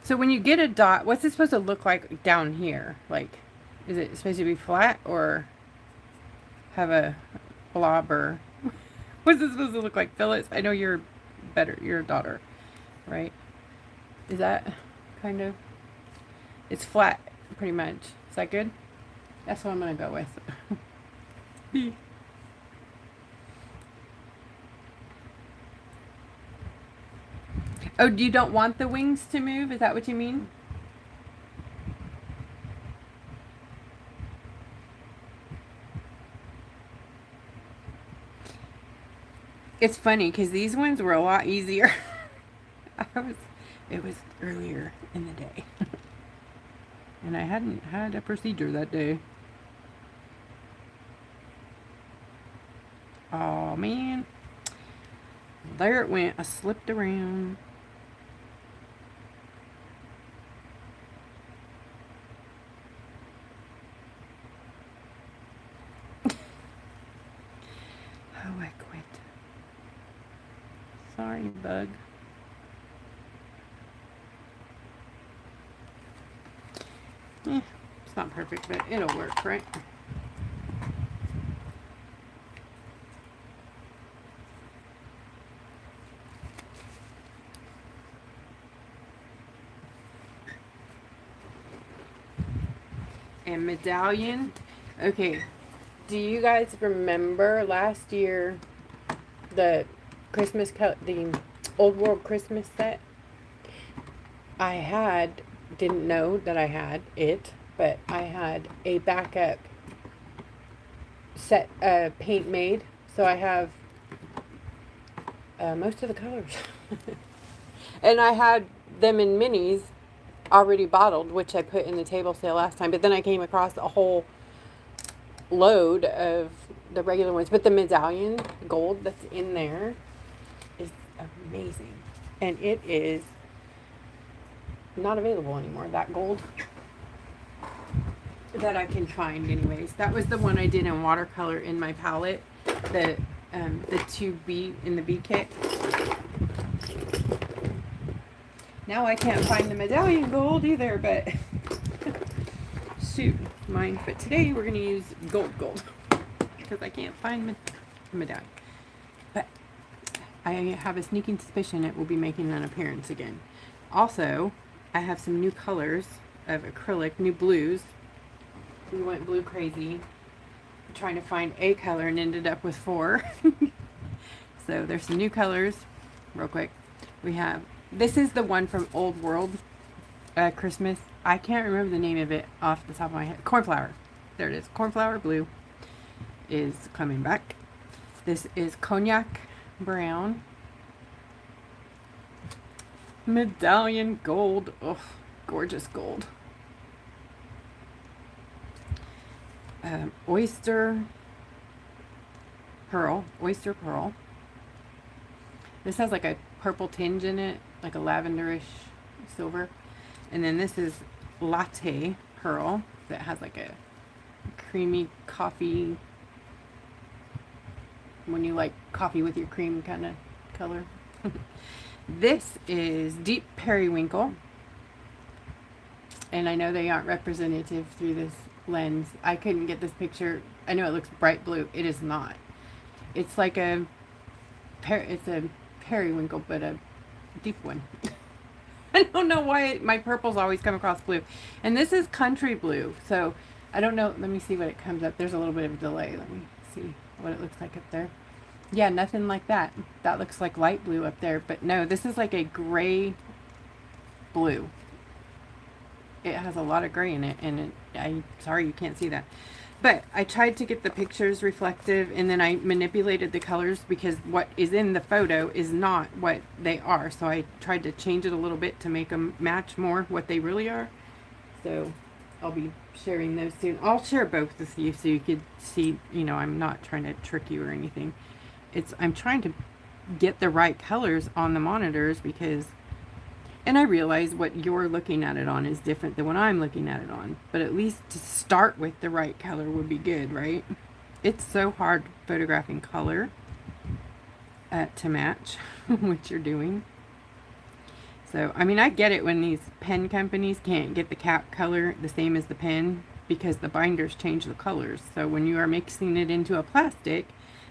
So when you get a dot, what's it supposed to look like down here? Like, is it supposed to be flat or have a blob or what's it supposed to look like? Phyllis, I know you're better, you're a daughter, right? Is that kind of, it's flat pretty much. Is that good? That's what I'm going to go with. Oh, you don't want the wings to move? Is that what you mean? It's funny because these ones were a lot easier. It was earlier in the day. And I hadn't had a procedure that day. Oh man. There it went. I slipped around. Oh, I quit. Sorry, bug. It's not perfect, but it'll work, right? And medallion. Okay, do you guys remember last year the the Old World Christmas set? I didn't know that I had it, but I had a backup set paint made, so I have most of the colors. And I had them in minis already bottled, which I put in the table sale last time, but then I came across a whole load of the regular ones, but the medallion gold that's in there is amazing, and it is not available anymore, that gold that I can find anyways. That was the one I did in watercolor in my palette, the 2B in the B kit. Now I can't find the medallion gold either, but suit mine. But today we're going to use gold because I can't find my medallion. But I have a sneaking suspicion it will be making an appearance again. Also, I have some new colors of acrylic, new blues. We went blue crazy trying to find a color and ended up with 4. So there's some new colors. Real quick, we have, this is the one from Old World Christmas. I can't remember the name of it off the top of my head. Cornflower. There it is. Cornflower blue is coming back. This is cognac brown. Medallion gold. Oh, gorgeous gold. Oyster pearl. This has like a purple tinge in it, like a lavenderish silver. And then this is latte pearl that has like a creamy coffee, when you like coffee with your cream kind of color. This is deep periwinkle. And I know they aren't representative through this lens. I couldn't get this picture. I know it looks bright blue. It is not. It's like it's a periwinkle, but a deep one. I don't know why my purples always come across blue. And this is country blue. So I don't know. Let me see what it comes up. There's a little bit of a delay. Let me see what it looks like up there. Yeah, nothing like that. That looks like light blue up there. But no, this is like a gray blue. It has a lot of gray in it, and I'm sorry you can't see that. But I tried to get the pictures reflective, and then I manipulated the colors because what is in the photo is not what they are. So I tried to change it a little bit to make them match more what they really are. So I'll be sharing those soon. I'll share both with you so you could see, you know, I'm not trying to trick you or anything. I'm trying to get the right colors on the monitors because, and I realize what you're looking at it on is different than what I'm looking at it on. But at least to start with the right color would be good, right? It's so hard photographing color to match what you're doing. So, I mean, I get it when these pen companies can't get the cap color the same as the pen because the binders change the colors. So when you are mixing it into a plastic,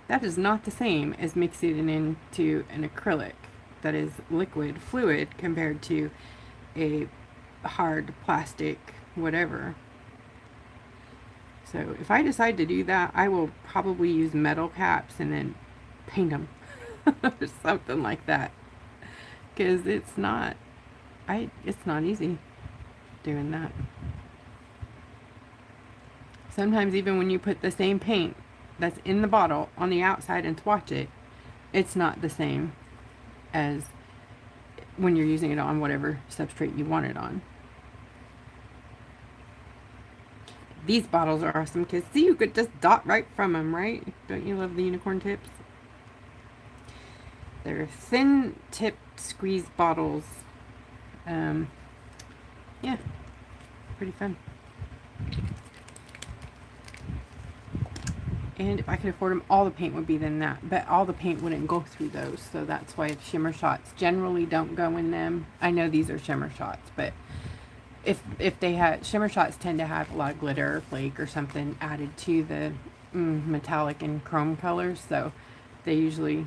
that is not the same as mixing it into an acrylic that is liquid, fluid, compared to a hard plastic, whatever. So if I decide to do that, I will probably use metal caps and then paint them or something like that. Because it's not easy doing that. Sometimes even when you put the same paint that's in the bottle on the outside and swatch it, it's not the same as when you're using it on whatever substrate you want it on. These bottles are awesome because see, you could just dot right from them, right? Don't you love the unicorn tips? They're thin tipped squeeze bottles. Yeah, pretty fun. And if I could afford them, all the paint would be in that. But all the paint wouldn't go through those. So that's why shimmer shots generally don't go in them. I know these are shimmer shots, but if they had, shimmer shots tend to have a lot of glitter or flake or something added to the metallic and chrome colors. So they usually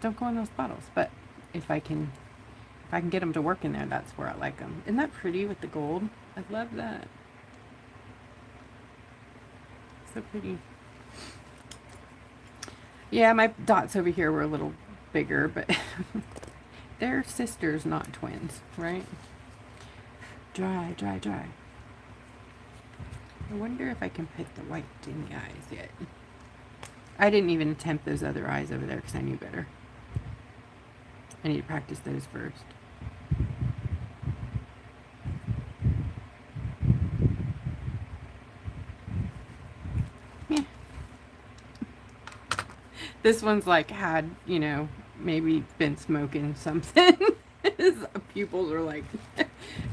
don't go in those bottles. But if I can get them to work in there, that's where I like them. Isn't that pretty with the gold? I love that. So pretty. Yeah, my dots over here were a little bigger, but they're sisters, not twins, right? Dry, dry, dry. I wonder if I can put the white in the eyes yet. I didn't even attempt those other eyes over there because I knew better. I need to practice those first. This one's like had, you know, maybe been smoking something. His pupils are like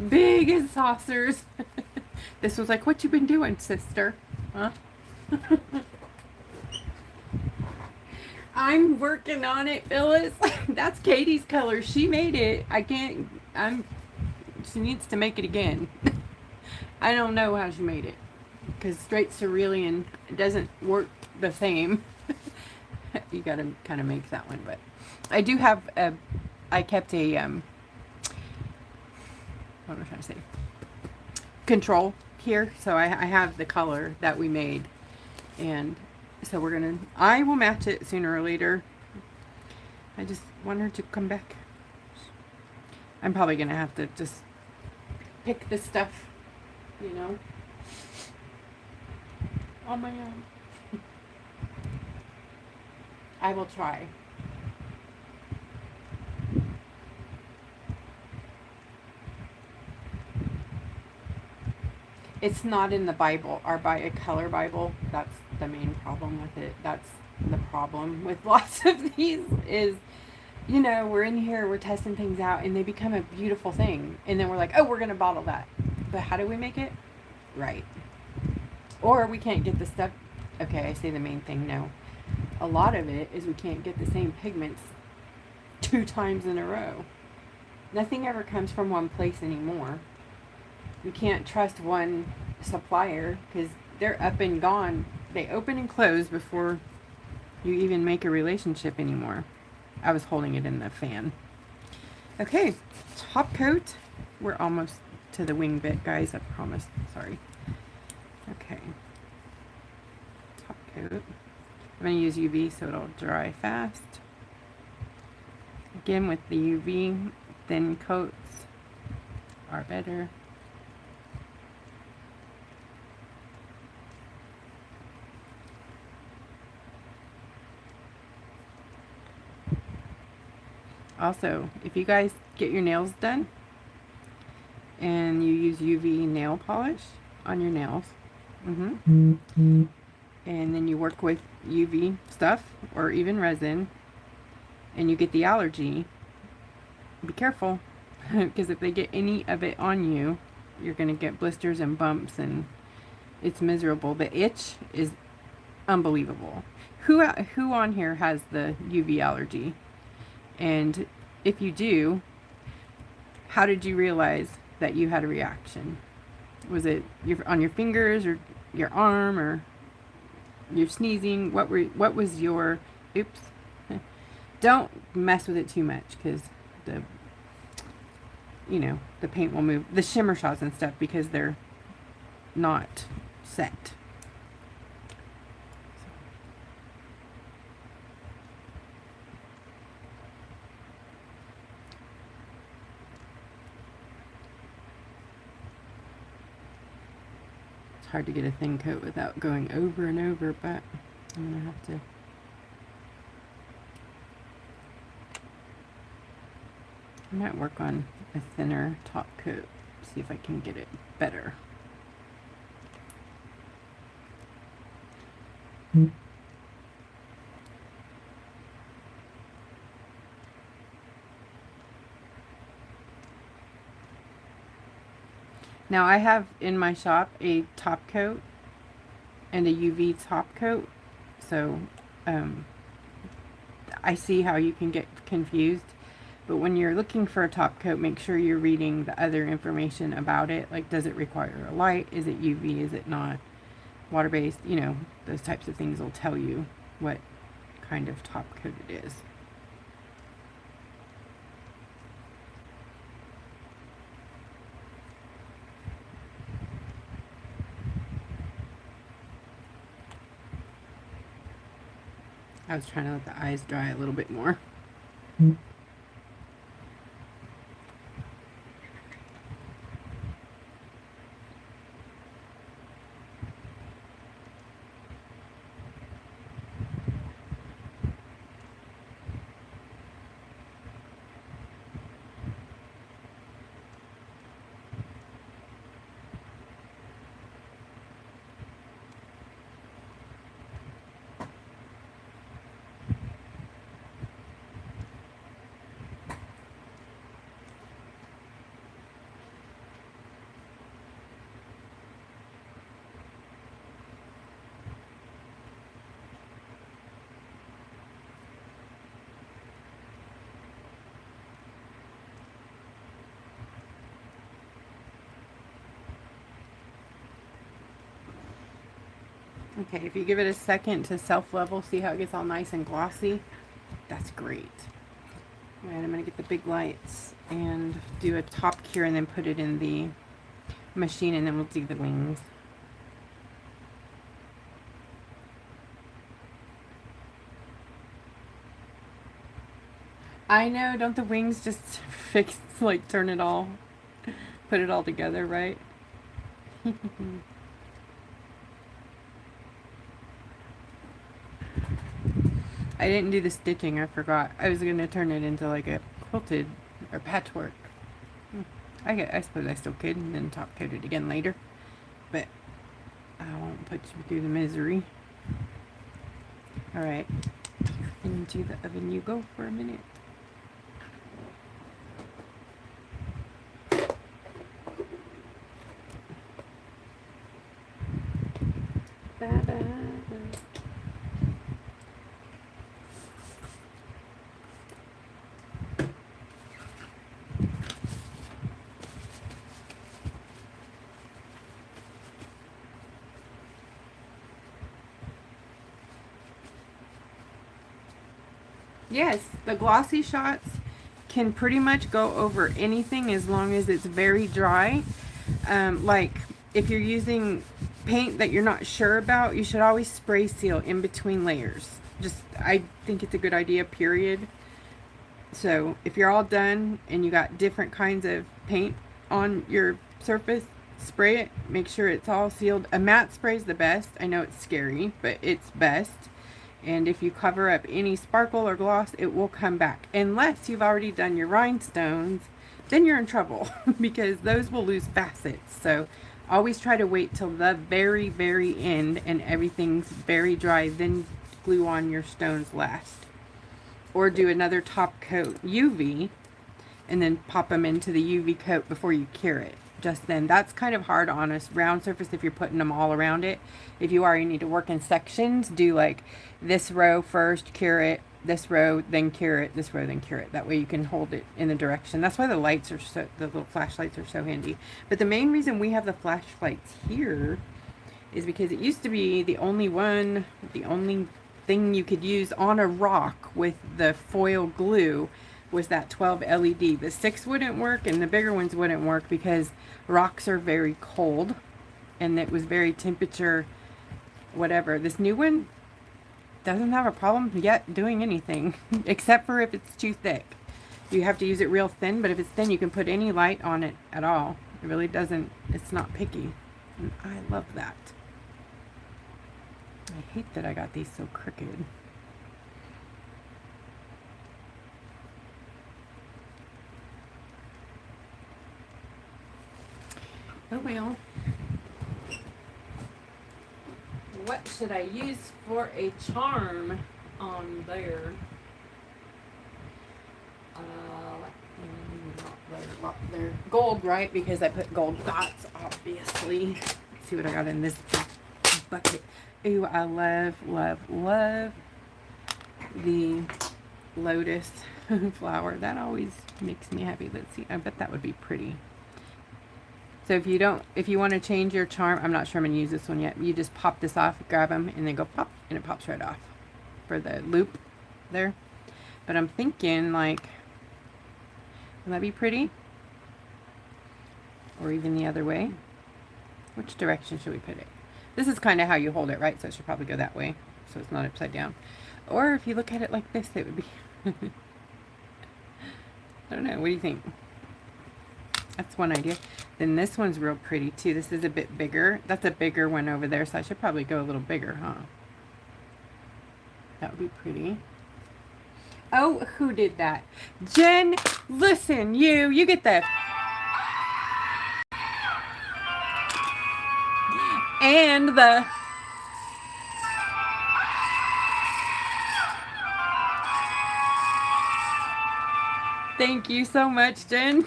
big as saucers. This was like, what you been doing, sister? Huh? I'm working on it, Phyllis. That's Katie's color. She made it. She needs to make it again. I don't know how she made it. Because straight cerulean doesn't work the same. You gotta kind of make that one. But I do have a, I kept a, what am I trying to say? Control here. So I have the color that we made. And so we're gonna, I will match it sooner or later. I just want her to come back. I'm probably gonna have to just pick the stuff, you know, on my own. I will try. It's not in the Bible, our color Bible. That's the main problem with it. That's the problem with lots of these is, you know, we're in here, we're testing things out, and they become a beautiful thing. And then we're like, oh, we're going to bottle that. But how do we make it? Right. Or we can't get the stuff. Okay, I say the main thing, no. A lot of it is we can't get the same pigments 2 times in a row. Nothing ever comes from one place anymore. You can't trust one supplier because they're up and gone. They open and close before you even make a relationship anymore. I was holding it in the fan. Okay, top coat. We're almost to the wing bit, guys, I promise. Sorry. Okay. Top coat. I'm going to use UV so it'll dry fast. Again, with the UV, thin coats are better. Also, if you guys get your nails done and you use UV nail polish on your nails, and then you work with UV stuff or even resin and you get the allergy, be careful because if they get any of it on you, you're going to get blisters and bumps and it's miserable. The itch is unbelievable. Who on here has the UV allergy? And if you do, how did you realize that you had a reaction? Was it on your fingers or your arm or you're sneezing? What was your, oops. Don't mess with it too much because the, you know, the paint will move. The shimmer shots and stuff because they're not set. Hard to get a thin coat without going over and over, but I'm gonna have to. I might work on a thinner top coat, see if I can get it better. Now I have in my shop a top coat and a UV top coat, so I see how you can get confused. But when you're looking for a top coat, make sure you're reading the other information about it. Like, does it require a light? Is it UV? Is it not? Water-based? You know, those types of things will tell you what kind of top coat it is. I was trying to let the eyes dry a little bit more. Okay, if you give it a second to self-level, see how it gets all nice and glossy? That's great. All right, I'm going to get the big lights and do a top cure and then put it in the machine, and then we'll do the wings. I know, don't the wings just fix, like turn it all, put it all together, right? I didn't do the stitching, I forgot. I was going to turn it into like a quilted or patchwork. I suppose I still could, and then top coat it again later. But I won't put you through the misery. Alright, into the oven you go for a minute. Yes, the glossy shots can pretty much go over anything as long as it's very dry. Like if you're using paint that you're not sure about, you should always spray seal in between layers. Just, I think it's a good idea, period. So if you're all done and you got different kinds of paint on your surface, spray it, make sure it's all sealed. A matte spray is the best. I know it's scary, but it's best. And if you cover up any sparkle or gloss, it will come back. Unless you've already done your rhinestones, then you're in trouble because those will lose facets. So always try to wait till the very, very end and everything's very dry, then glue on your stones last. Or do another top coat UV and then pop them into the UV coat before you cure it. Just then. That's kind of hard on a round surface if you're putting them all around it. If you are, you need to work in sections. Do like this row first, cure it, this row, then cure it, this row, then cure it. That way you can hold it in the direction. That's why the lights are so, the little flashlights are so handy. But the main reason we have the flashlights here is because it used to be the only thing you could use on a rock with the foil glue was that 12 LED. The 6 wouldn't work and the bigger ones wouldn't work because rocks are very cold and it was very temperature whatever. This new one doesn't have a problem yet doing anything except for if it's too thick. You have to use it real thin, but if it's thin you can put any light on it at all. It really doesn't, it's not picky. And I love that. I hate that I got these so crooked. Oh well. What should I use for a charm on there? Not there. Gold, right? Because I put gold dots, obviously. Let's see what I got in this bucket. Ooh, I love, love, love the lotus flower. That always makes me happy. Let's see. I bet that would be pretty. So if you want to change your charm, I'm not sure I'm going to use this one yet. You just pop this off, grab them, and then go pop, and it pops right off for the loop there. But I'm thinking, like, will that be pretty? Or even the other way? Which direction should we put it? This is kind of how you hold it, right? So it should probably go that way, so it's not upside down. Or if you look at it like this, it would be... I don't know. What do you think? That's one idea. Then this one's real pretty too. This is a bit bigger. That's a bigger one over there, so I should probably go a little bigger, huh? That would be pretty. Oh, who did that? Jen, listen, you get the... And the... Thank you so much, Jen.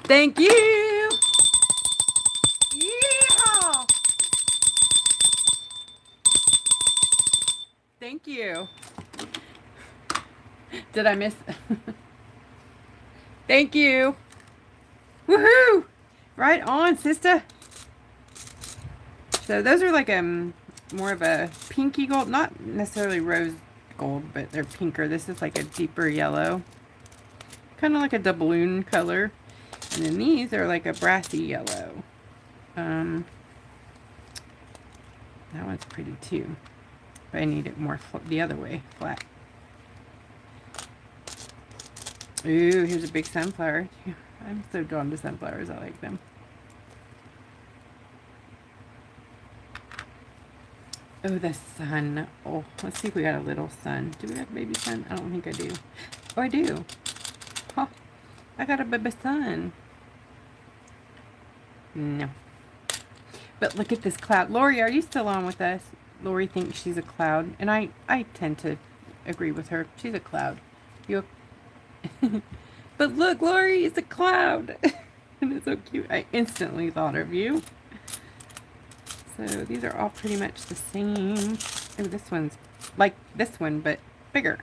Thank you. Yeah. Thank you. Did I miss? Thank you. Woohoo! Right on, sister. So those are like more of a pinky gold, not necessarily rose gold, but they're pinker. This is like a deeper yellow, kind of like a doubloon color. And then these are like a brassy yellow. That one's pretty too, but I need it more the other way, flat. Ooh, here's a big sunflower. I'm so drawn to sunflowers. I like them. Oh, the sun. Oh, let's see if we got a little sun. Do we have a baby sun? I don't think I do. Oh, I do. Huh. I got a baby sun. No. But look at this cloud. Lori, are you still on with us? Lori thinks she's a cloud. And I tend to agree with her. She's a cloud. You. But look, Lori, it's a cloud. And it's so cute. I instantly thought of you. So these are all pretty much the same. Oh, this one's like this one, but bigger.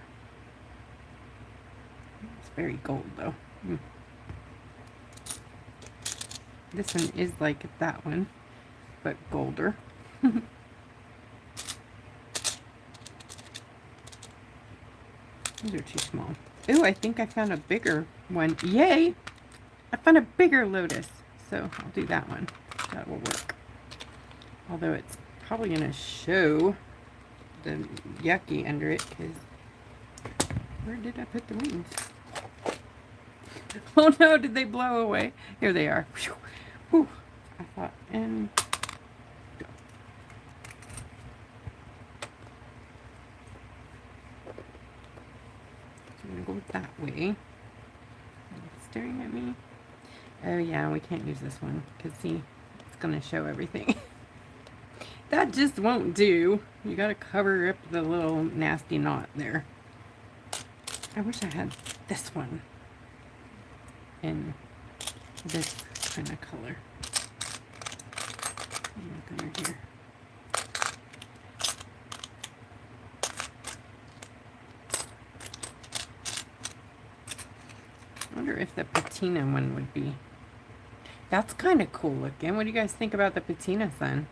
It's very gold, though. This one is like that one, but golder. These are too small. Ooh, I think I found a bigger one. Yay! I found a bigger lotus. So I'll do that one. That will work. Although it's probably going to show the yucky under it, because where did I put the wings? Oh no, did they blow away? Here they are. Whew. I thought, and go. So I'm going to go that way. It's staring at me. Oh yeah, we can't use this one, because see, it's going to show everything. That just won't do. You gotta cover up the little nasty knot there. I wish I had this one in this kind of color. Look under here. I wonder if the patina one would be. That's kind of cool looking. What do you guys think about the patina sun?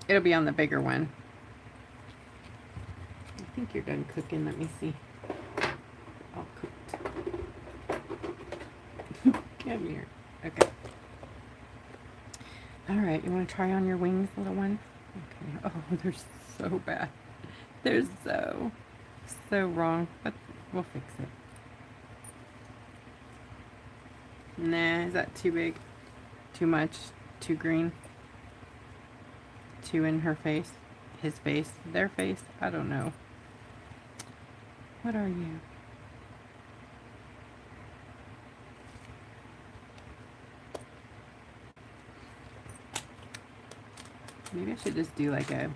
It'll be on the bigger one. I think you're done cooking. Let me see. All cooked. Come here. Okay. All right. You want to try on your wings, little one? Okay. Oh, they're so bad. They're so wrong. But we'll fix it. Nah, is that too big? Too much? Too green? Too in her face? His face? Their face? I don't know. What are you? Maybe I should just do like a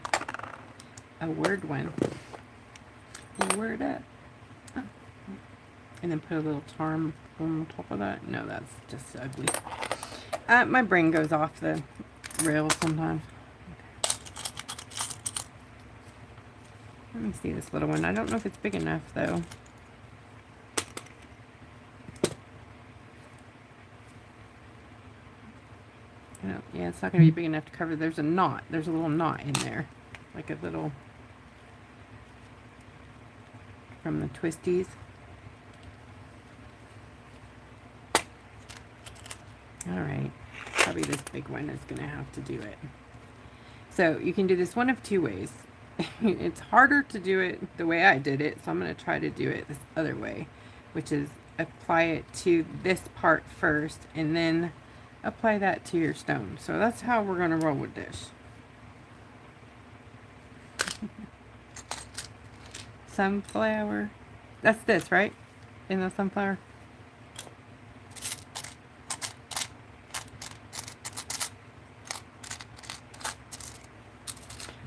word one. A word up. Oh. And then put a little charm on top of that. No, that's just ugly. My brain goes off the rails sometimes. Let me see this little one. I don't know if it's big enough, though. Yeah, it's not going to be big enough to cover. There's a knot. There's a little knot in there. Like a little... from the twisties. Alright. Probably this big one is going to have to do it. So, you can do this one of two ways. It's harder to do it the way I did it, so I'm going to try to do it this other way, which is apply it to this part first and then apply that to your stone. So that's how we're going to roll with this. Sunflower. That's this, right? In the sunflower?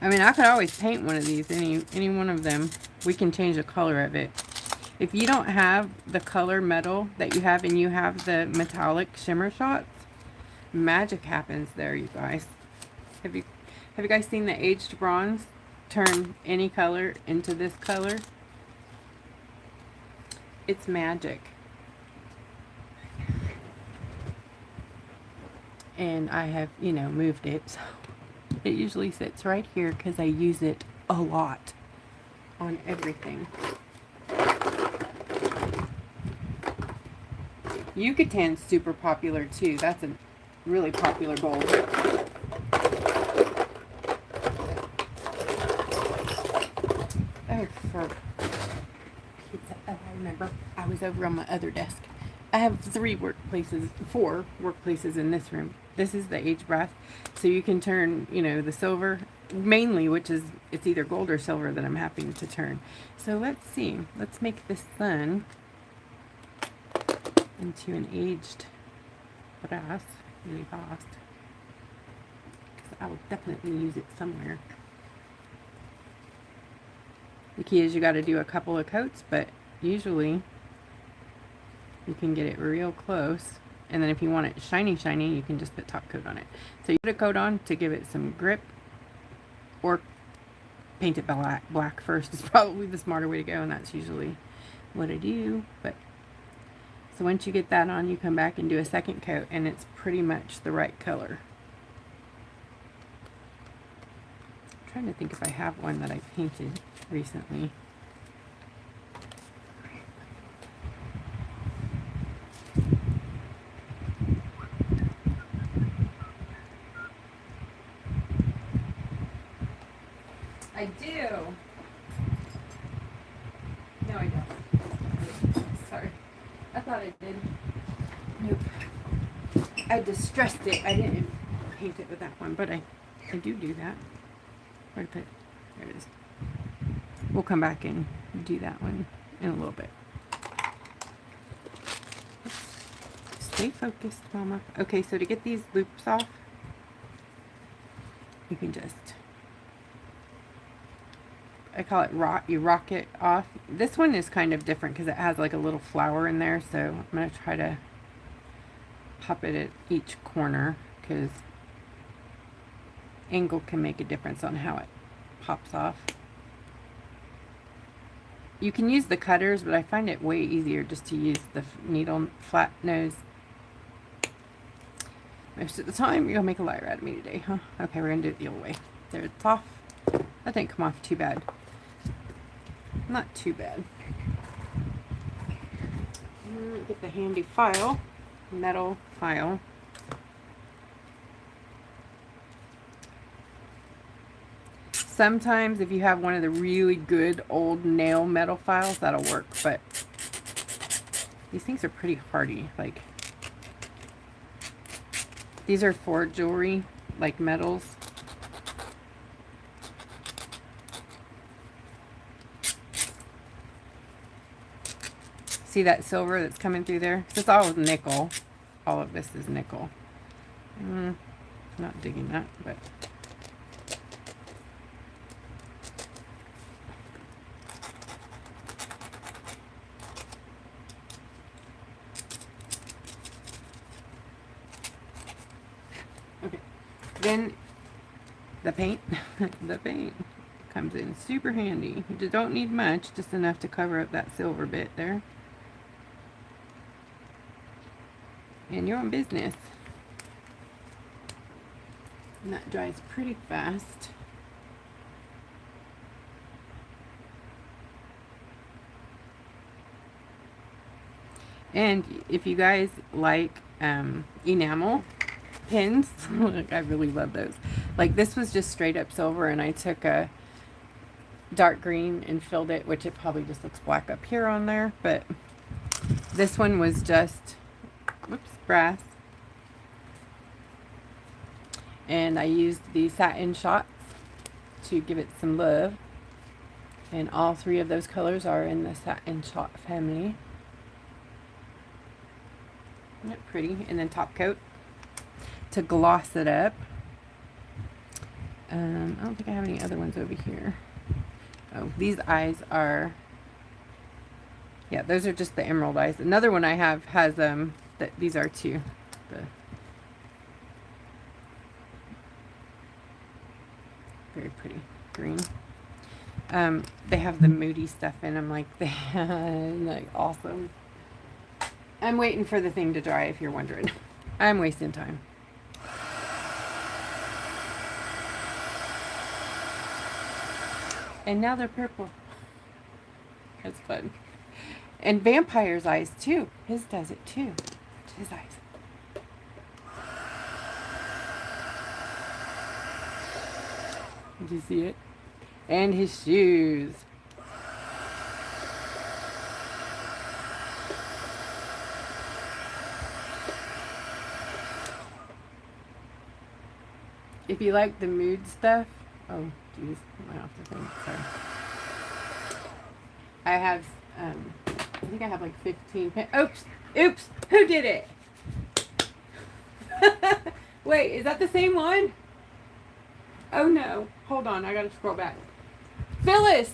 I mean, I could always paint one of these, any one of them. We can change the color of it. If you don't have the color metal that you have and you have the metallic shimmer shots, magic happens there, you guys. Have you guys seen the aged bronze turn any color into this color? It's magic. and I have, you know, moved it. So it usually sits right here because I use it a lot on everything. Yucatan's super popular too. That's a really popular gold. Oh, for pizza. Oh, I remember. I was over on my other desk. I have 4 workplaces in this room. This is the age brass. So you can turn, you know, the silver, mainly, which is, it's either gold or silver that I'm having to turn. So let's see. Let's make this sun into an aged brass really fast. Because I will definitely use it somewhere. The key is you got to do a couple of coats, but usually you can get it real close. And then if you want it shiny, shiny, you can just put top coat on it. So you put a coat on to give it some grip, or paint it black first is probably the smarter way to go, and that's usually what I do. But so once you get that on, you come back and do a second coat, and it's pretty much the right color. I'm trying to think if I have one that I painted recently. I do. No, I don't. Sorry. I thought I did. Nope. I distressed it. I didn't paint it with that one, but I do that. Where to put it? There it is. We'll come back and do that one in a little bit. Stay focused, Mama. Okay, so to get these loops off, you can just, I call it rock. You rock it off. This one is kind of different because it has like a little flower in there. So I'm going to try to pop it at each corner because angle can make a difference on how it pops off. You can use the cutters, but I find it way easier just to use the needle flat nose. Most of the time, you'll make a liar out of me today, huh? Okay, we're going to do it the other way. There, it's off. That didn't come off too bad. Not too bad. Get the handy file, metal file. Sometimes if you have one of the really good old nail metal files, that'll work, but these things are pretty hardy. Like, these are for jewelry, like metals. See that silver that's coming through there? It's all nickel. All of this is nickel. Not digging that, but okay. Then the paint, the paint comes in super handy. You just don't need much, just enough to cover up that silver bit there. And you're on business. And that dries pretty fast. And if you guys like enamel pins, I really love those. Like, this was just straight up silver, and I took a dark green and filled it, which it probably just looks black up here on there, but this one was just, whoops, brass. And I used the satin shots to give it some love. And all 3 of those colors are in the satin shot family. Isn't that pretty? And then top coat to gloss it up. I don't think I have any other ones over here. Oh, these eyes are, yeah, those are just the emerald eyes. Another one I have has these are too. Very pretty green. They have the moody stuff in them like that. Like, awesome. I'm waiting for the thing to dry, if you're wondering. I'm wasting time. And now they're purple. That's fun. And Vampire's eyes too. His does it too. His eyes. Did you see it? And his shoes. If you like the mood stuff, oh geez, I went off the thing. Sorry. I have, I think I have like 15 oops, oops, who did it? Wait, is that the same one? Oh no, hold on, I gotta scroll back. Phyllis,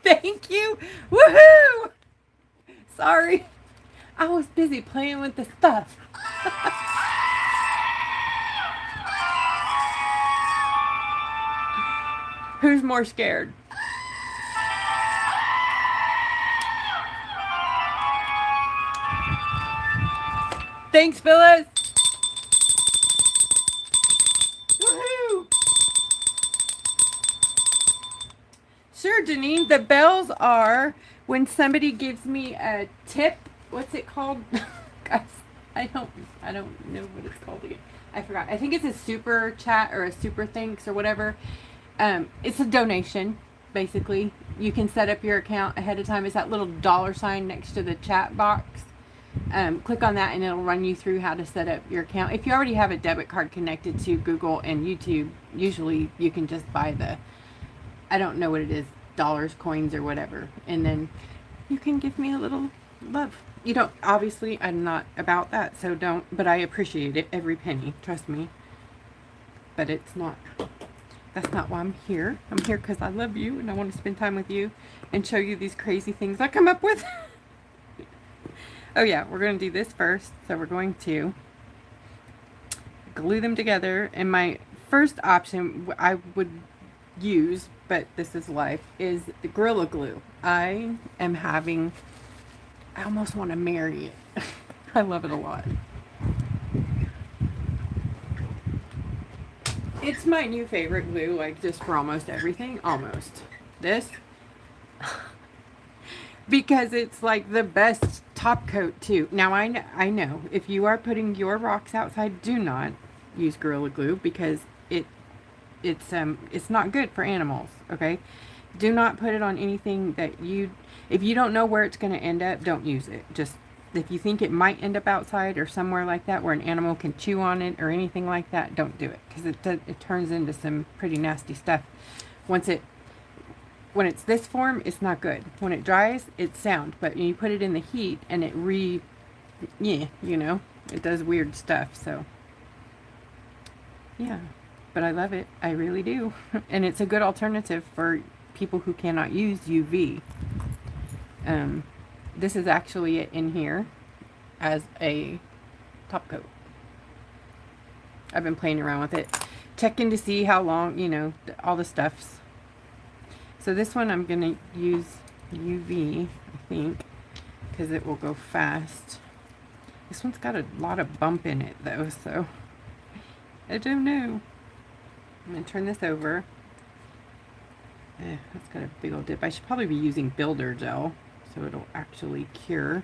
thank you, woohoo! Sorry, I was busy playing with the stuff. Who's more scared? Thanks, Phyllis. Woohoo! Sure, Janine. The bells are when somebody gives me a tip. What's it called? Guys, I don't know what it's called again. I forgot. I think it's a super chat or a super thanks or whatever. It's a donation, basically. You can set up your account ahead of time. It's that little $sign next to the chat box. Click on that and it'll run you through how to set up your account. If you already have a debit card connected to Google and YouTube, usually you can just buy the, I don't know what it is, dollars, coins, or whatever. And then you can give me a little love. You don't, obviously, I'm not about that, so don't, but I appreciate it, every penny, trust me. But it's not, that's not why I'm here. I'm here because I love you and I want to spend time with you and show you these crazy things I come up with. Oh yeah, we're going to do this first. So we're going to glue them together. And my first option I would use, but this is life, is the Gorilla Glue. I am having, I almost want to marry it. I love it a lot. It's my new favorite glue, like just for almost everything. Almost. This. Because it's like the best top coat too. Now I know if you are putting your rocks outside, do not use Gorilla Glue because it's not good for animals, okay? Do not put it on anything that if you don't know where it's going to end up, don't use it. Just if you think it might end up outside or somewhere like that where an animal can chew on it or anything like that, don't do it because it turns into some pretty nasty stuff. When it's this form, it's not good. When it dries, it's sound. But when you put it in the heat and it it does weird stuff. So, yeah. But I love it. I really do. And it's a good alternative for people who cannot use UV. This is actually it in here as a top coat. I've been playing around with it. Checking to see how long, all the stuffs. So this one I'm going to use UV, I think, because it will go fast. This one's got a lot of bump in it, though, so I don't know. I'm going to turn this over. That's got a big old dip. I should probably be using builder gel, so it'll actually cure.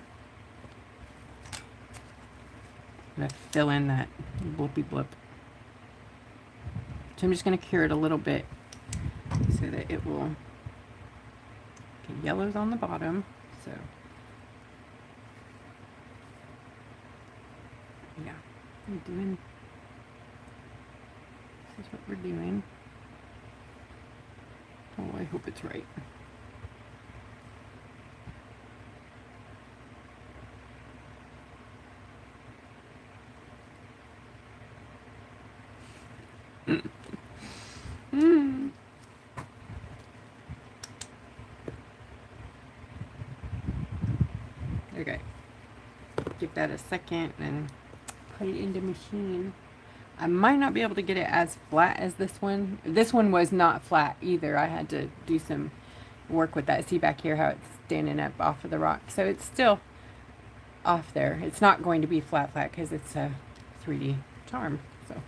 I'm going to fill in that blippy blip. So I'm just going to cure it a little bit so that it will... Yellow's on the bottom, so yeah, this is what we're doing. Oh, I hope it's right. Okay, give that a second and put it in the machine. I might not be able to get it as flat as this one. This one was not flat either. I had to do some work with that. See back here how it's standing up off of the rock. So it's still off there. It's not going to be flat because it's a 3D charm. So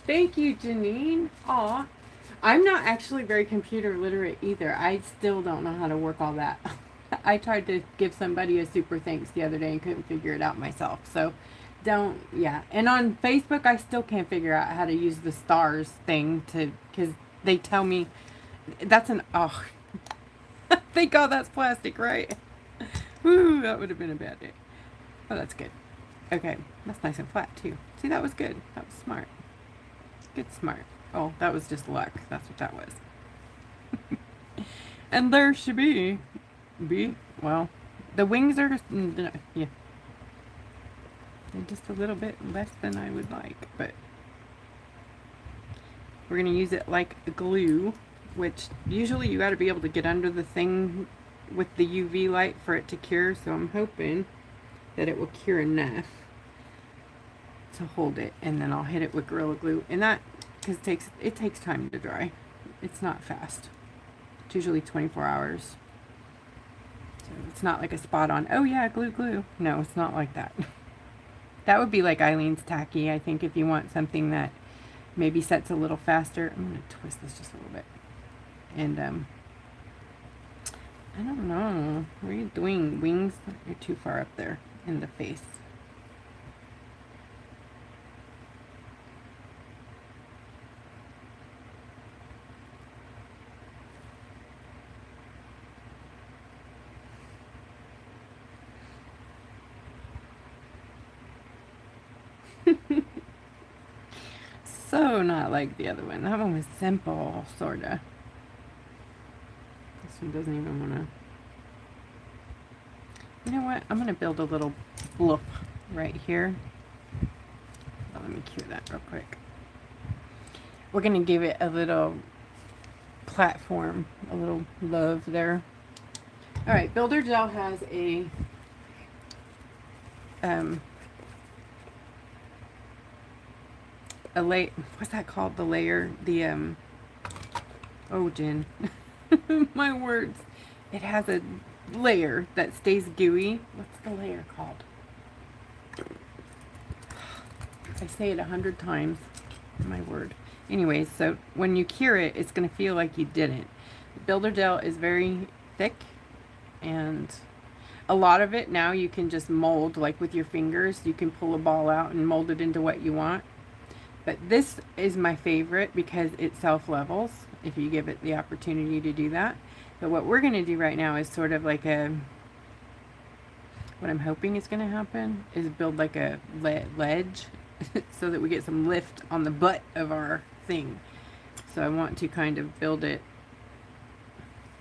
Thank you, Janine. Aw. I'm not actually very computer literate either. I still don't know how to work all that. I tried to give somebody a super thanks the other day and couldn't figure it out myself. So yeah. And on Facebook, I still can't figure out how to use the stars thing because they tell me oh, thank God that's plastic, right? Woo, that would have been a bad day. Oh, that's good. Okay, that's nice and flat too. See, that was good. That was smart. Good smart. Oh, that was just luck. That's what that was. And there she be. Well, the wings are yeah. They're just a little bit less than I would like, but we're going to use it like glue, which usually you got to be able to get under the thing with the UV light for it to cure, so I'm hoping that it will cure enough to hold it, and then I'll hit it with Gorilla Glue, and that, because it takes time to dry. It's not fast. It's usually 24 hours. So it's not like a spot on, oh yeah, glue. No, it's not like that. That would be like Eileen's Tacky, I think, if you want something that maybe sets a little faster. I'm going to twist this just a little bit. And, I don't know. What are you doing? Wings? You're too far up there in the face. So not like the other one. That one was simple, sorta. This one doesn't even wanna. You know what? I'm gonna build a little bloop right here. Oh, let me cue that real quick. We're gonna give it a little platform, a little love there. All right, Builder Gel has a layer. What's that called? The layer. The oh, Jen, my words. It has a layer that stays gooey. What's the layer called? I say it 100 times. My word. Anyways, so when you cure it, it's going to feel like you didn't. Builder Gel is very thick, and a lot of it now you can just mold, like with your fingers. You can pull a ball out and mold it into what you want. But this is my favorite because it self-levels if you give it the opportunity to do that. But what we're going to do right now is sort of like what I'm hoping is going to happen is build like a ledge so that we get some lift on the butt of our thing. So I want to kind of build it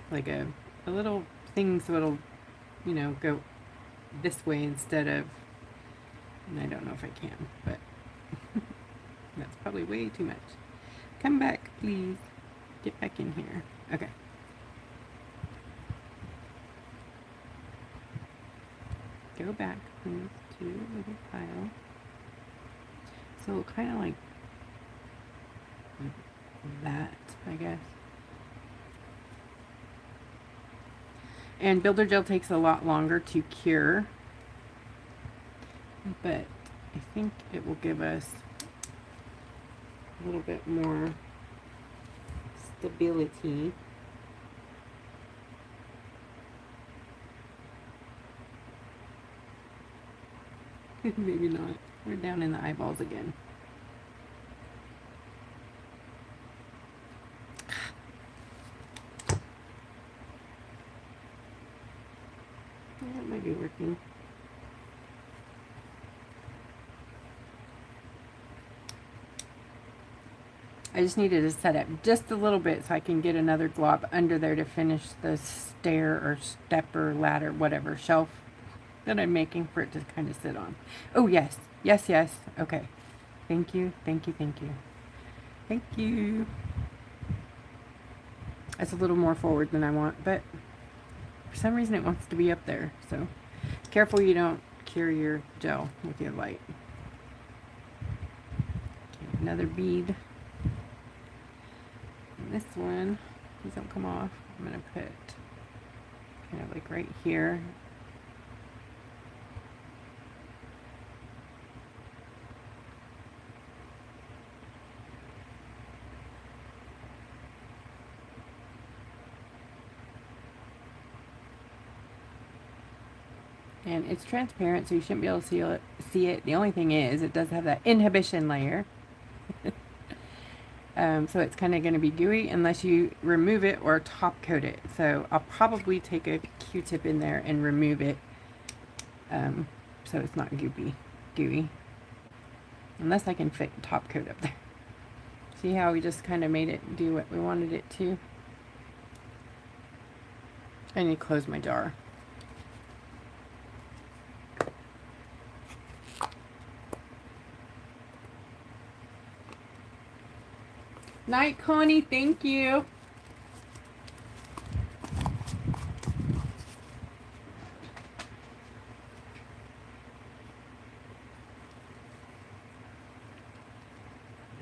like a little thing so it'll, you know, go this way instead of, and I don't know if I can, but that's probably way too much. Come back, please. Get back in here. Okay. Go back, please, to the pile. So kind of like that, I guess. And Builder Gel takes a lot longer to cure, but I think it will give us a little bit more stability. Maybe not. We're down in the eyeballs again. Yeah, it might be working. I just needed to set up just a little bit so I can get another glob under there to finish the stair or step or ladder, whatever, shelf that I'm making for it to kind of sit on. Oh, yes. Yes, yes. Okay. Thank you. Thank you. Thank you. Thank you. It's a little more forward than I want, but for some reason it wants to be up there. So careful you don't cure your gel with your light. Okay, another bead. And this one, these don't come off. I'm going to put kind of like right here. And it's transparent, so you shouldn't be able to see it. The only thing is, it does have that inhibition layer. So it's kind of going to be gooey unless you remove it or top coat it. So I'll probably take a Q-tip in there and remove it, so it's not gooey. Unless I can fit top coat up there. See how we just kind of made it do what we wanted it to? I need to close my jar. Night, Connie. Thank you.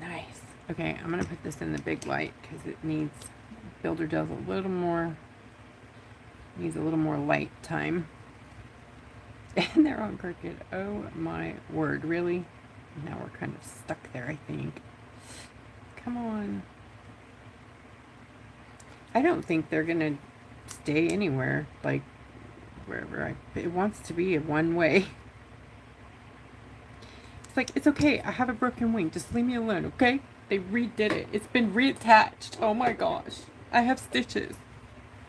Nice. Okay, I'm going to put this in the big light because it needs, Builder does a little more, needs a little more light time. And they're all crooked. Oh my word, really? Now we're kind of stuck there, I think. Come on. I don't think they're gonna stay anywhere, like wherever it wants to be a one way. It's like, it's okay, I have a broken wing, just leave me alone, okay? They redid it. It's been reattached. Oh my gosh. I have stitches.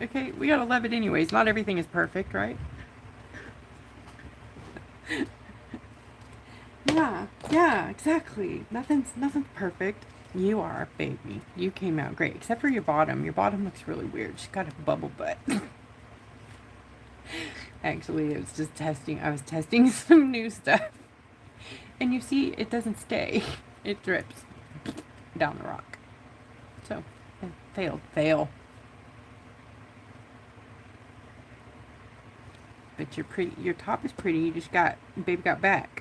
Okay, we gotta love it anyways. Not everything is perfect, right? Yeah, exactly. Nothing's perfect. You are, baby. You came out great. Except for your bottom. Your bottom looks really weird. She's got a bubble butt. Actually, it was just testing. I was testing some new stuff. And you see, it doesn't stay. It drips down the rock. So, fail. But you're pretty. Your top is pretty. You just got, baby got back.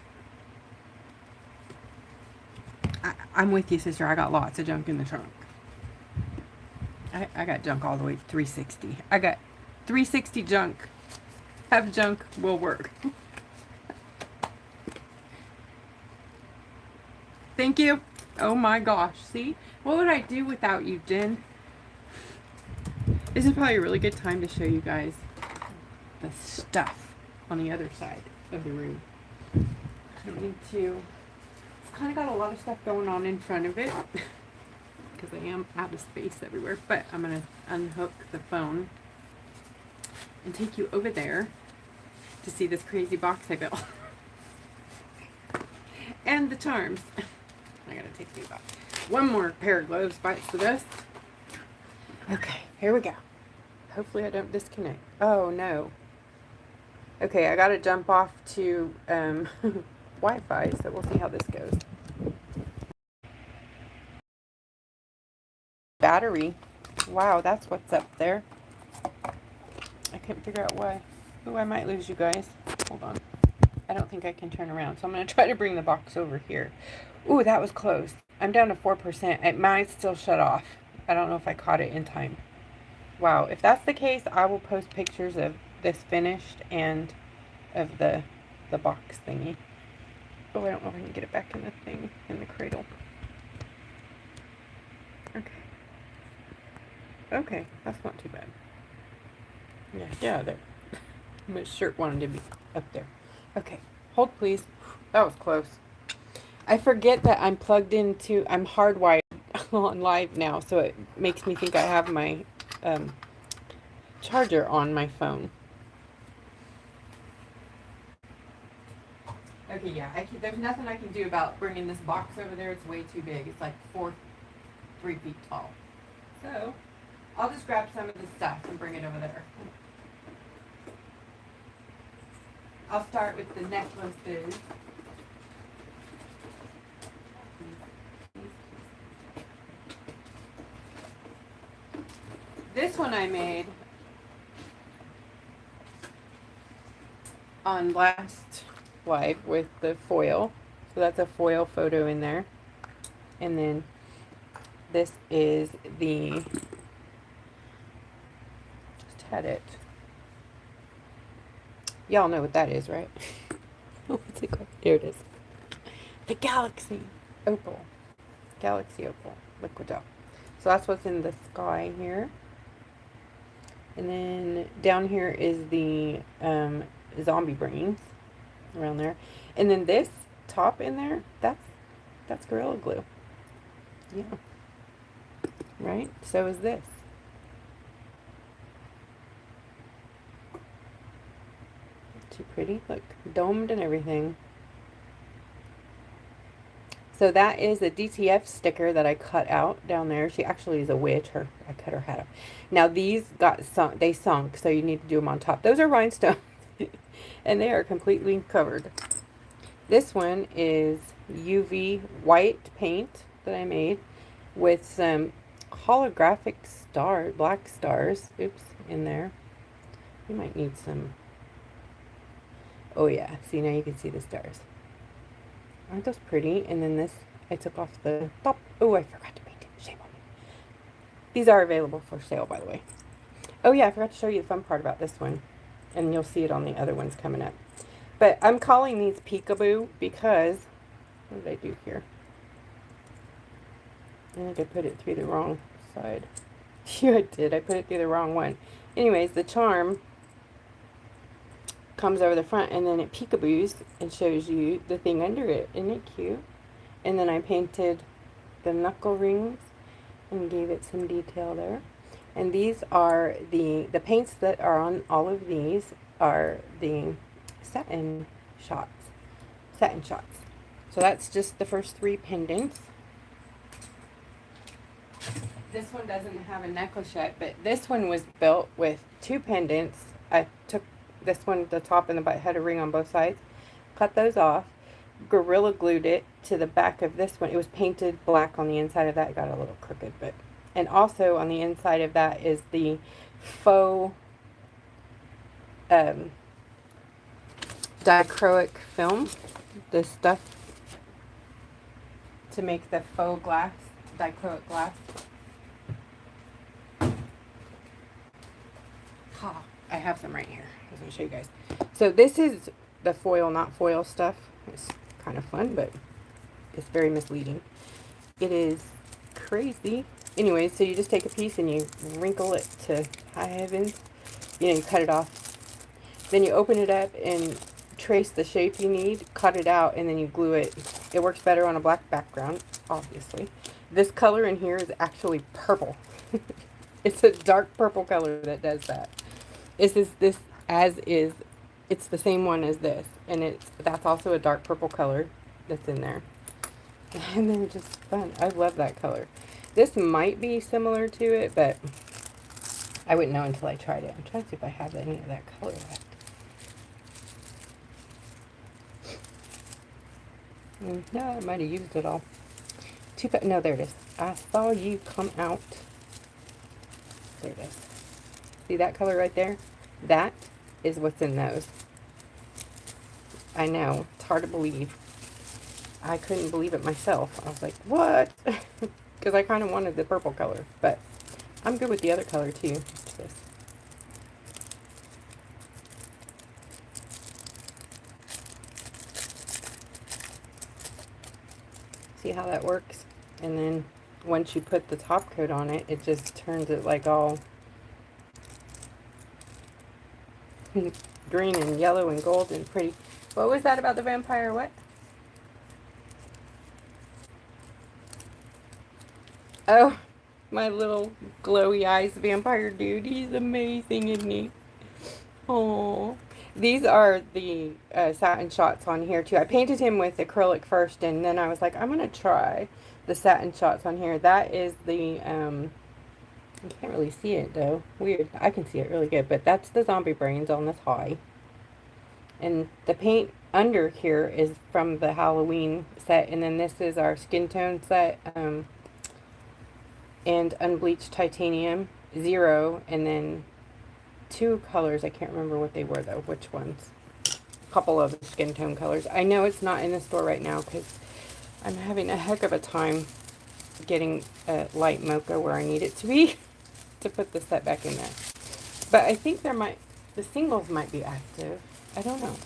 I'm with you, sister. I got lots of junk in the trunk. I got junk all the way to 360. I got 360 junk. Have junk will work. Thank you. Oh my gosh. See? What would I do without you, Jen? This is probably a really good time to show you guys the stuff on the other side of the room. I need to... kind of got a lot of stuff going on in front of it because I am out of space everywhere, but I'm going to unhook the phone and take you over there to see this crazy box I built. And the charms. I gotta take these off. One more pair of gloves bites the dust. Okay, here we go. Hopefully I don't disconnect. Oh no. Okay, I gotta jump off to Wi-Fi, so we'll see how this goes. Battery. Wow, that's what's up there. I couldn't figure out why. Ooh, I might lose you guys. Hold on. I don't think I can turn around, so I'm going to try to bring the box over here. Ooh, that was close. I'm down to 4%. It might still shut off. I don't know if I caught it in time. Wow, if that's the case, I will post pictures of this finished and of the box thingy. Oh, I don't know if I can get it back in the thing, in the cradle. Okay, that's not too bad. Yeah, there. My shirt wanted to be up there. Okay, hold please. That was close. I forget that I'm plugged into, I'm hardwired on live now, so it makes me think I have my charger on my phone. Okay, yeah, there's nothing I can do about bringing this box over there. It's way too big. It's like 3 feet tall. So, I'll just grab some of the stuff and bring it over there. I'll start with the necklaces. This one I made on last live with the foil. So that's a foil photo in there. And then this is the, just had it. Y'all know what that is, right? What's it called? Here it is. The Galaxy Opal. Galaxy Opal liquigel. So that's what's in the sky here. And then down here is the zombie brains around there. And then this top in there, that's Gorilla Glue. Yeah. Right? So is this. Too pretty. Look, domed and everything. So that is a DTF sticker that I cut out down there. She actually is a witch. I cut her head off. Now these got sunk. They sunk, so you need to do them on top. Those are rhinestones, and they are completely covered. This one is UV white paint that I made with some holographic black stars. Oops, in there. You might need some. Oh yeah, see, now you can see the stars. Aren't those pretty? And then this, I took off the top. Oh, I forgot to paint it. Shame on me. These are available for sale, by the way. Oh yeah, I forgot to show you the fun part about this one. And you'll see it on the other ones coming up. But I'm calling these peekaboo because, what did I do here? I think I put it through the wrong side. Yeah, I did. I put it through the wrong one. Anyways, the charm comes over the front and then it peekaboos and shows you the thing under it. Isn't it cute? And then I painted the knuckle rings and gave it some detail there. And these are the paints that are on all of these are the satin shots. So that's just the first 3 pendants. This one doesn't have a necklace yet, but this one was built with 2 pendants. I took this one, the top and the butt had a ring on both sides. Cut those off. Gorilla glued it to the back of this one. It was painted black on the inside of that. It got a little crooked, but... And also on the inside of that is the faux dichroic film. This stuff to make the faux glass, dichroic glass. I have some right here. I was going to show you guys. So this is the foil, not foil stuff. It's kind of fun, but it's very misleading. It is crazy. Anyway, so you just take a piece and you wrinkle it to high heavens. You know, you cut it off. Then you open it up and trace the shape you need, cut it out, and then you glue it. It works better on a black background, obviously. This color in here is actually purple. It's a dark purple color that does that. It's the same one as this, and that's also a dark purple color that's in there. And then just fun. I love that color. This might be similar to it, but I wouldn't know until I tried it. I'm trying to see if I have any of that color left. No, I might have used it all. No, there it is. I saw you come out. There it is. See that color right there? That is what's in those. I know. It's hard to believe. I couldn't believe it myself. I was like, what? Because I kind of wanted the purple color. But I'm good with the other color too. What's this? See how that works? And then once you put the top coat on it, it just turns it like all green and yellow and gold and pretty. What was that about the vampire? What? Oh, my little glowy eyes vampire dude. He's amazing, isn't he? Oh, these are the satin shots on here too. I painted him with acrylic first, and then I was like, I'm gonna try the satin shots on here. That is the you can't really see it though. Weird. I can see it really good, but that's the zombie brains on this high. And the paint under here is from the Halloween set, and then this is our skin tone set, and unbleached titanium 0, and then 2 colors. I can't remember what they were though. Which ones? A couple of skin tone colors. I know it's not in the store right now because I'm having a heck of a time getting a light mocha where I need it to be to put the set back in there. But I think the singles might be active. I don't know.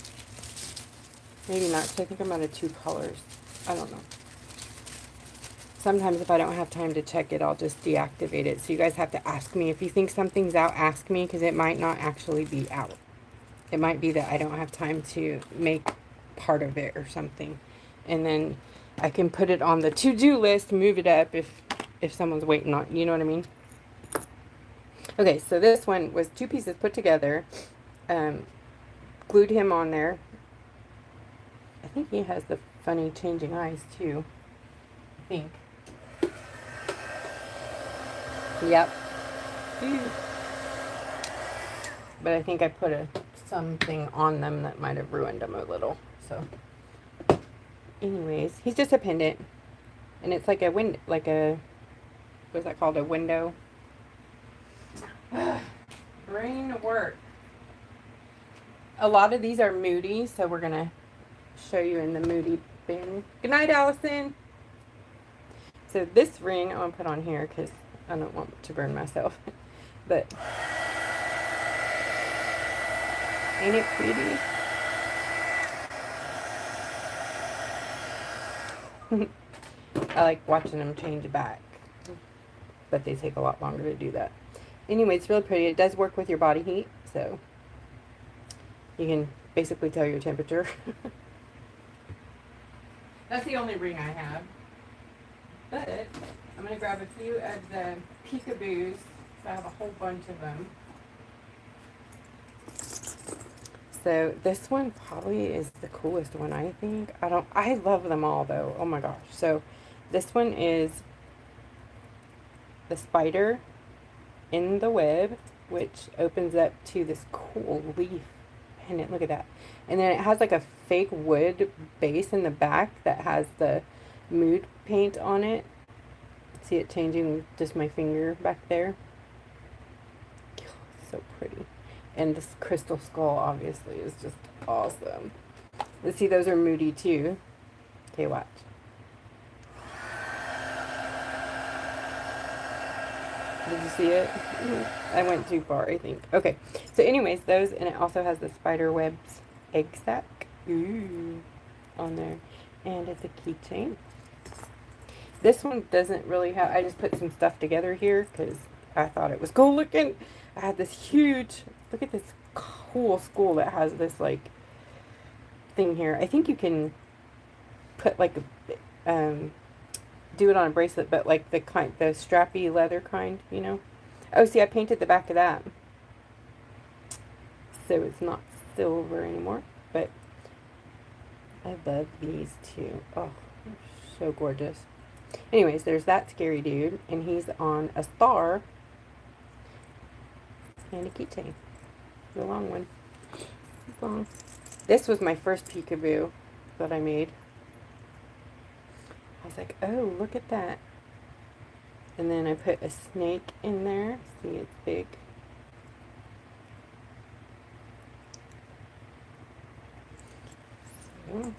Maybe not, because I think I'm out of 2 colors. I don't know. Sometimes if I don't have time to check it, I'll just deactivate it. So you guys have to ask me. If you think something's out, ask me, because it might not actually be out. It might be that I don't have time to make part of it or something. And then I can put it on the to-do list, move it up if someone's waiting on, you know what I mean? Okay, so this one was 2 pieces put together. Glued him on there. I think he has the funny changing eyes too. I think. Yep. But I think I put something on them that might have ruined them a little. So, anyways, he's just a pendant, and it's like a what's that called? A window. Brain work. A lot of these are moody, so we're gonna show you in the moody bin. Good night, Allison. So this ring I'm gonna put on here because I don't want to burn myself. But ain't it pretty? I like watching them change back, but they take a lot longer to do that. Anyway, it's really pretty. It does work with your body heat, so you can basically tell your temperature. That's the only ring I have. But I'm going to grab a few of the peekaboos. So I have a whole bunch of them. So this one probably is the coolest one, I think. I love them all though. Oh my gosh. So this one is the spider in the web, which opens up to this cool leaf pendant. Look at that. And then it has like a fake wood base in the back that has the mood paint on it. See it changing with just my finger back there. So pretty. And this crystal skull obviously is just awesome. Let's see, those are moody too. Okay, watch. Did you see it? I went too far, I think. Okay, so anyways, those, and it also has the spider webs egg sack on there. And it's a keychain. This one doesn't really have, I just put some stuff together here because I thought it was cool looking. I had this huge, look at this cool skull that has this like thing here. I think you can put like a, do it on a bracelet, but like the strappy leather kind, you know. Oh, see, I painted the back of that, so it's not silver anymore. But I love these two. Oh, so gorgeous. Anyways, there's that scary dude, and he's on a star and a keychain. The long one. It's long. This was my first peekaboo that I made. I was like, oh, look at that. And then I put a snake in there. See, it's big. So.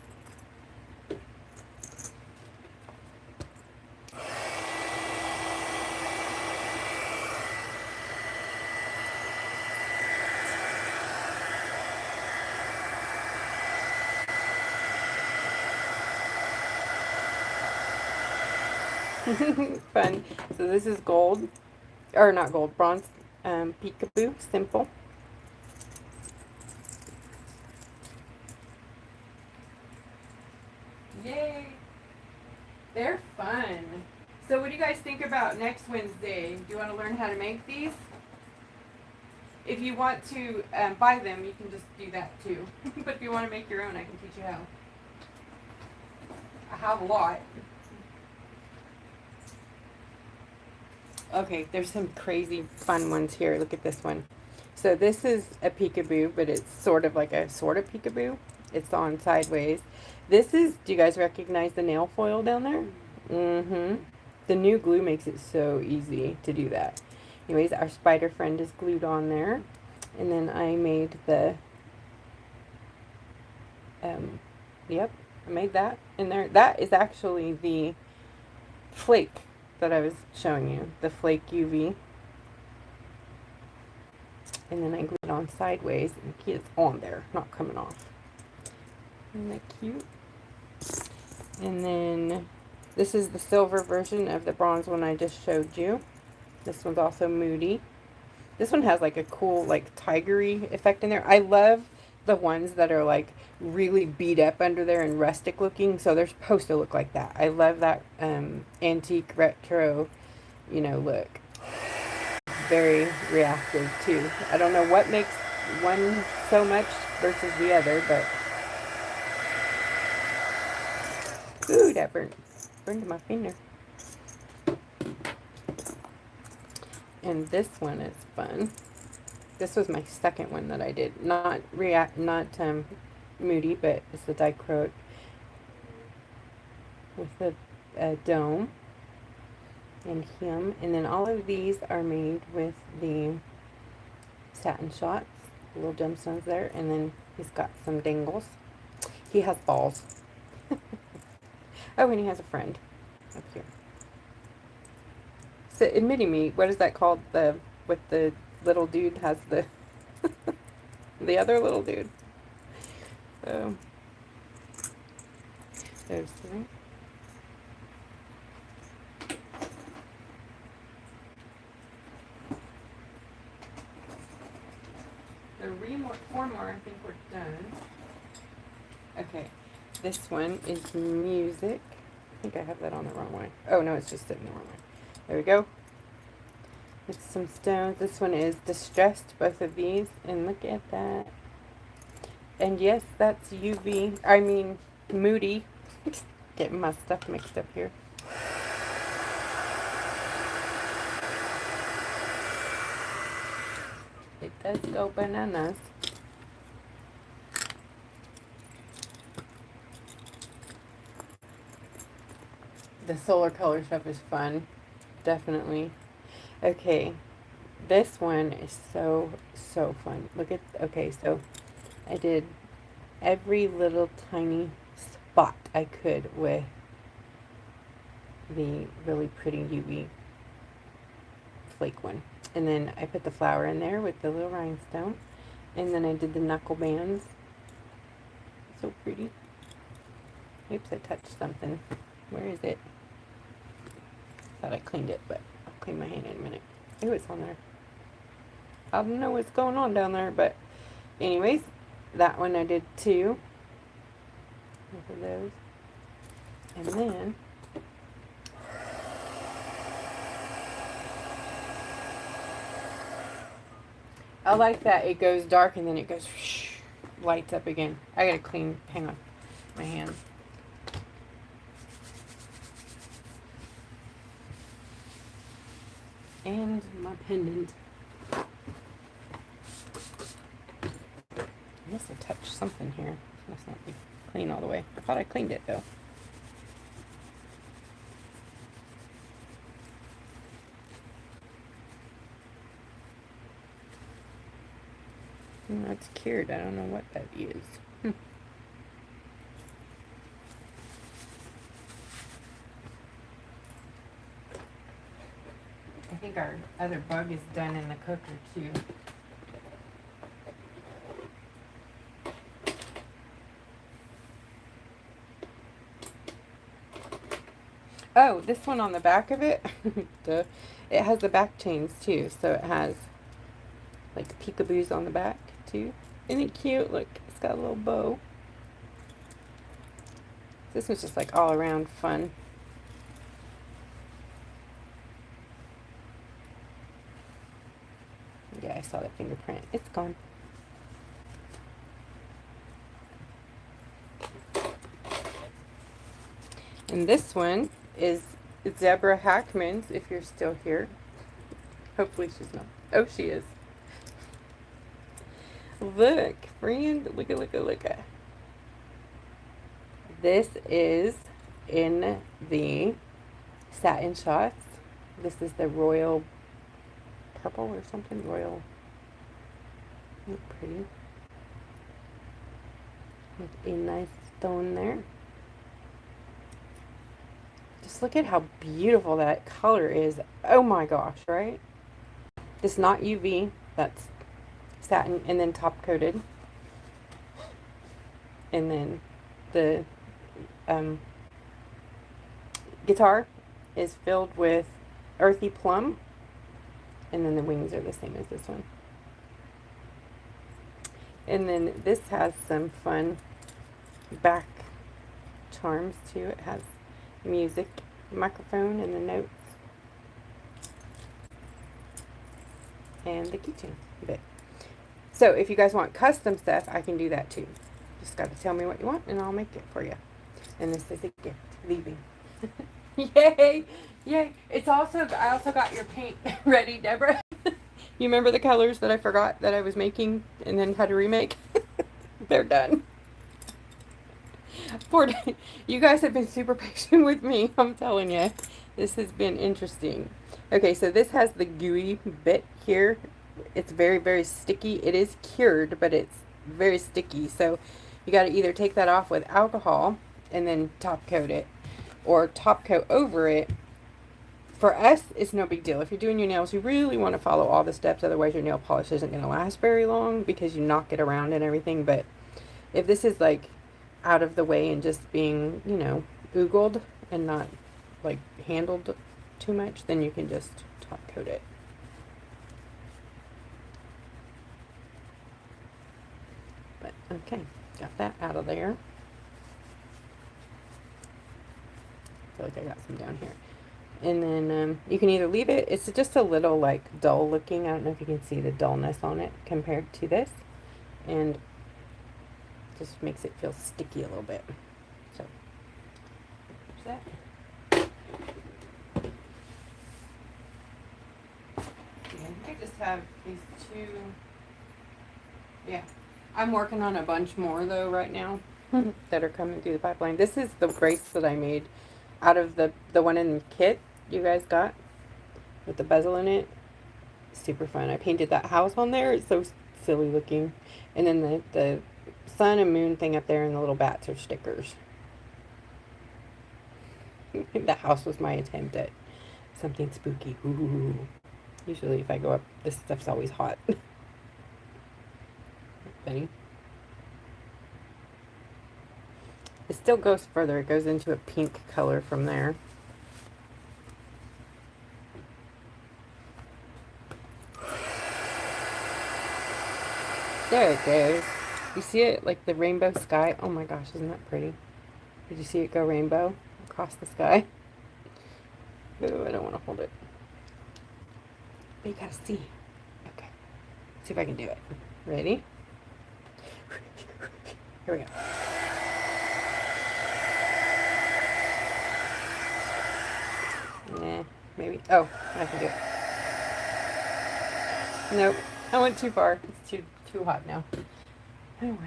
Fun. So this is gold, or not gold, bronze peekaboo, simple. Yay! They're fun. So what do you guys think about next Wednesday? Do you want to learn how to make these? If you want to buy them, you can just do that too. But if you want to make your own, I can teach you how. I have a lot. Okay, there's some crazy fun ones here. Look at this one. So this is a peekaboo, but it's sort of peekaboo. It's on sideways. This is, do you guys recognize the nail foil down there? Mm-hmm. The new glue makes it so easy to do that. Anyways, our spider friend is glued on there. And then I made the, yep, I made that in there. That is actually the flake that I was showing you, the flake UV. And then I glued it on sideways, and it's on there, not coming off. Isn't that cute? And then this is the silver version of the bronze one I just showed you. This one's also moody. This one has like a cool like tigery effect in there. I love the ones that are like really beat up under there and rustic looking. So they're supposed to look like that. I love that antique retro, you know, look. Very reactive too. I don't know what makes one so much versus the other, but ooh, that burned my finger. And this one is fun. This was my second one that I did. Not moody, but it's the dichroic with a dome and him. And then all of these are made with the satin shots, little gemstones there. And then he's got some dangles. He has balls. Oh, and he has a friend up here. So, admitting me, what is that called? With the little dude has the the other little dude. So there's three. Four more, I think we're done. Okay, this one is music. I think I have that on the wrong way. Oh no, it's just sitting the wrong way. There we go. With some stones. This one is distressed, both of these. And look at that. And yes, that's UV. I mean, moody. Getting my stuff mixed up here. It does go bananas. The solar color stuff is fun. Definitely. Okay. This one is so fun. Look at, okay, so I did every little tiny spot I could with the really pretty UV flake one. And then I put the flower in there with the little rhinestone. And then I did the knuckle bands. So pretty. Oops, I touched something. Where is it? Thought I cleaned it, but I'll clean my hand in a minute. Oh, it's on there. I don't know what's going on down there, but anyways, that one I did too. Both of those. And then I like that it goes dark and then it goes lights up again. I gotta clean, hang on, my hand. And my pendant. I guess I touched something here. Must not be clean all the way. I thought I cleaned it though. No, it's cured. I don't know what that is. I think our other bug is done in the cooker too. Oh, this one on the back of it, it has the back chains too, so it has like peekaboos on the back too. Isn't it cute? Look, it's got a little bow. This was just like all around fun. Yeah, I saw that fingerprint. It's gone. And this one is Zebra Hackman's, if you're still here. Hopefully she's not. Oh, she is. Look, friend. Look at. This is in the satin shots. This is the royal purple or something. Royal. Look pretty. With a nice stone there. Just look at how beautiful that color is. Oh my gosh, right? It's not UV. That's satin and then top coated. And then the guitar is filled with earthy plum. And then the wings are the same as this one. And then this has some fun back charms too. It has music, microphone, and the notes, and the keychain bit. So if you guys want custom stuff, I can do that too. Just got to tell me what you want, and I'll make it for you. And this is a gift, leaving. Yay! Yay! It's also, I also got your paint ready, Deborah. You remember the colors that I forgot that I was making and then had to remake? They're done. You guys have been super patient with me, I'm telling you. This has been interesting. Okay, so this has the gooey bit here. It's very, very sticky. It is cured, but it's very sticky. So you got to either take that off with alcohol and then top coat it, or top coat over it. For us, it's no big deal. If you're doing your nails, you really want to follow all the steps. Otherwise, your nail polish isn't going to last very long because you knock it around and everything. But if this is like out of the way and just being, you know, oogled and not like handled too much, then you can just top coat it. But okay, got that out of there. I feel like I got some down here. And then you can either leave it, it's just a little like dull looking. I don't know if you can see the dullness on it compared to this. And just makes it feel sticky a little bit. So, there's that. And I just have these two. Yeah. I'm working on a bunch more though right now that are coming through the pipeline. This is the brace that I made out of the one in the kit you guys got with the bezel in it. Super fun. I painted that house on there. It's so silly looking. And then the sun and moon thing up there and the little bats are stickers. The house was my attempt at something spooky. Ooh. Usually if I go up, this stuff's always hot. Funny. It still goes further. It goes into a pink color from there. There it goes. You see it like the rainbow sky? Oh my gosh, isn't that pretty? Did you see it go rainbow across the sky? Oh, I don't want to hold it. But you gotta see. Okay. See if I can do it. Ready? Here we go. Nah, maybe. Oh, I can do it. Nope. I went too far. It's too hot now. Oh well.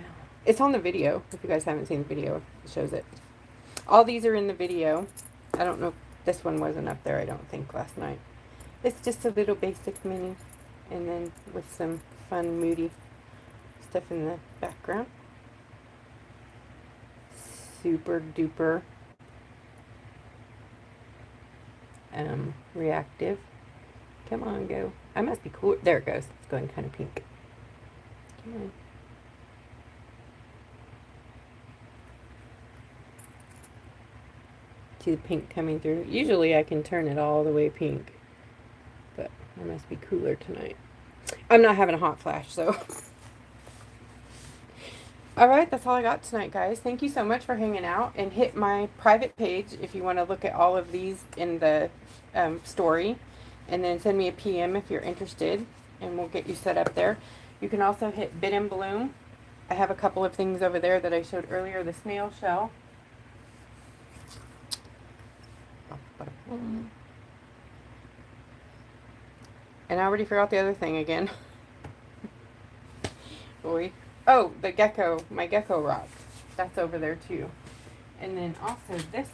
It's on the video. If you guys haven't seen the video, it shows it. All these are in the video. I don't know if this one wasn't up there, I don't think, last night. It's just a little basic mini. And then with some fun, moody stuff in the background. Super duper reactive. Come on, go. I must be cool. There it goes. It's going kind of pink. Come on. See the pink coming through. Usually I can turn it all the way pink, but I must be cooler tonight. I'm not having a hot flash, so. Alright, that's all I got tonight, guys. Thank you so much for hanging out, and hit my private page if you want to look at all of these in the story, and then send me a PM if you're interested, and we'll get you set up there. You can also hit Bit and Bloom. I have a couple of things over there that I showed earlier. The snail shell. And I already forgot the other thing again. Boy. Oh, the gecko, my gecko rock. That's over there too. And then also this,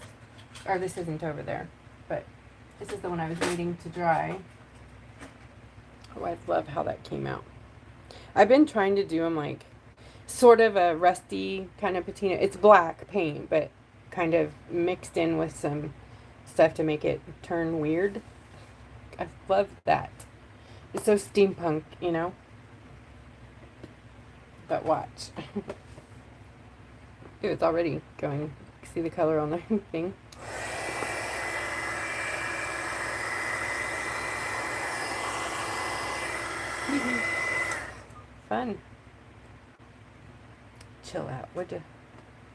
or this isn't over there, but this is the one I was waiting to dry. Oh, I love how that came out. I've been trying to do them like sort of a rusty kind of patina. It's black paint, but kind of mixed in with some stuff to make it turn weird. I love that. It's so steampunk, you know? But watch. Dude, it's already going. See the color on the thing? Fun. chill out, would you?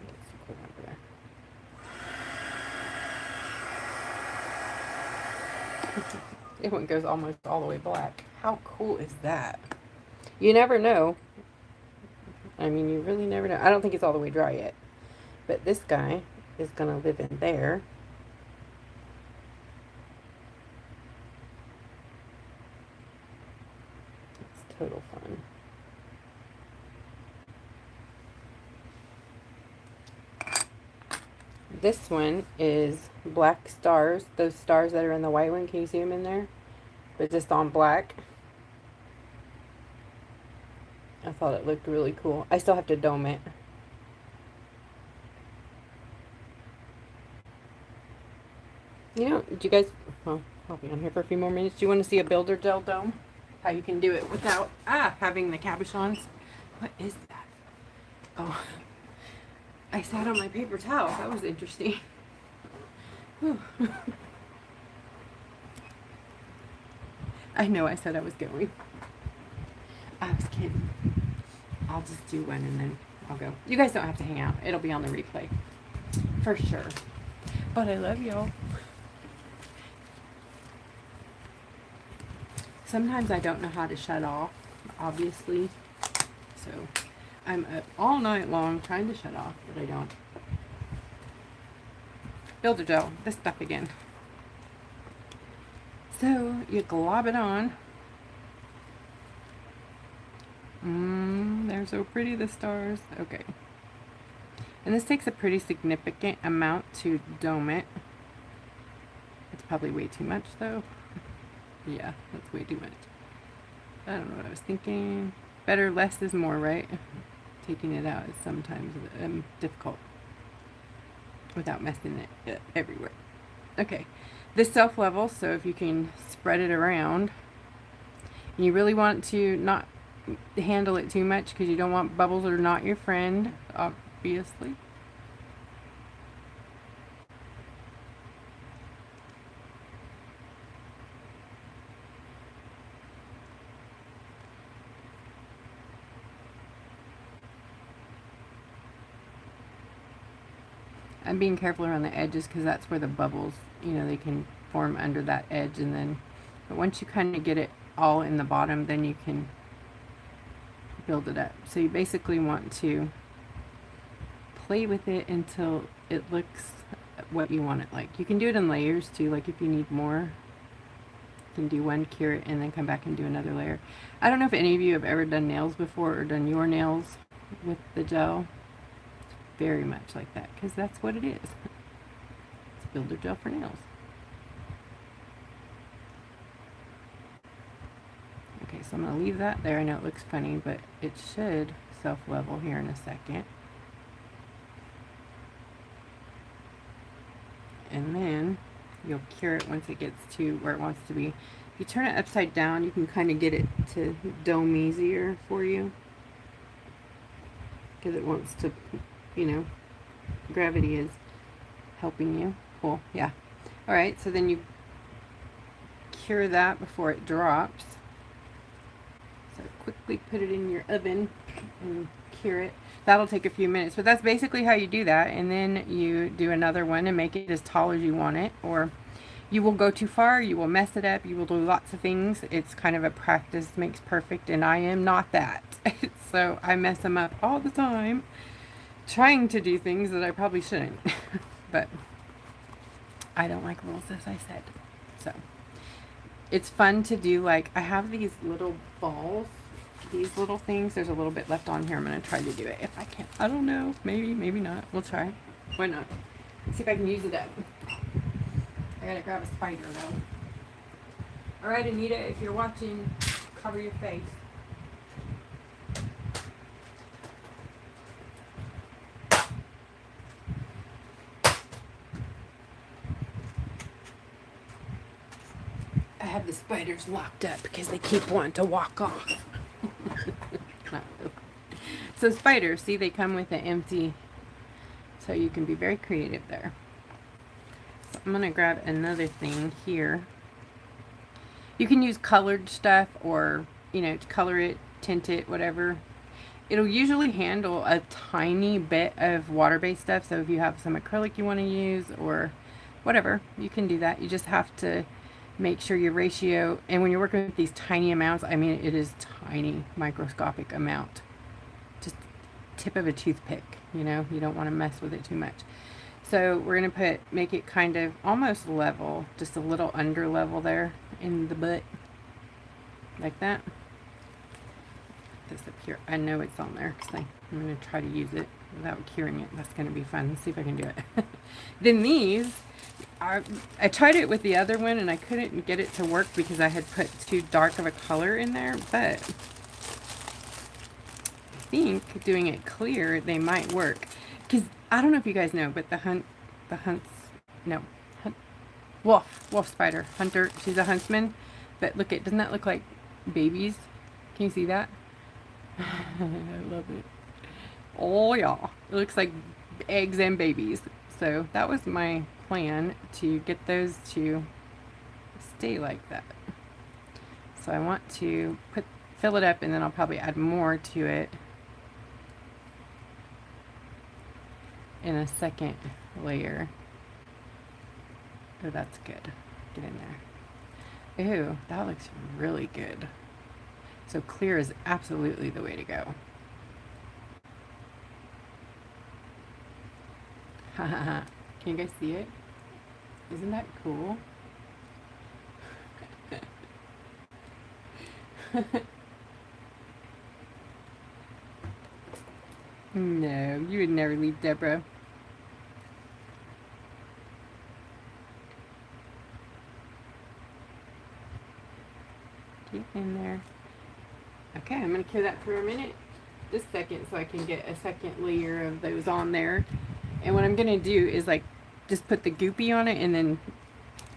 Get some cool over there. It one goes almost all the way black. How cool is that? You never know. I mean, you really never know. I don't think it's all the way dry yet. But this guy is going to live in there. It's total fun. This one is black stars. Those stars that are in the white one, can you see them in there? But just on black. I thought it looked really cool. I still have to dome it. You know, do you guys, well, I'll be on here for a few more minutes. Do you want to see a builder gel dome? How you can do it without having the cabochons? What is that? Oh, I sat on my paper towel. That was interesting. I know I said I was going. I was kidding. I'll just do one and then I'll go. You guys don't have to hang out. It'll be on the replay. For sure. But I love y'all. Sometimes I don't know how to shut off, obviously. So I'm up all night long trying to shut off, but I don't. Builder gel, this stuff again. So you glob it on. They're so pretty, the stars. Okay. And this takes a pretty significant amount to dome it. It's probably way too much though. Yeah, that's way too much. I don't know what I was thinking. Better less is more, right? Taking it out is sometimes difficult without messing it everywhere. Okay, this self-level, so if you can spread it around. And you really want to not handle it too much because you don't want bubbles are not your friend, obviously. I'm being careful around the edges because that's where the bubbles, you know, they can form under that edge, and then, but once you kind of get it all in the bottom, then you can build it up. So you basically want to play with it until it looks what you want it like. You can do it in layers too, like if you need more, you can do one, cure it, and then come back and do another layer. I don't know if any of you have ever done nails before or done your nails with the gel. Very much like that, because that's what it is. It's builder gel for nails. Okay, so I'm going to leave that there. I know it looks funny, but it should self-level here in a second. And then you'll cure it once it gets to where it wants to be. If you turn it upside down, you can kind of get it to dome easier for you, because it wants to, you know, gravity is helping you. Cool, yeah. All right, so then you cure that before it drops. So quickly put it in your oven and cure it. That'll take a few minutes, but that's basically how you do that. And then you do another one and make it as tall as you want it, or you will go too far, you will mess it up, you will do lots of things. It's kind of a practice makes perfect, and I am not that. So I mess them up all the time, trying to do things that I probably shouldn't. But I don't like rules, as I said. So it's fun to do. Like, I have these little balls, these little things. There's a little bit left on here. I'm going to try to do it if I can. I don't know. Maybe, maybe not. We'll try. Why not? Let's see if I can use it up. I got to grab a spider, though. All right, Anita, if you're watching, cover your face. I have the spiders locked up because they keep wanting to walk off. So spiders, see, they come with an empty, so you can be very creative there. So I'm going to grab another thing here. You can use colored stuff, or, you know, color it, tint it, whatever. it'll usually handle a tiny bit of water-based stuff. So if you have some acrylic you want to use or whatever, you can do that. You just have to make sure your ratio, and when you're working with these tiny amounts, I mean, it is tiny, microscopic amount. Just tip of a toothpick, you know, you don't want to mess with it too much. So we're going to make it kind of almost level, just a little under level there in the butt, like that. This up here, I know it's on there because I'm going to try to use it without curing it. That's going to be fun. Let's see if I can do it. Then these, I tried it with the other one and I couldn't get it to work because I had put too dark of a color in there, but I think doing it clear, they might work. Because I don't know if you guys know, but wolf spider, hunter, she's a huntsman. But look, doesn't that look like babies? Can you see that? I love it. Oh yeah, it looks like eggs and babies. So that was my plan, to get those to stay like that. So I want to fill it up, and then I'll probably add more to it in a second layer. Oh, that's good. Get in there. Ew, that looks really good. So clear is absolutely the way to go. Can you guys see it? Isn't that cool? No, you would never leave Deborah. Get in there. Okay, I'm going to cure that for a minute, just a second, so I can get a second layer of those on there. And what I'm going to do is like just put the goopy on it and then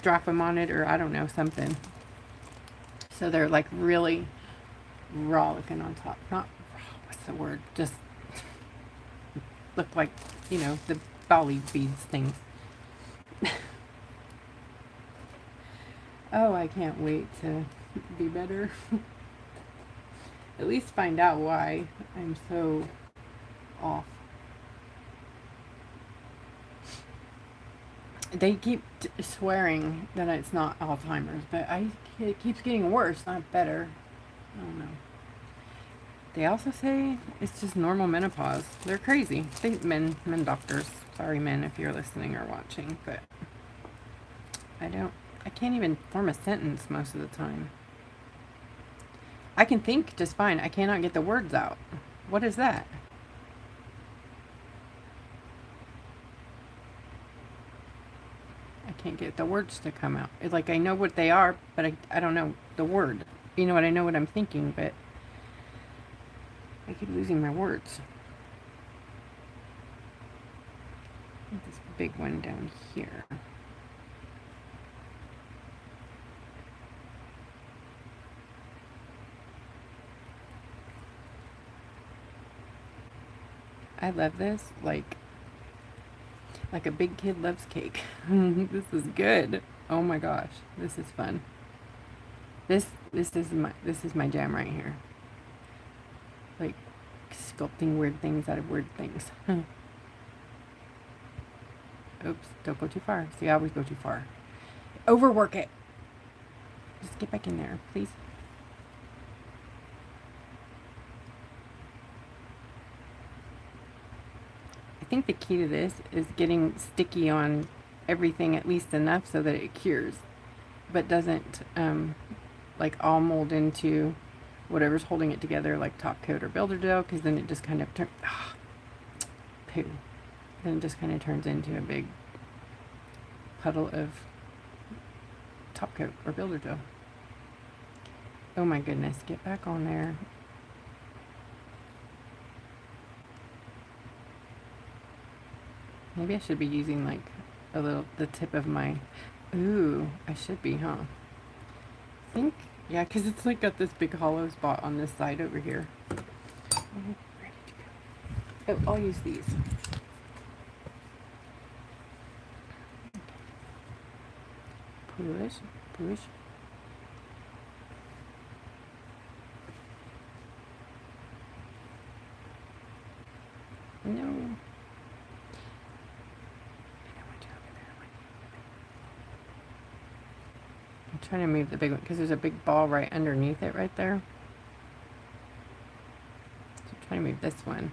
drop them on it, or I don't know, something. So they're like really raw looking on top. Not raw, what's the word? Just look like, you know, the Bali beads things. Oh, I can't wait to be better. At least find out why I'm so off. They keep swearing that it's not Alzheimer's, but it keeps getting worse, not better. I don't know. They also say it's just normal menopause. They're crazy. Men doctors. Sorry, men, if you're listening or watching, but I can't even form a sentence most of the time. I can think just fine. I cannot get the words out. What is that? I can't get the words to come out. It's like I know what they are, but I don't know the word. You know what? I know what I'm thinking, but I keep losing my words. This big one down here. I love this like a big kid loves cake. This is good. Oh my gosh, this is fun. This is my jam right here. Like sculpting weird things out of weird things. Oops, don't go too far. See, I always go too far. Overwork it. Just get back in there, please. I think the key to this is getting sticky on everything at least enough so that it cures, but doesn't like all mold into whatever's holding it together, like top coat or builder dough, because then it just kind of turns poo. Then it just kind of turns into a big puddle of top coat or builder dough. Oh my goodness, get back on there. Maybe I should be using like the tip of my, ooh, I should be, huh? I think, yeah, because it's like got this big hollow spot on this side over here. Oh, I'll use these. Push, push. No. I'm trying to move the big one because there's a big ball right underneath it right there. So I'm trying to move this one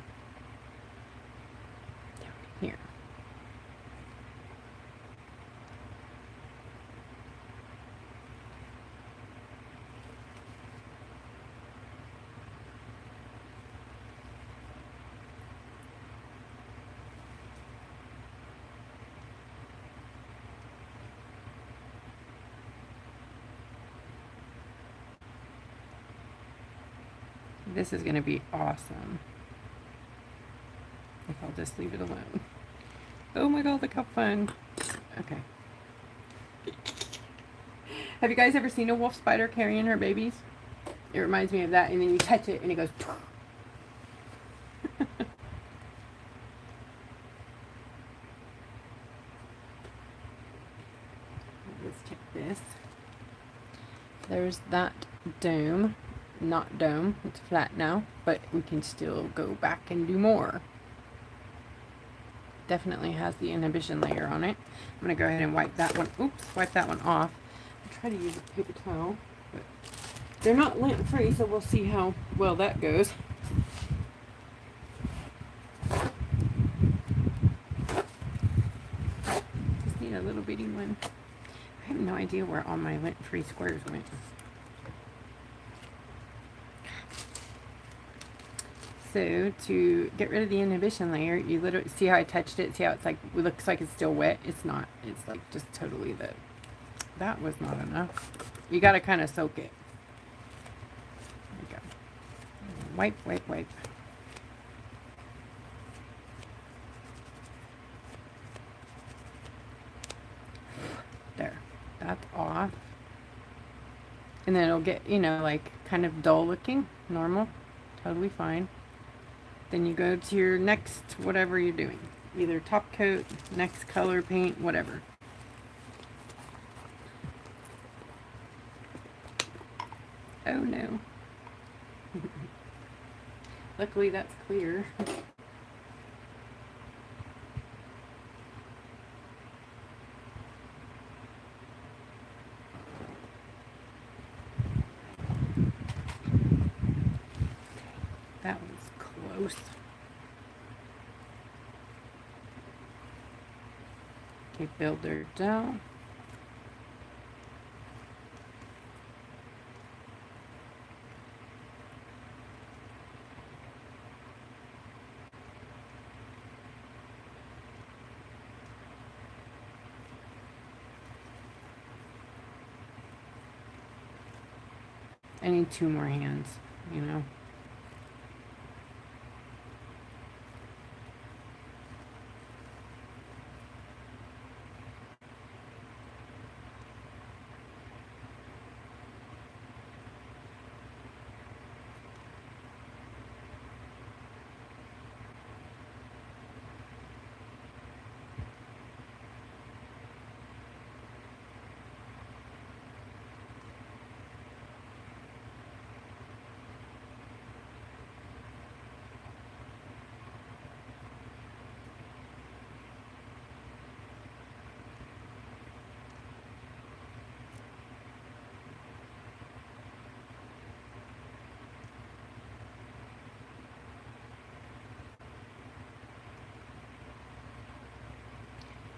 down here. This is going to be awesome if I'll just leave it alone. Oh my god, look how fun. Okay. Have you guys ever seen a wolf spider carrying her babies? It reminds me of that, and then you touch it and it goes let's check this. There's that dome. Not dome, it's flat now, but we can still go back and do more. Definitely has the inhibition layer on it. I'm going to go ahead and wipe that one, wipe that one off. I'll try to use a paper towel, but they're not lint free, so we'll see how well that goes. Just need a little bitty one. I have no idea where all my lint free squares went. So to get rid of the inhibition layer, you literally see how I touched it. See how it's like, it looks like it's still wet. It's not. It's like just totally that was not enough. You got to kind of soak it. There you go. Wipe, wipe, wipe. There. That's off. And then it'll get, you know, like kind of dull looking, normal, totally fine. Then you go to your next, whatever you're doing. Either top coat, next color, paint, whatever. Oh no. Luckily that's clear. That was close. Okay, builder down. I need 2 more hands, you know.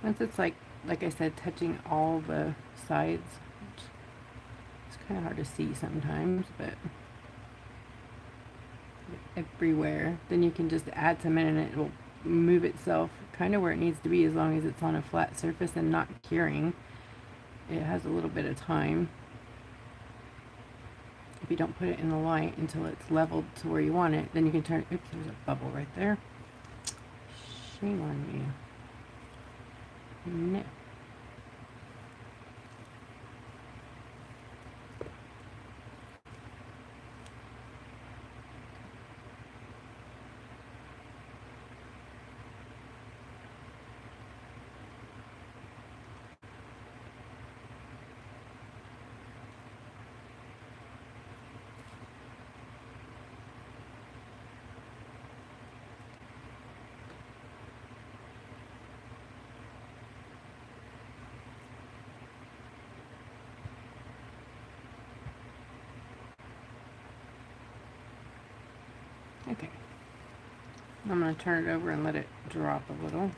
Once it's like I said, touching all the sides, it's kind of hard to see sometimes, but everywhere, then you can just add some in and it will move itself kind of where it needs to be, as long as it's on a flat surface and not curing. It has a little bit of time. If you don't put it in the light until it's leveled to where you want it, then you can turn, oops, there's a bubble right there. Shame on you. No. I'm going to turn it over and let it drop a little.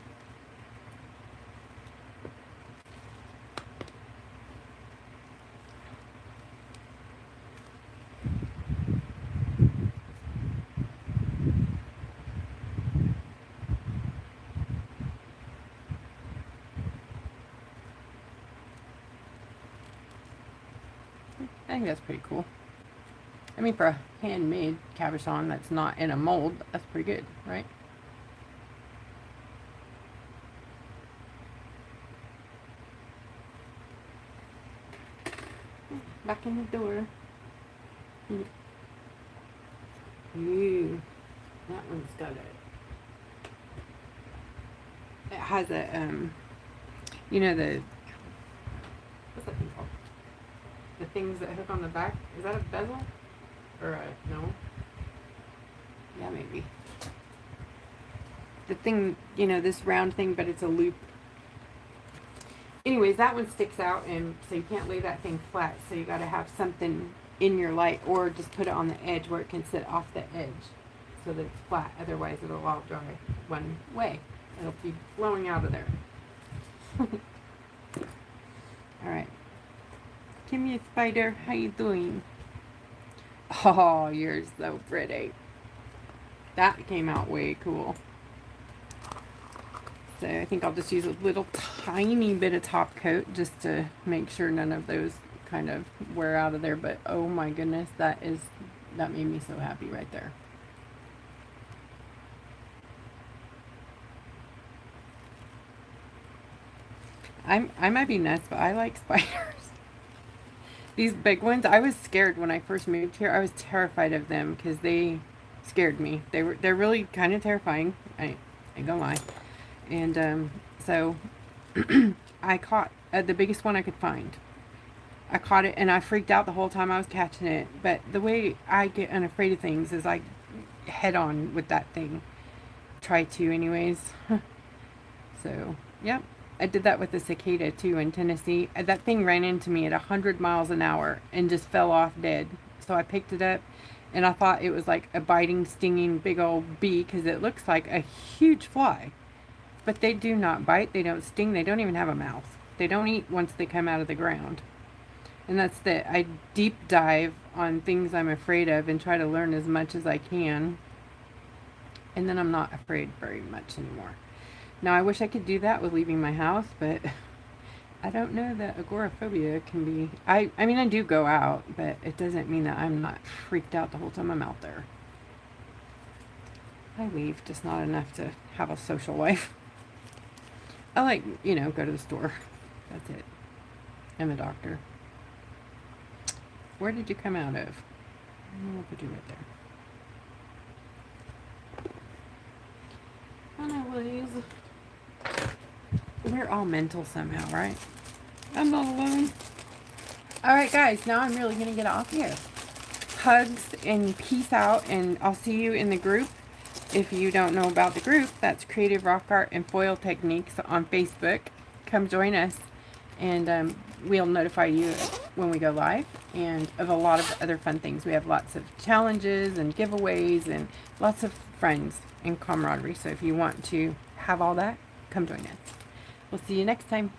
I think that's pretty cool. I mean, for a handmade cabochon that's not in a mold, that's pretty good, right? Back in the door. Ooh, that one's got it. It has a, you know, what's that thing called? The things that hook on the back. Is that a bezel? Or a, no? Yeah, maybe. The thing, you know, this round thing, but it's a loop. Anyways, that one sticks out, and so you can't lay that thing flat, so you got to have something in your light, or just put it on the edge where it can sit off the edge so that it's flat. Otherwise, it'll all dry one way. It'll be flowing out of there. All right. Come here, spider. How you doing? Oh, you're so pretty. That came out way cool. So I think I'll just use a little tiny bit of top coat just to make sure none of those kind of wear out of there. But oh my goodness, that made me so happy right there. I might be nuts, but I like spiders. These big ones, I was scared when I first moved here. I was terrified of them because they scared me. They're really kind of terrifying. I ain't gonna lie. And so I caught the biggest one I could find. I caught it, and I freaked out the whole time I was catching it. But the way I get unafraid of things is like head on with that thing. Try to, anyways. So, yep. I did that with the cicada too in Tennessee. That thing ran into me at 100 miles an hour and just fell off dead. So I picked it up, and I thought it was like a biting, stinging big old bee because it looks like a huge fly. But they do not bite, they don't sting, they don't even have a mouth. They don't eat once they come out of the ground. And that's it. I deep dive on things I'm afraid of and try to learn as much as I can. And then I'm not afraid very much anymore. Now, I wish I could do that with leaving my house, but I don't know that agoraphobia can be... I mean, I do go out, but it doesn't mean that I'm not freaked out the whole time I'm out there. I leave, just not enough to have a social life. I like, you know, go to the store. That's it. And the doctor. Where did you come out of? I'll put you right there. Anyways, we're all mental somehow, right? I'm not alone. Alright guys, now I'm really going to get off here. Hugs and peace out, and I'll see you in the group. If you don't know about the group, that's Creative Rock Art and Foil Techniques on Facebook. Come join us, and we'll notify you when we go live, and of a lot of other fun things. We have lots of challenges and giveaways and lots of friends and camaraderie. So if you want to have all that, come join us. We'll see you next time.